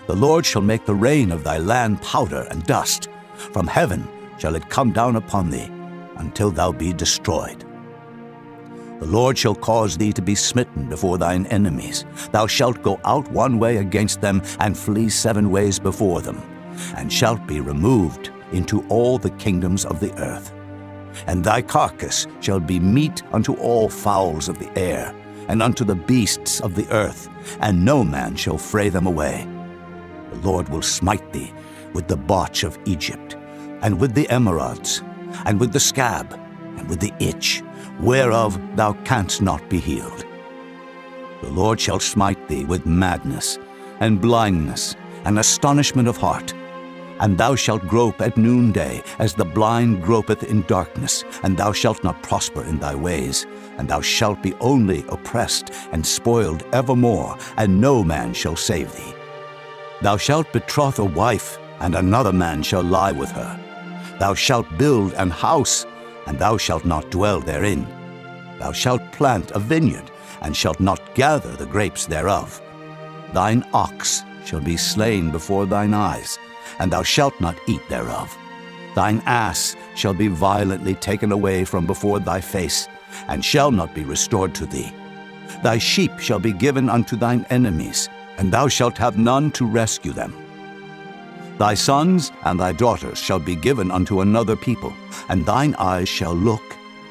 The Lord shall make the rain of thy land powder and dust. From heaven shall it come down upon thee, until thou be destroyed. The Lord shall cause thee to be smitten before thine enemies. Thou shalt go out one way against them, and flee 7 ways before them, and shalt be removed into all the kingdoms of the earth. And thy carcass shall be meat unto all fowls of the air, and unto the beasts of the earth, and no man shall fray them away. The Lord will smite thee with the botch of Egypt, and with the emerods, and with the scab, and with the itch, whereof thou canst not be healed. The Lord shall smite thee with madness, and blindness, and astonishment of heart. And thou shalt grope at noonday, as the blind gropeth in darkness, and thou shalt not prosper in thy ways, and thou shalt be only oppressed and spoiled evermore, and no man shall save thee. Thou shalt betroth a wife, and another man shall lie with her. Thou shalt build an house, and thou shalt not dwell therein. Thou shalt plant a vineyard, and shalt not gather the grapes thereof. Thine ox shall be slain before thine eyes, and thou shalt not eat thereof. Thine ass shall be violently taken away from before thy face, and shall not be restored to thee. Thy sheep shall be given unto thine enemies, and thou shalt have none to rescue them. Thy sons and thy daughters shall be given unto another people, and thine eyes shall look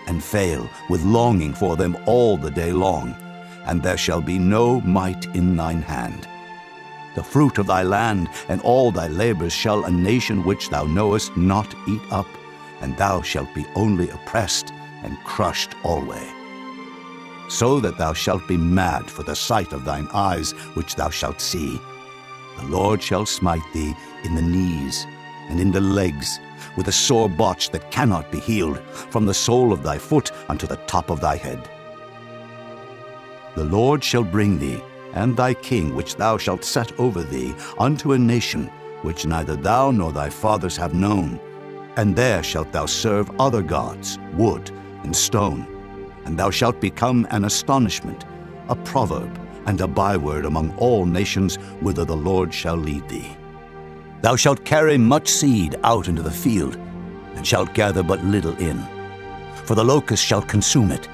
and fail with longing for them all the day long, and there shall be no might in thine hand. The fruit of thy land and all thy labors shall a nation which thou knowest not eat up, and thou shalt be only oppressed and crushed alway. So that thou shalt be mad for the sight of thine eyes which thou shalt see. The Lord shall smite thee in the knees and in the legs, with a sore botch that cannot be healed, from the sole of thy foot unto the top of thy head. The Lord shall bring thee, and thy king which thou shalt set over thee, unto a nation which neither thou nor thy fathers have known. And there shalt thou serve other gods, wood and stone. And thou shalt become an astonishment, a proverb, and a byword among all nations whither the Lord shall lead thee. Thou shalt carry much seed out into the field, and shalt gather but little in. For the locust shall consume it.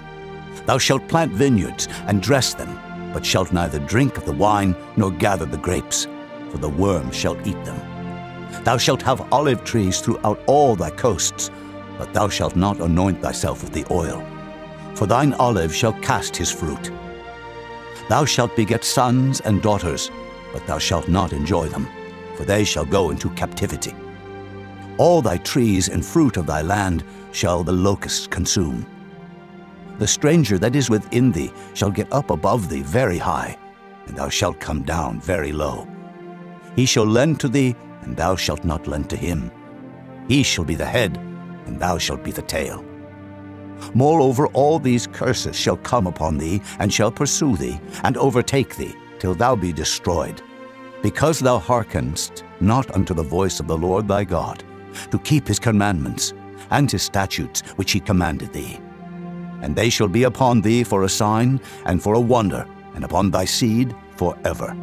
Thou shalt plant vineyards and dress them, but shalt neither drink of the wine nor gather the grapes, for the worm shall eat them. Thou shalt have olive trees throughout all thy coasts, but thou shalt not anoint thyself with the oil, for thine olive shall cast his fruit. Thou shalt beget sons and daughters, but thou shalt not enjoy them, for they shall go into captivity. All thy trees and fruit of thy land shall the locusts consume. The stranger that is within thee shall get up above thee very high, and thou shalt come down very low. He shall lend to thee, and thou shalt not lend to him. He shall be the head, and thou shalt be the tail. Moreover, all these curses shall come upon thee, and shall pursue thee, and overtake thee, till thou be destroyed, because thou hearkenest not unto the voice of the Lord thy God, to keep his commandments, and his statutes which he commanded thee. And they shall be upon thee for a sign, and for a wonder, and upon thy seed forever.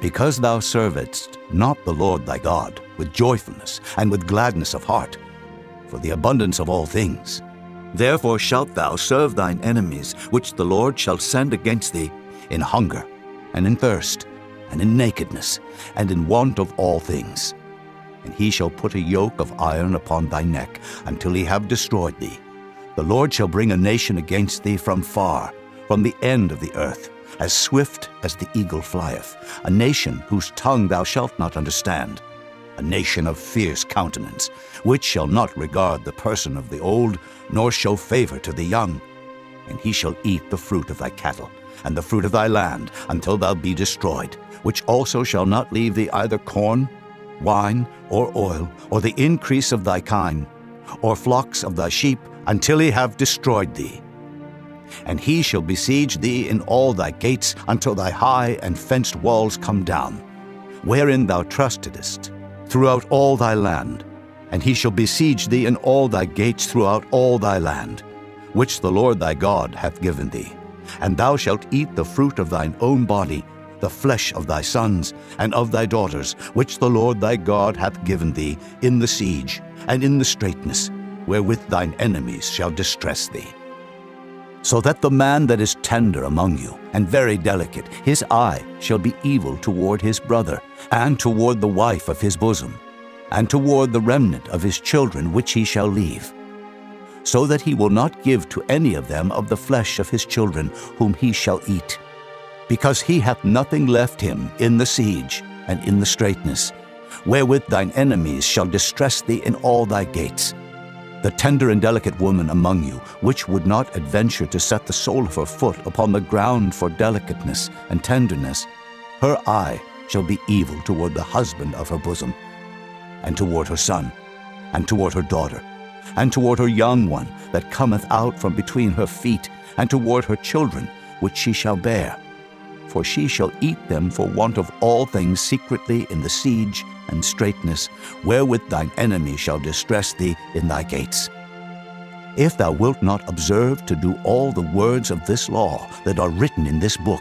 Because thou servedst not the Lord thy God with joyfulness and with gladness of heart, for the abundance of all things, therefore shalt thou serve thine enemies, which the Lord shall send against thee, in hunger, and in thirst, and in nakedness, and in want of all things. And he shall put a yoke of iron upon thy neck, until he have destroyed thee. The Lord shall bring a nation against thee from far, from the end of the earth, as swift as the eagle flieth, a nation whose tongue thou shalt not understand, a nation of fierce countenance, which shall not regard the person of the old, nor show favor to the young. And he shall eat the fruit of thy cattle, and the fruit of thy land, until thou be destroyed, which also shall not leave thee either corn, wine, or oil, or the increase of thy kine, or flocks of thy sheep, until he have destroyed thee. And he shall besiege thee in all thy gates, until thy high and fenced walls come down, wherein thou trustedest, throughout all thy land. And he shall besiege thee in all thy gates throughout all thy land, which the Lord thy God hath given thee. And thou shalt eat the fruit of thine own body, the flesh of thy sons and of thy daughters, which the Lord thy God hath given thee in the siege and in the straitness, wherewith thine enemies shall distress thee. So that the man that is tender among you, and very delicate, his eye shall be evil toward his brother, and toward the wife of his bosom, and toward the remnant of his children which he shall leave, so that he will not give to any of them of the flesh of his children whom he shall eat, because he hath nothing left him in the siege and in the straitness, wherewith thine enemies shall distress thee in all thy gates. The tender and delicate woman among you, which would not adventure to set the sole of her foot upon the ground for delicateness and tenderness, her eye shall be evil toward the husband of her bosom, and toward her son, and toward her daughter, and toward her young one that cometh out from between her feet, and toward her children which she shall bear. For she shall eat them for want of all things secretly in the siege and straitness, wherewith thine enemy shall distress thee in thy gates. If thou wilt not observe to do all the words of this law that are written in this book,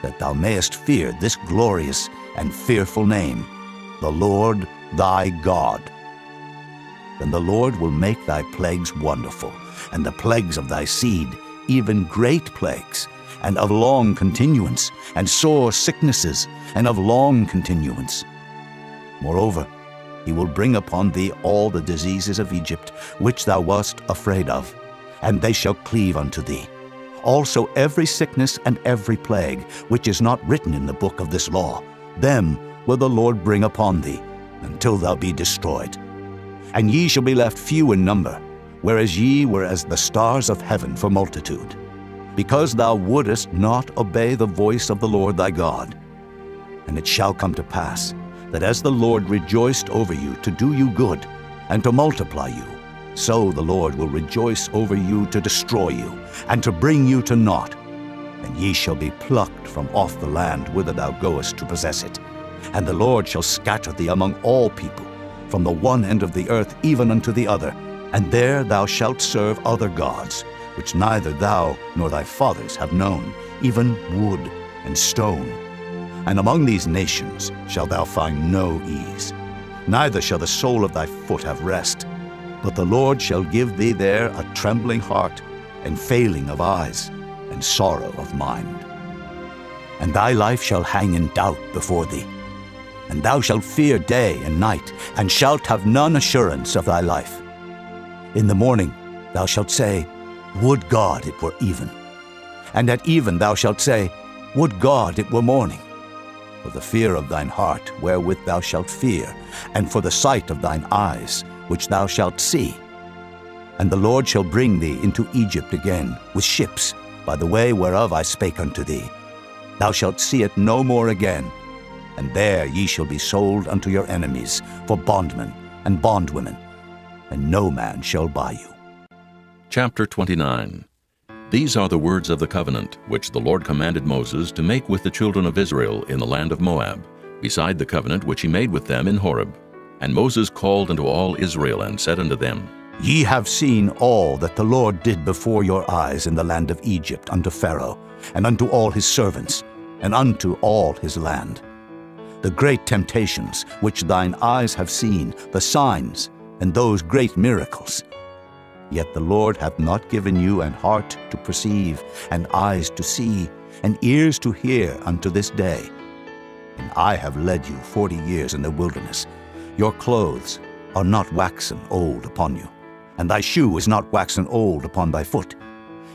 that thou mayest fear this glorious and fearful name, the Lord thy God, then the Lord will make thy plagues wonderful, and the plagues of thy seed, even great plagues, and of long continuance, and sore sicknesses, and of long continuance. Moreover, he will bring upon thee all the diseases of Egypt, which thou wast afraid of, and they shall cleave unto thee. Also every sickness and every plague, which is not written in the book of this law, them will the Lord bring upon thee, until thou be destroyed. And ye shall be left few in number, whereas ye were as the stars of heaven for multitude, because thou wouldest not obey the voice of the Lord thy God. And it shall come to pass, that as the Lord rejoiced over you to do you good, and to multiply you, so the Lord will rejoice over you to destroy you, and to bring you to naught. And ye shall be plucked from off the land whither thou goest to possess it. And the Lord shall scatter thee among all people, from the one end of the earth even unto the other, and there thou shalt serve other gods, which neither thou nor thy fathers have known, even wood and stone. And among these nations shalt thou find no ease, neither shall the sole of thy foot have rest. But the Lord shall give thee there a trembling heart, and failing of eyes, and sorrow of mind. And thy life shall hang in doubt before thee. and thou shalt fear day and night, and shalt have none assurance of thy life. In the morning thou shalt say, Would God it were even. And at even thou shalt say, Would God it were morning. For the fear of thine heart wherewith thou shalt fear, and for the sight of thine eyes which thou shalt see. And the Lord shall bring thee into Egypt again with ships, by the way whereof I spake unto thee. Thou shalt see it no more again, and there ye shall be sold unto your enemies for bondmen and bondwomen, and no man shall buy you. Chapter 29. These are the words of the covenant which the Lord commanded Moses to make with the children of Israel in the land of Moab, beside the covenant which he made with them in Horeb. And Moses called unto all Israel, and said unto them, Ye have seen all that the Lord did before your eyes in the land of Egypt unto Pharaoh, and unto all his servants, and unto all his land. The great temptations which thine eyes have seen, the signs, and those great miracles. Yet the Lord hath not given you an heart to perceive, and eyes to see, and ears to hear unto this day. And I have led you 40 years in the wilderness. Your clothes are not waxen old upon you, and thy shoe is not waxen old upon thy foot.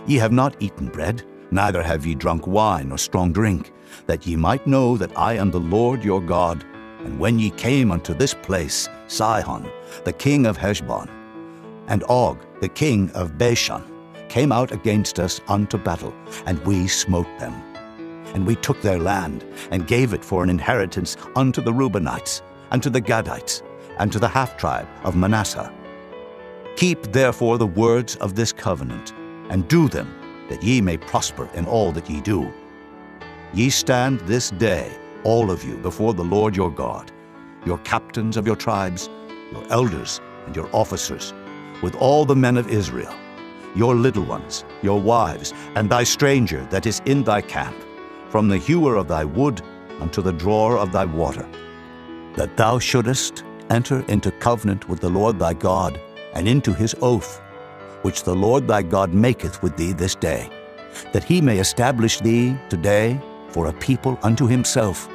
Ye have not eaten bread, neither have ye drunk wine or strong drink, that ye might know that I am the Lord your God. And when ye came unto this place, Sihon, the king of Heshbon, and Og, the king of Bashan, came out against us unto battle, and we smote them. And we took their land, and gave it for an inheritance unto the Reubenites, and to the Gadites, and to the half-tribe of Manasseh. Keep therefore the words of this covenant, and do them, that ye may prosper in all that ye do. Ye stand this day, all of you, before the Lord your God, your captains of your tribes, your elders and your officers, with all the men of Israel, your little ones, your wives, and thy stranger that is in thy camp, from the hewer of thy wood unto the drawer of thy water, that thou shouldest enter into covenant with the Lord thy God, and into his oath, which the Lord thy God maketh with thee this day, that he may establish thee today for a people unto himself,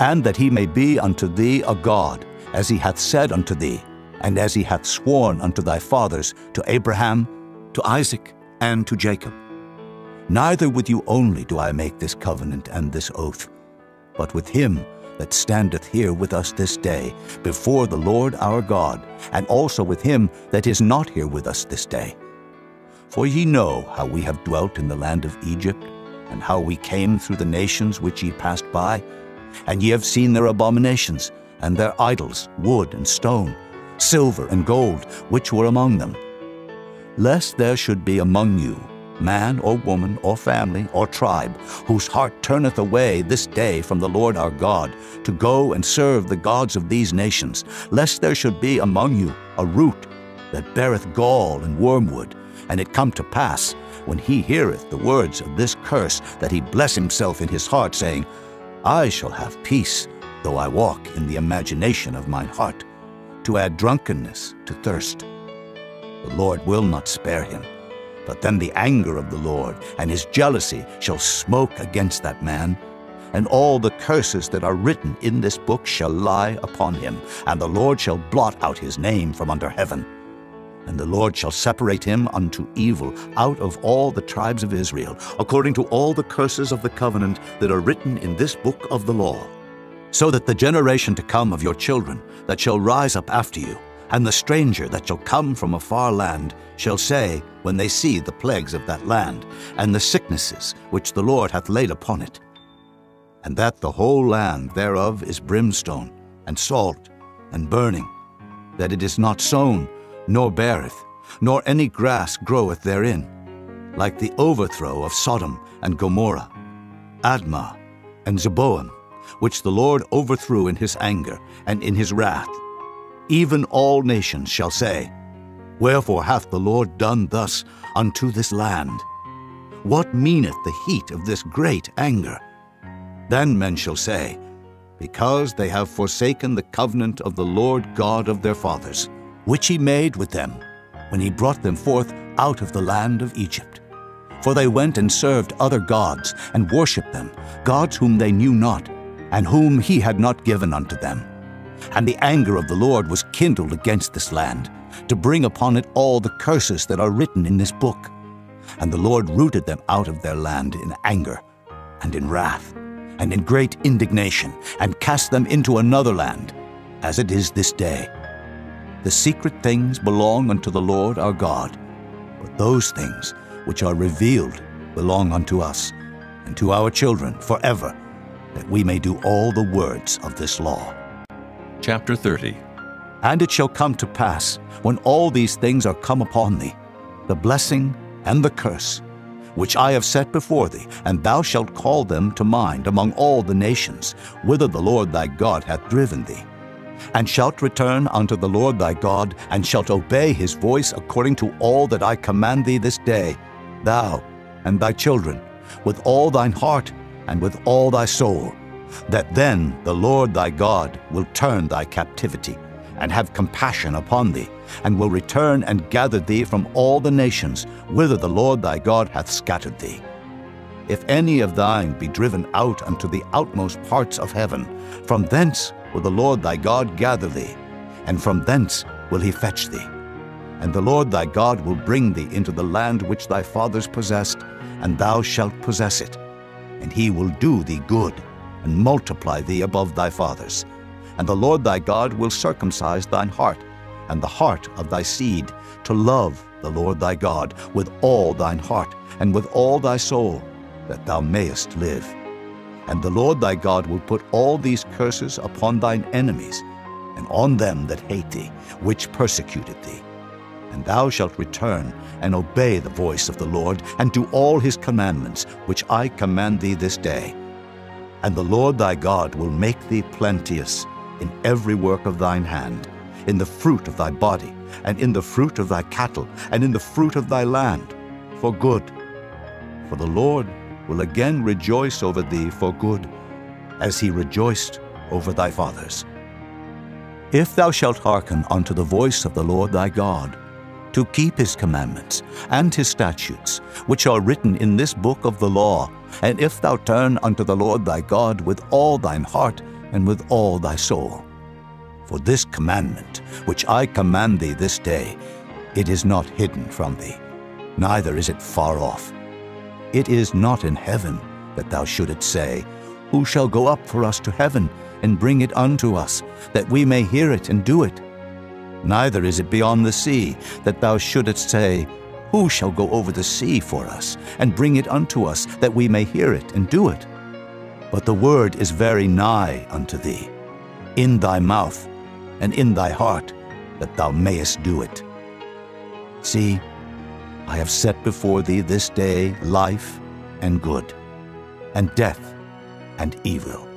and that he may be unto thee a God, as he hath said unto thee, and as he hath sworn unto thy fathers, to Abraham, to Isaac, and to Jacob. Neither with you only do I make this covenant and this oath, but with him that standeth here with us this day before the Lord our God, and also with him that is not here with us this day. For ye know how we have dwelt in the land of Egypt, and how we came through the nations which ye passed by, and ye have seen their abominations, and their idols, wood and stone, silver and gold, which were among them. Lest there should be among you man or woman or family or tribe, whose heart turneth away this day from the Lord our God, to go and serve the gods of these nations, lest there should be among you a root that beareth gall and wormwood, and it come to pass, when he heareth the words of this curse, that he bless himself in his heart, saying, I shall have peace, though I walk in the imagination of mine heart, to add drunkenness to thirst. The Lord will not spare him, but then the anger of the Lord and his jealousy shall smoke against that man, and all the curses that are written in this book shall lie upon him, and the Lord shall blot out his name from under heaven. And the Lord shall separate him unto evil out of all the tribes of Israel, according to all the curses of the covenant that are written in this book of the law, so that the generation to come of your children that shall rise up after you, and the stranger that shall come from a far land, shall say, when they see the plagues of that land, and the sicknesses which the Lord hath laid upon it, and that the whole land thereof is brimstone, and salt, and burning, that it is not sown, nor beareth, nor any grass groweth therein, like the overthrow of Sodom and Gomorrah, Admah, and Zeboim, which the Lord overthrew in his anger and in his wrath. Even all nations shall say, Wherefore hath the Lord done thus unto this land? What meaneth the heat of this great anger? Then men shall say, Because they have forsaken the covenant of the Lord God of their fathers, which he made with them, when he brought them forth out of the land of Egypt. For they went and served other gods, and worshipped them, gods whom they knew not, and whom he had not given unto them. And the anger of the Lord was kindled against this land, to bring upon it all the curses that are written in this book. And the Lord rooted them out of their land in anger, and in wrath, and in great indignation, and cast them into another land, as it is this day. The secret things belong unto the Lord our God, but those things which are revealed belong unto us, and to our children forever, that we may do all the words of this law. Chapter 30. And it shall come to pass, when all these things are come upon thee, the blessing and the curse, which I have set before thee, and thou shalt call them to mind among all the nations, whither the Lord thy God hath driven thee, and shalt return unto the Lord thy God, and shalt obey his voice according to all that I command thee this day, thou and thy children, with all thine heart and with all thy soul, that then the Lord thy God will turn thy captivity, and have compassion upon thee, and will return and gather thee from all the nations whither the Lord thy God hath scattered thee. If any of thine be driven out unto the outmost parts of heaven, from thence will the Lord thy God gather thee, and from thence will he fetch thee. And the Lord thy God will bring thee into the land which thy fathers possessed, and thou shalt possess it. And he will do thee good, and multiply thee above thy fathers. And the Lord thy God will circumcise thine heart, and the heart of thy seed, to love the Lord thy God with all thine heart, and with all thy soul, that thou mayest live. And the Lord thy God will put all these curses upon thine enemies, and on them that hate thee, which persecuted thee. And thou shalt return and obey the voice of the Lord, and do all his commandments, which I command thee this day. And the Lord thy God will make thee plenteous in every work of thine hand, in the fruit of thy body, and in the fruit of thy cattle, and in the fruit of thy land, for good. For the Lord will again rejoice over thee for good, as he rejoiced over thy fathers. If thou shalt hearken unto the voice of the Lord thy God, to keep his commandments and his statutes, which are written in this book of the law, and if thou turn unto the Lord thy God with all thine heart and with all thy soul. For this commandment, which I command thee this day, it is not hidden from thee, neither is it far off. It is not in heaven, that thou shouldest say, Who shall go up for us to heaven, and bring it unto us, that we may hear it and do it? Neither is it beyond the sea, that thou shouldest say, Who shall go over the sea for us, and bring it unto us, that we may hear it and do it? But the word is very nigh unto thee, in thy mouth and in thy heart, that thou mayest do it. See, I have set before thee this day life and good, and death and evil.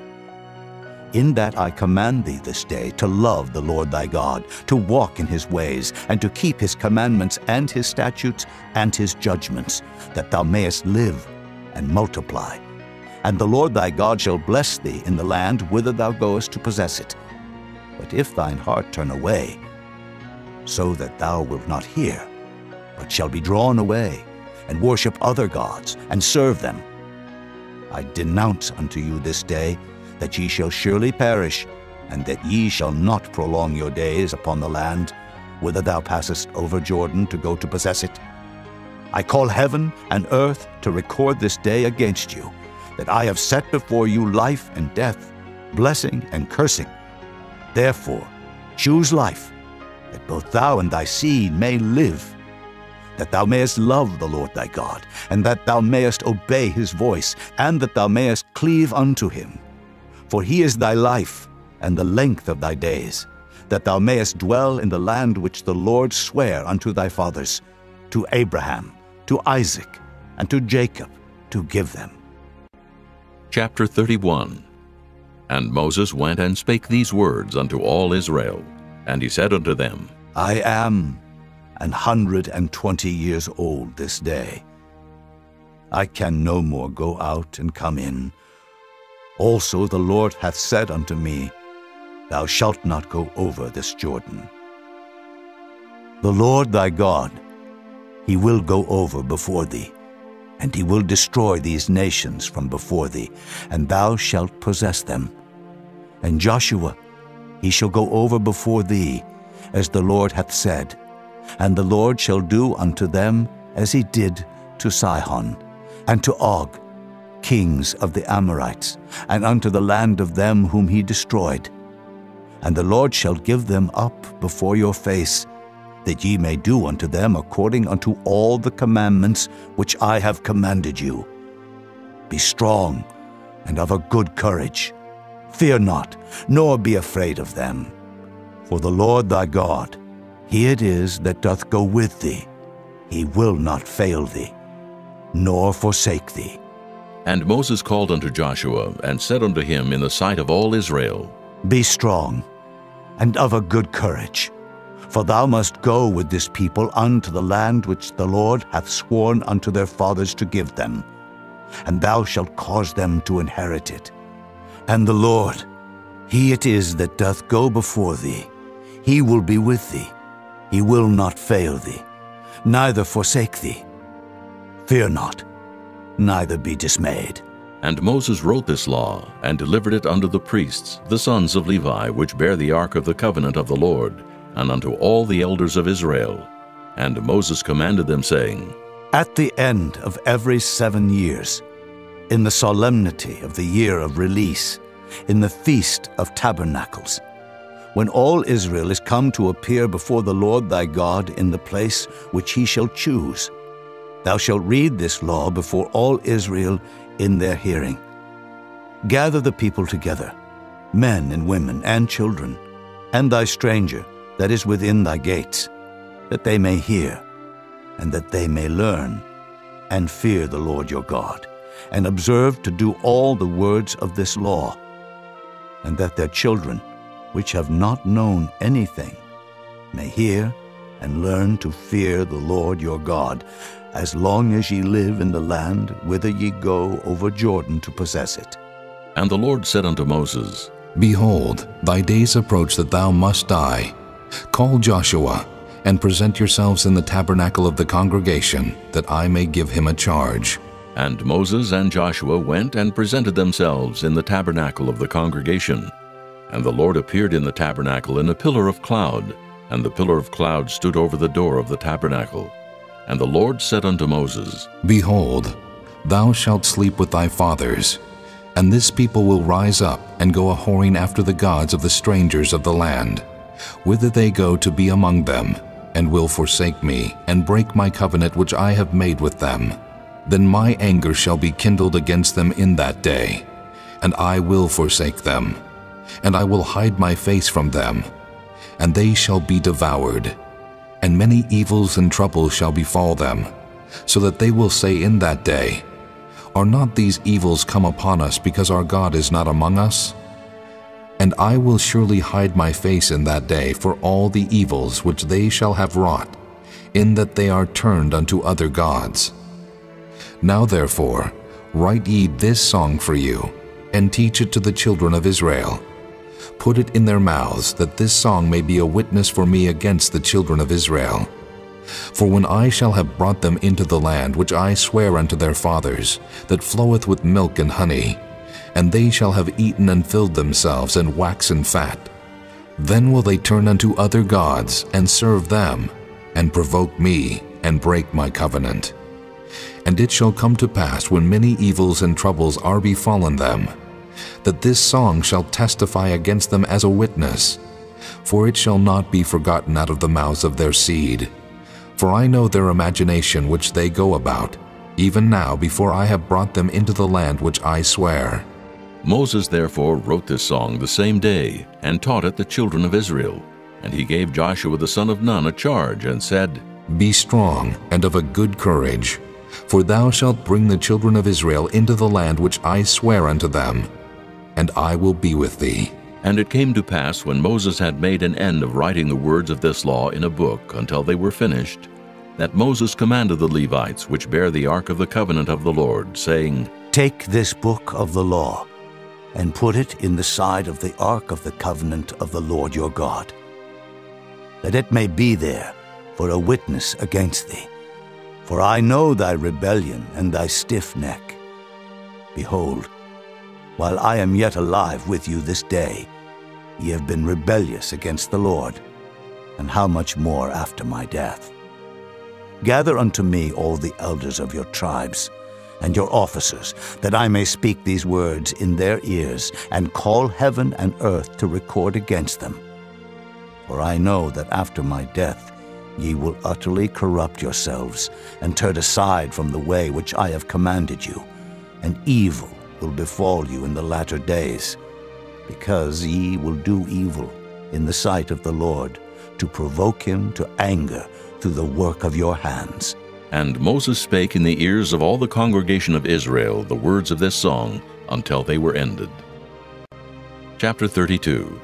In that I command thee this day to love the Lord thy God, to walk in his ways, and to keep his commandments and his statutes and his judgments, that thou mayest live and multiply. And the Lord thy God shall bless thee in the land whither thou goest to possess it. But if thine heart turn away, so that thou wilt not hear, but shall be drawn away, and worship other gods, and serve them, I denounce unto you this day that ye shall surely perish, and that ye shall not prolong your days upon the land, whither thou passest over Jordan to go to possess it. I call heaven and earth to record this day against you, that I have set before you life and death, blessing and cursing. Therefore choose life, that both thou and thy seed may live, that thou mayest love the Lord thy God, and that thou mayest obey his voice, and that thou mayest cleave unto him. For he is thy life, and the length of thy days, that thou mayest dwell in the land which the Lord sware unto thy fathers, to Abraham, to Isaac, and to Jacob, to give them. Chapter 31. And Moses went and spake these words unto all Israel. And he said unto them, I am 120 years old this day. I can no more go out and come in. Also the Lord hath said unto me, Thou shalt not go over this Jordan. The Lord thy God, he will go over before thee, and he will destroy these nations from before thee, and thou shalt possess them, And Joshua, he shall go over before thee, as the Lord hath said, and the Lord shall do unto them as he did to Sihon, and to Og, kings of the Amorites, and unto the land of them whom he destroyed. And the Lord shall give them up before your face, that ye may do unto them according unto all the commandments which I have commanded you. Be strong and of a good courage. Fear not, nor be afraid of them. For the Lord thy God, he it is that doth go with thee. He will not fail thee, nor forsake thee. And Moses called unto Joshua, and said unto him in the sight of all Israel, Be strong and of a good courage, for thou must go with this people unto the land which the Lord hath sworn unto their fathers to give them, and thou shalt cause them to inherit it. And the Lord, he it is that doth go before thee. He will be with thee. He will not fail thee, neither forsake thee. Fear not, neither be dismayed. And Moses wrote this law, and delivered it unto the priests, the sons of Levi, which bear the ark of the covenant of the Lord, and unto all the elders of Israel. And Moses commanded them, saying, At the end of every 7 years, in the solemnity of the year of release, in the feast of tabernacles, when all Israel is come to appear before the Lord thy God in the place which he shall choose, thou shalt read this law before all Israel in their hearing. Gather the people together, men and women and children, and thy stranger that is within thy gates, that they may hear, and that they may learn, and fear the Lord your God, and observe to do all the words of this law, and that their children, which have not known anything, may hear and learn to fear the Lord your God, as long as ye live in the land whither ye go over Jordan to possess it. And the Lord said unto Moses, Behold, thy days approach that thou must die. Call Joshua, and present yourselves in the tabernacle of the congregation, that I may give him a charge. And Moses and Joshua went and presented themselves in the tabernacle of the congregation. And the Lord appeared in the tabernacle in a pillar of cloud, and the pillar of cloud stood over the door of the tabernacle. And the Lord said unto Moses, Behold, thou shalt sleep with thy fathers, and this people will rise up and go a-whoring after the gods of the strangers of the land, whither they go to be among them, and will forsake me, and break my covenant which I have made with them. Then my anger shall be kindled against them in that day, and I will forsake them, and I will hide my face from them, and they shall be devoured. And many evils and troubles shall befall them, so that they will say in that day, Are not these evils come upon us because our God is not among us? And I will surely hide my face in that day for all the evils which they shall have wrought, in that they are turned unto other gods. Now therefore, write ye this song for you, and teach it to the children of Israel. Put it in their mouths, that this song may be a witness for me against the children of Israel. For when I shall have brought them into the land which I swear unto their fathers, that floweth with milk and honey, and they shall have eaten and filled themselves and waxen fat, then will they turn unto other gods and serve them, and provoke me, and break my covenant. And it shall come to pass, when many evils and troubles are befallen them, that this song shall testify against them as a witness, for it shall not be forgotten out of the mouths of their seed. For I know their imagination which they go about, even now before I have brought them into the land which I swear. Moses therefore wrote this song the same day, and taught it the children of Israel. And he gave Joshua the son of Nun a charge, and said, Be strong and of a good courage, for thou shalt bring the children of Israel into the land which I swear unto them, and I will be with thee. And it came to pass, when Moses had made an end of writing the words of this law in a book until they were finished, that Moses commanded the Levites which bear the ark of the covenant of the Lord, saying, Take this book of the law, and put it in the side of the ark of the covenant of the Lord your God, that it may be there for a witness against thee. For I know thy rebellion and thy stiff neck. Behold, While I am yet alive with you this day, ye have been rebellious against the Lord, and how much more after my death? Gather unto me all the elders of your tribes, and your officers, that I may speak these words in their ears, and call heaven and earth to record against them. For I know that after my death ye will utterly corrupt yourselves, and turn aside from the way which I have commanded you, and evil will befall you in the latter days, because ye will do evil in the sight of the Lord, to provoke him to anger through the work of your hands. And Moses spake in the ears of all the congregation of Israel the words of this song until they were ended. Chapter 32.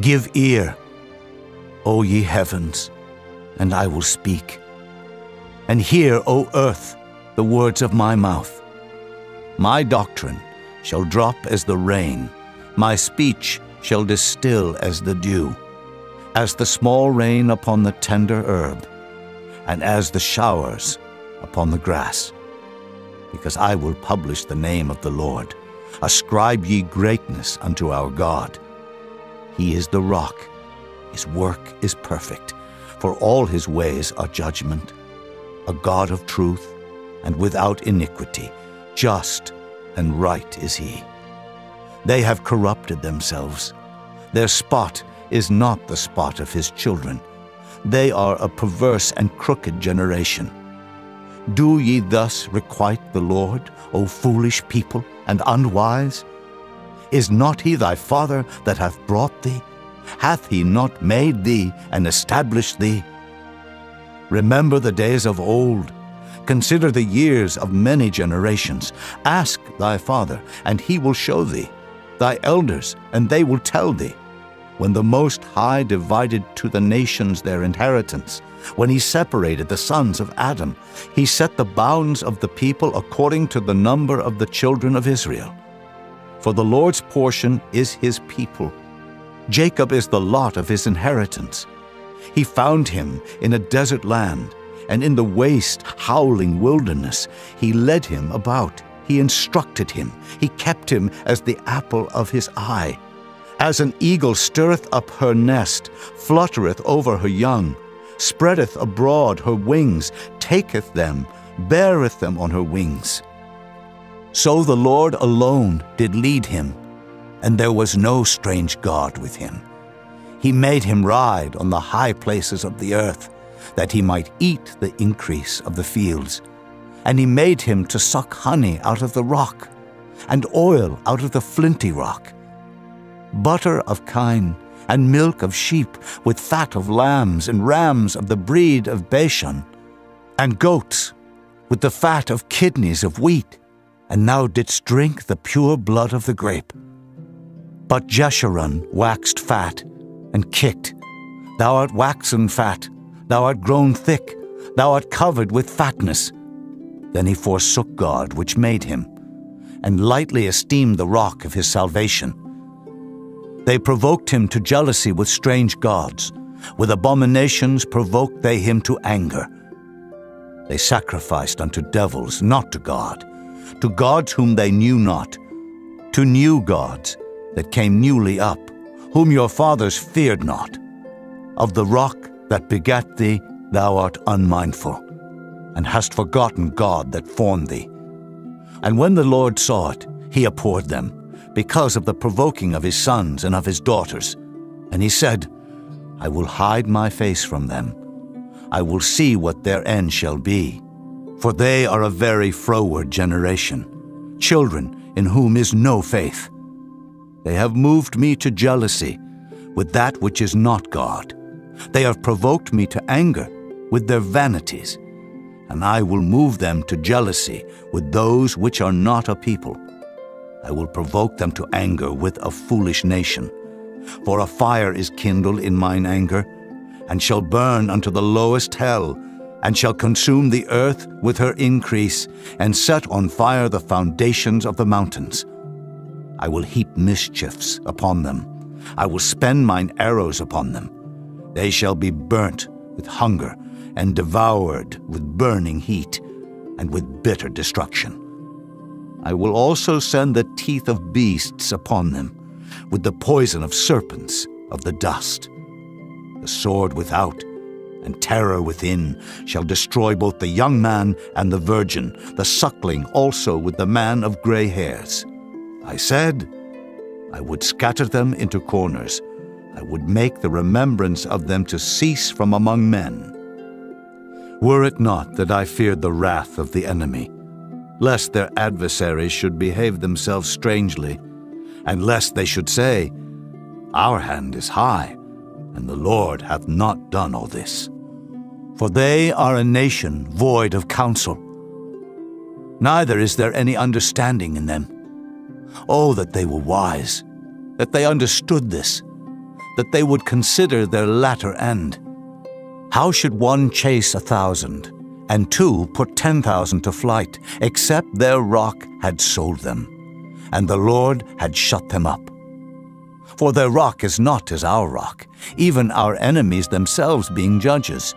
Give ear, O ye heavens, and I will speak. And hear, O earth, the words of my mouth. My doctrine shall drop as the rain, my speech shall distill as the dew, as the small rain upon the tender herb, and as the showers upon the grass. Because I will publish the name of the Lord. Ascribe ye greatness unto our God. He is the rock, his work is perfect, for all his ways are judgment. A God of truth, and without iniquity, just and right is he. They have corrupted themselves. Their spot is not the spot of his children. They are a perverse and crooked generation. Do ye thus requite the Lord, O foolish people, and unwise? Is not he thy father that hath brought thee? Hath he not made thee and established thee? Remember the days of old. Consider the years of many generations. Ask thy father, and he will show thee, thy elders, and they will tell thee. When the Most High divided to the nations their inheritance, when he separated the sons of Adam, he set the bounds of the people according to the number of the children of Israel. For the Lord's portion is his people. Jacob is the lot of his inheritance. He found him in a desert land, and in the waste, howling wilderness. He led him about. He instructed him. He kept him as the apple of his eye. As an eagle stirreth up her nest, fluttereth over her young, spreadeth abroad her wings, taketh them, beareth them on her wings. So the Lord alone did lead him, and there was no strange God with him. He made him ride on the high places of the earth, that he might eat the increase of the fields. And he made him to suck honey out of the rock, and oil out of the flinty rock. Butter of kine, and milk of sheep, with fat of lambs, and rams of the breed of Bashan, and goats, with the fat of kidneys of wheat, and thou didst drink the pure blood of the grape. But Jeshurun waxed fat, and kicked. Thou art waxen fat, thou art grown thick, thou art covered with fatness. Then he forsook God which made him, and lightly esteemed the rock of his salvation. They provoked him to jealousy with strange gods. With abominations provoked they him to anger. They sacrificed unto devils, not to gods whom they knew not, to new gods that came newly up, whom your fathers feared not. Of the rock that begat thee thou art unmindful, and hast forgotten God that formed thee. And when the Lord saw it, he abhorred them, because of the provoking of his sons and of his daughters. And he said, I will hide my face from them. I will see what their end shall be. For they are a very froward generation, children in whom is no faith. They have moved me to jealousy with that which is not God. They have provoked me to anger with their vanities. And I will move them to jealousy with those which are not a people. I will provoke them to anger with a foolish nation. For a fire is kindled in mine anger, and shall burn unto the lowest hell, and shall consume the earth with her increase, and set on fire the foundations of the mountains. I will heap mischiefs upon them. I will spend mine arrows upon them. They shall be burnt with hunger, and devoured with burning heat, and with bitter destruction. I will also send the teeth of beasts upon them, with the poison of serpents of the dust. The sword without and terror within shall destroy both the young man and the virgin, the suckling also with the man of gray hairs. I said, I would scatter them into corners. I would make the remembrance of them to cease from among men. Were it not that I feared the wrath of the enemy, lest their adversaries should behave themselves strangely, and lest they should say, Our hand is high, and the Lord hath not done all this. For they are a nation void of counsel, neither is there any understanding in them. Oh, that they were wise, that they understood this, that they would consider their latter end. How should one chase 1,000, and 2 put 10,000 to flight, except their rock had sold them, and the Lord had shut them up? For their rock is not as our rock, even our enemies themselves being judges.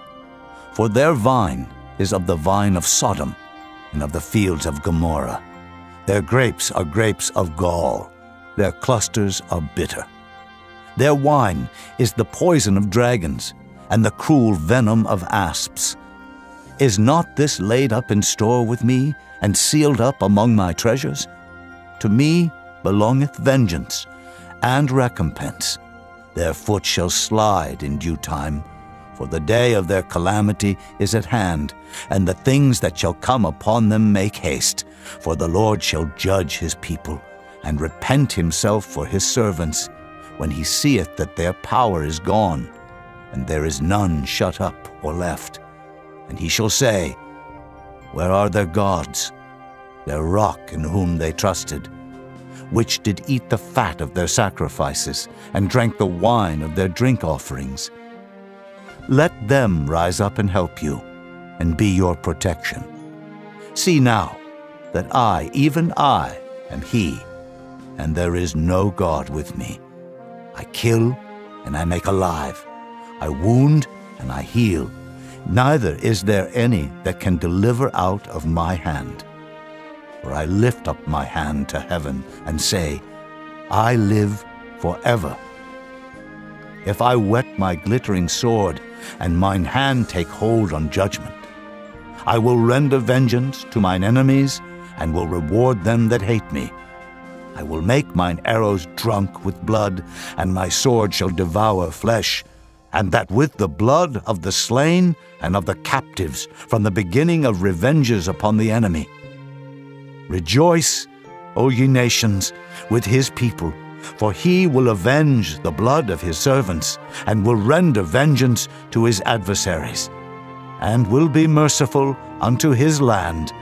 For their vine is of the vine of Sodom, and of the fields of Gomorrah. Their grapes are grapes of gall, their clusters are bitter. Their wine is the poison of dragons, and the cruel venom of asps. Is not this laid up in store with me, and sealed up among my treasures? To me belongeth vengeance and recompense. Their foot shall slide in due time, for the day of their calamity is at hand, and the things that shall come upon them make haste. For the Lord shall judge his people, and repent himself for his servants, when he seeth that their power is gone, and there is none shut up or left. And he shall say, Where are their gods, their rock in whom they trusted, which did eat the fat of their sacrifices, and drank the wine of their drink offerings? Let them rise up and help you, and be your protection. See now that I, even I, am he, and there is no God with me. I kill, and I make alive. I wound, and I heal. Neither is there any that can deliver out of my hand. For I lift up my hand to heaven, and say, I live forever. If I whet my glittering sword, and mine hand take hold on judgment, I will render vengeance to mine enemies, and will reward them that hate me. I will make mine arrows drunk with blood, and my sword shall devour flesh, and that with the blood of the slain and of the captives, from the beginning of revenges upon the enemy. Rejoice, O ye nations, with his people, for he will avenge the blood of his servants, and will render vengeance to his adversaries, and will be merciful unto his land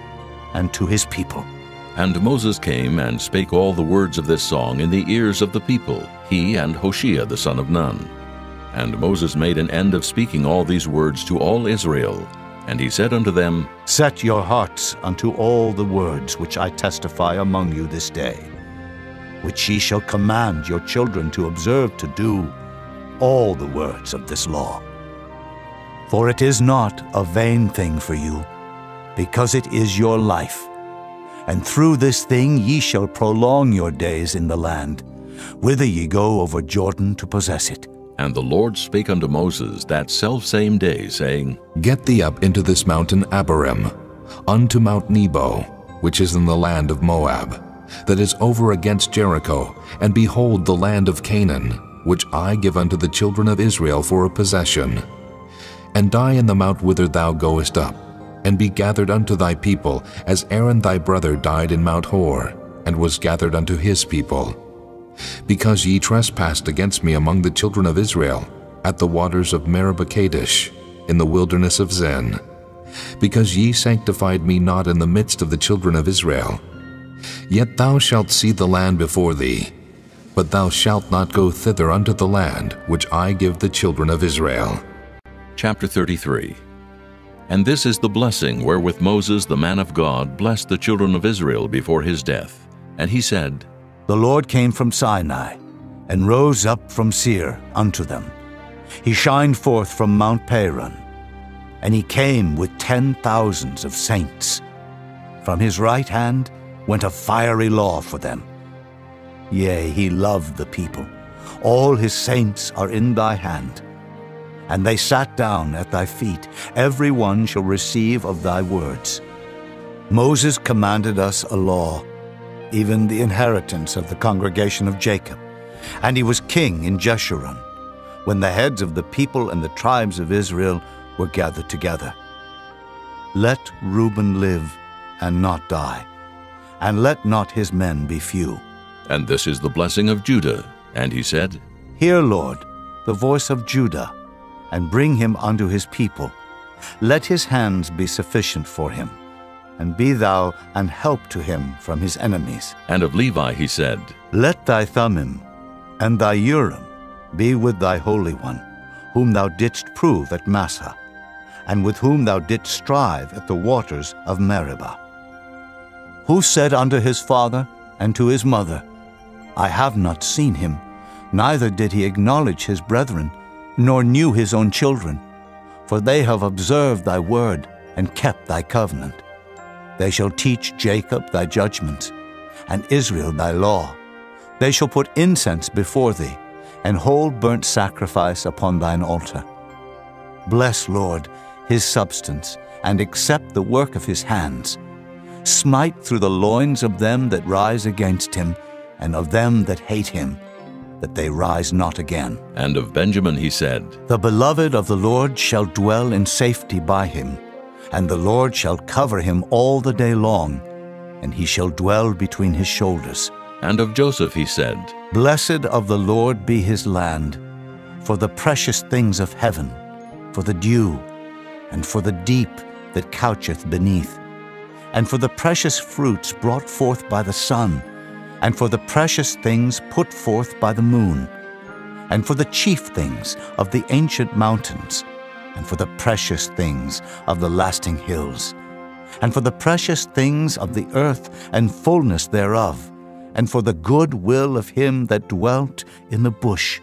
and to his people. And Moses came and spake all the words of this song in the ears of the people, he and Hoshea the son of Nun. And Moses made an end of speaking all these words to all Israel. And he said unto them, Set your hearts unto all the words which I testify among you this day, which ye shall command your children to observe to do, all the words of this law. For it is not a vain thing for you, because it is your life. And through this thing ye shall prolong your days in the land, whither ye go over Jordan to possess it. And the Lord spake unto Moses that selfsame day, saying, Get thee up into this mountain Abarim, unto Mount Nebo, which is in the land of Moab, that is over against Jericho, and behold the land of Canaan, which I give unto the children of Israel for a possession. And die in the mount whither thou goest up, and be gathered unto thy people, as Aaron thy brother died in Mount Hor, and was gathered unto his people. Because ye trespassed against me among the children of Israel, at the waters of Meribah Kadesh, in the wilderness of Zin, because ye sanctified me not in the midst of the children of Israel. Yet thou shalt see the land before thee, but thou shalt not go thither unto the land which I give the children of Israel. Chapter 33. And this is the blessing wherewith Moses the man of God blessed the children of Israel before his death. And he said, The Lord came from Sinai, and rose up from Seir unto them. He shined forth from Mount Paran, and he came with 10,000s of saints. From his right hand went a fiery law for them. Yea, he loved the people. All his saints are in thy hand. And they sat down at thy feet. Every one shall receive of thy words. Moses commanded us a law, even the inheritance of the congregation of Jacob. And he was king in Jeshurun, when the heads of the people and the tribes of Israel were gathered together. Let Reuben live and not die, and let not his men be few. And this is the blessing of Judah. And he said, Hear, Lord, the voice of Judah, and bring him unto his people. Let his hands be sufficient for him, and be thou an help to him from his enemies. And of Levi he said, Let thy Thummim and thy Urim be with thy Holy One, whom thou didst prove at Massah, and with whom thou didst strive at the waters of Meribah. Who said unto his father and to his mother, I have not seen him, neither did he acknowledge his brethren, nor knew his own children. For they have observed thy word, and kept thy covenant. They shall teach Jacob thy judgments, and Israel thy law. They shall put incense before thee, and hold burnt sacrifice upon thine altar. Bless, Lord, his substance, and accept the work of his hands. Smite through the loins of them that rise against him, and of them that hate him, that they rise not again. And of Benjamin he said, The beloved of the Lord shall dwell in safety by him, and the Lord shall cover him all the day long, and he shall dwell between his shoulders. And of Joseph he said, Blessed of the Lord be his land, for the precious things of heaven, for the dew, and for the deep that coucheth beneath, and for the precious fruits brought forth by the sun, and for the precious things put forth by the moon, and for the chief things of the ancient mountains, and for the precious things of the lasting hills, and for the precious things of the earth and fullness thereof, and for the good will of him that dwelt in the bush.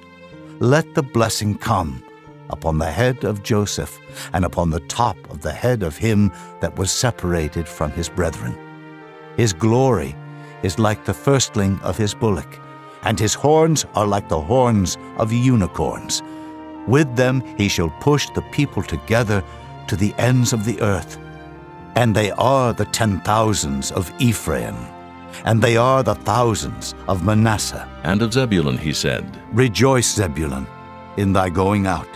Let the blessing come upon the head of Joseph, and upon the top of the head of him that was separated from his brethren. His glory is like the firstling of his bullock, and his horns are like the horns of unicorns. With them he shall push the people together to the ends of the earth. And they are the 10,000s of Ephraim, and they are the thousands of Manasseh. And of Zebulun he said, Rejoice, Zebulun, in thy going out,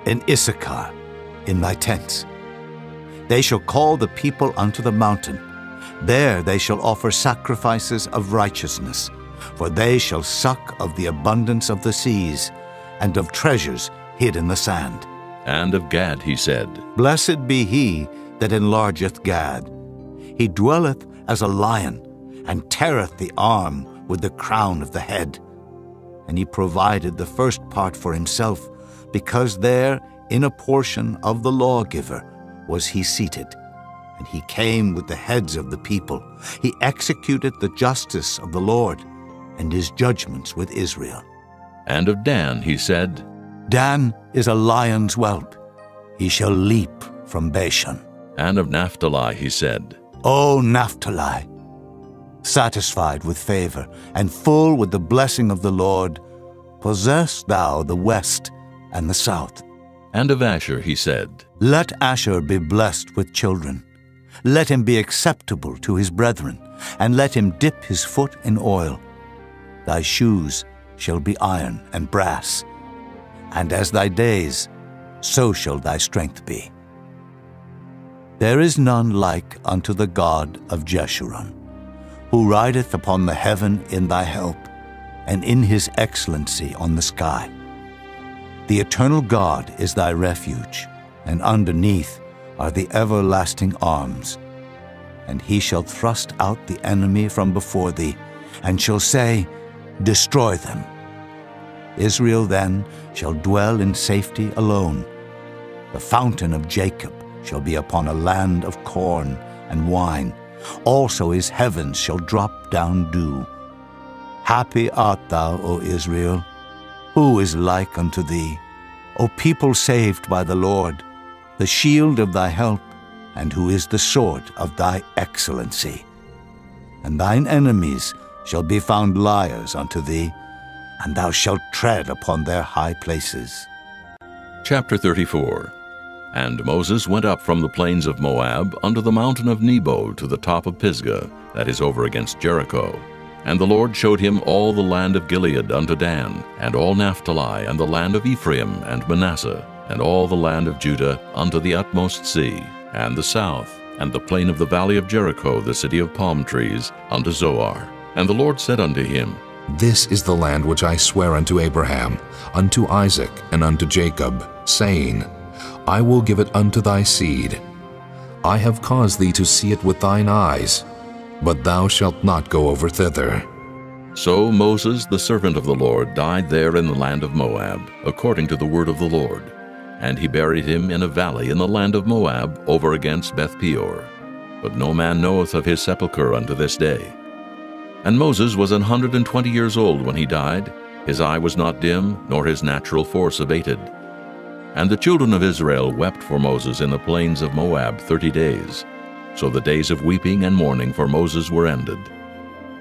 in Issachar, in thy tents. They shall call the people unto the mountain. There they shall offer sacrifices of righteousness, for they shall suck of the abundance of the seas, and of treasures hid in the sand. And of Gad he said, Blessed be he that enlargeth Gad. He dwelleth as a lion, and teareth the arm with the crown of the head. And he provided the first part for himself, because there in a portion of the lawgiver was he seated. And he came with the heads of the people. He executed the justice of the Lord, and his judgments with Israel. And of Dan he said, Dan is a lion's whelp. He shall leap from Bashan. And of Naphtali he said, O Naphtali, satisfied with favor, and full with the blessing of the Lord, possess thou the west and the south. And of Asher he said, Let Asher be blessed with children. Let him be acceptable to his brethren, and let him dip his foot in oil. Thy shoes shall be iron and brass, and as thy days, so shall thy strength be. There is none like unto the God of Jeshurun, who rideth upon the heaven in thy help, and in his excellency on the sky. The eternal God is thy refuge, and underneath are the everlasting arms. And he shall thrust out the enemy from before thee, and shall say, Destroy them. Israel then shall dwell in safety alone. The fountain of Jacob shall be upon a land of corn and wine. Also his heavens shall drop down dew. Happy art thou, O Israel. Who is like unto thee? O people saved by the Lord, the shield of thy help, and who is the sword of thy excellency. and thine enemies shall be found liars unto thee, and thou shalt tread upon their high places. Chapter 34. And Moses went up from the plains of Moab unto the mountain of Nebo to the top of Pisgah, that is over against Jericho. And the Lord showed him all the land of Gilead unto Dan, and all Naphtali, and the land of Ephraim and Manasseh, and all the land of Judah unto the utmost sea, and the south, and the plain of the valley of Jericho, the city of palm trees, unto Zoar. And the Lord said unto him, This is the land which I swear unto Abraham, unto Isaac, and unto Jacob, saying, I will give it unto thy seed. I have caused thee to see it with thine eyes, but thou shalt not go over thither. So Moses, the servant of the Lord, died there in the land of Moab, according to the word of the Lord. And he buried him in a valley in the land of Moab, over against Beth-peor. But no man knoweth of his sepulchre unto this day. And Moses was 120 years old when he died. His eye was not dim, nor his natural force abated. And the children of Israel wept for Moses in the plains of Moab 30 days. So the days of weeping and mourning for Moses were ended.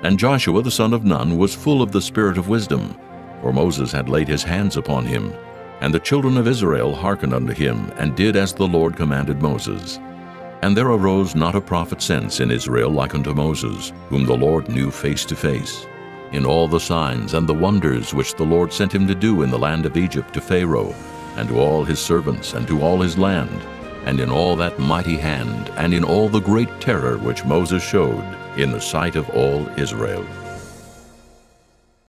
And Joshua the son of Nun was full of the spirit of wisdom, for Moses had laid his hands upon him. And the children of Israel hearkened unto him, and did as the Lord commanded Moses. And there arose not a prophet since in Israel like unto Moses, whom the Lord knew face to face, in all the signs and the wonders which the Lord sent him to do in the land of Egypt to Pharaoh, and to all his servants, and to all his land, and in all that mighty hand, and in all the great terror which Moses showed in the sight of all Israel.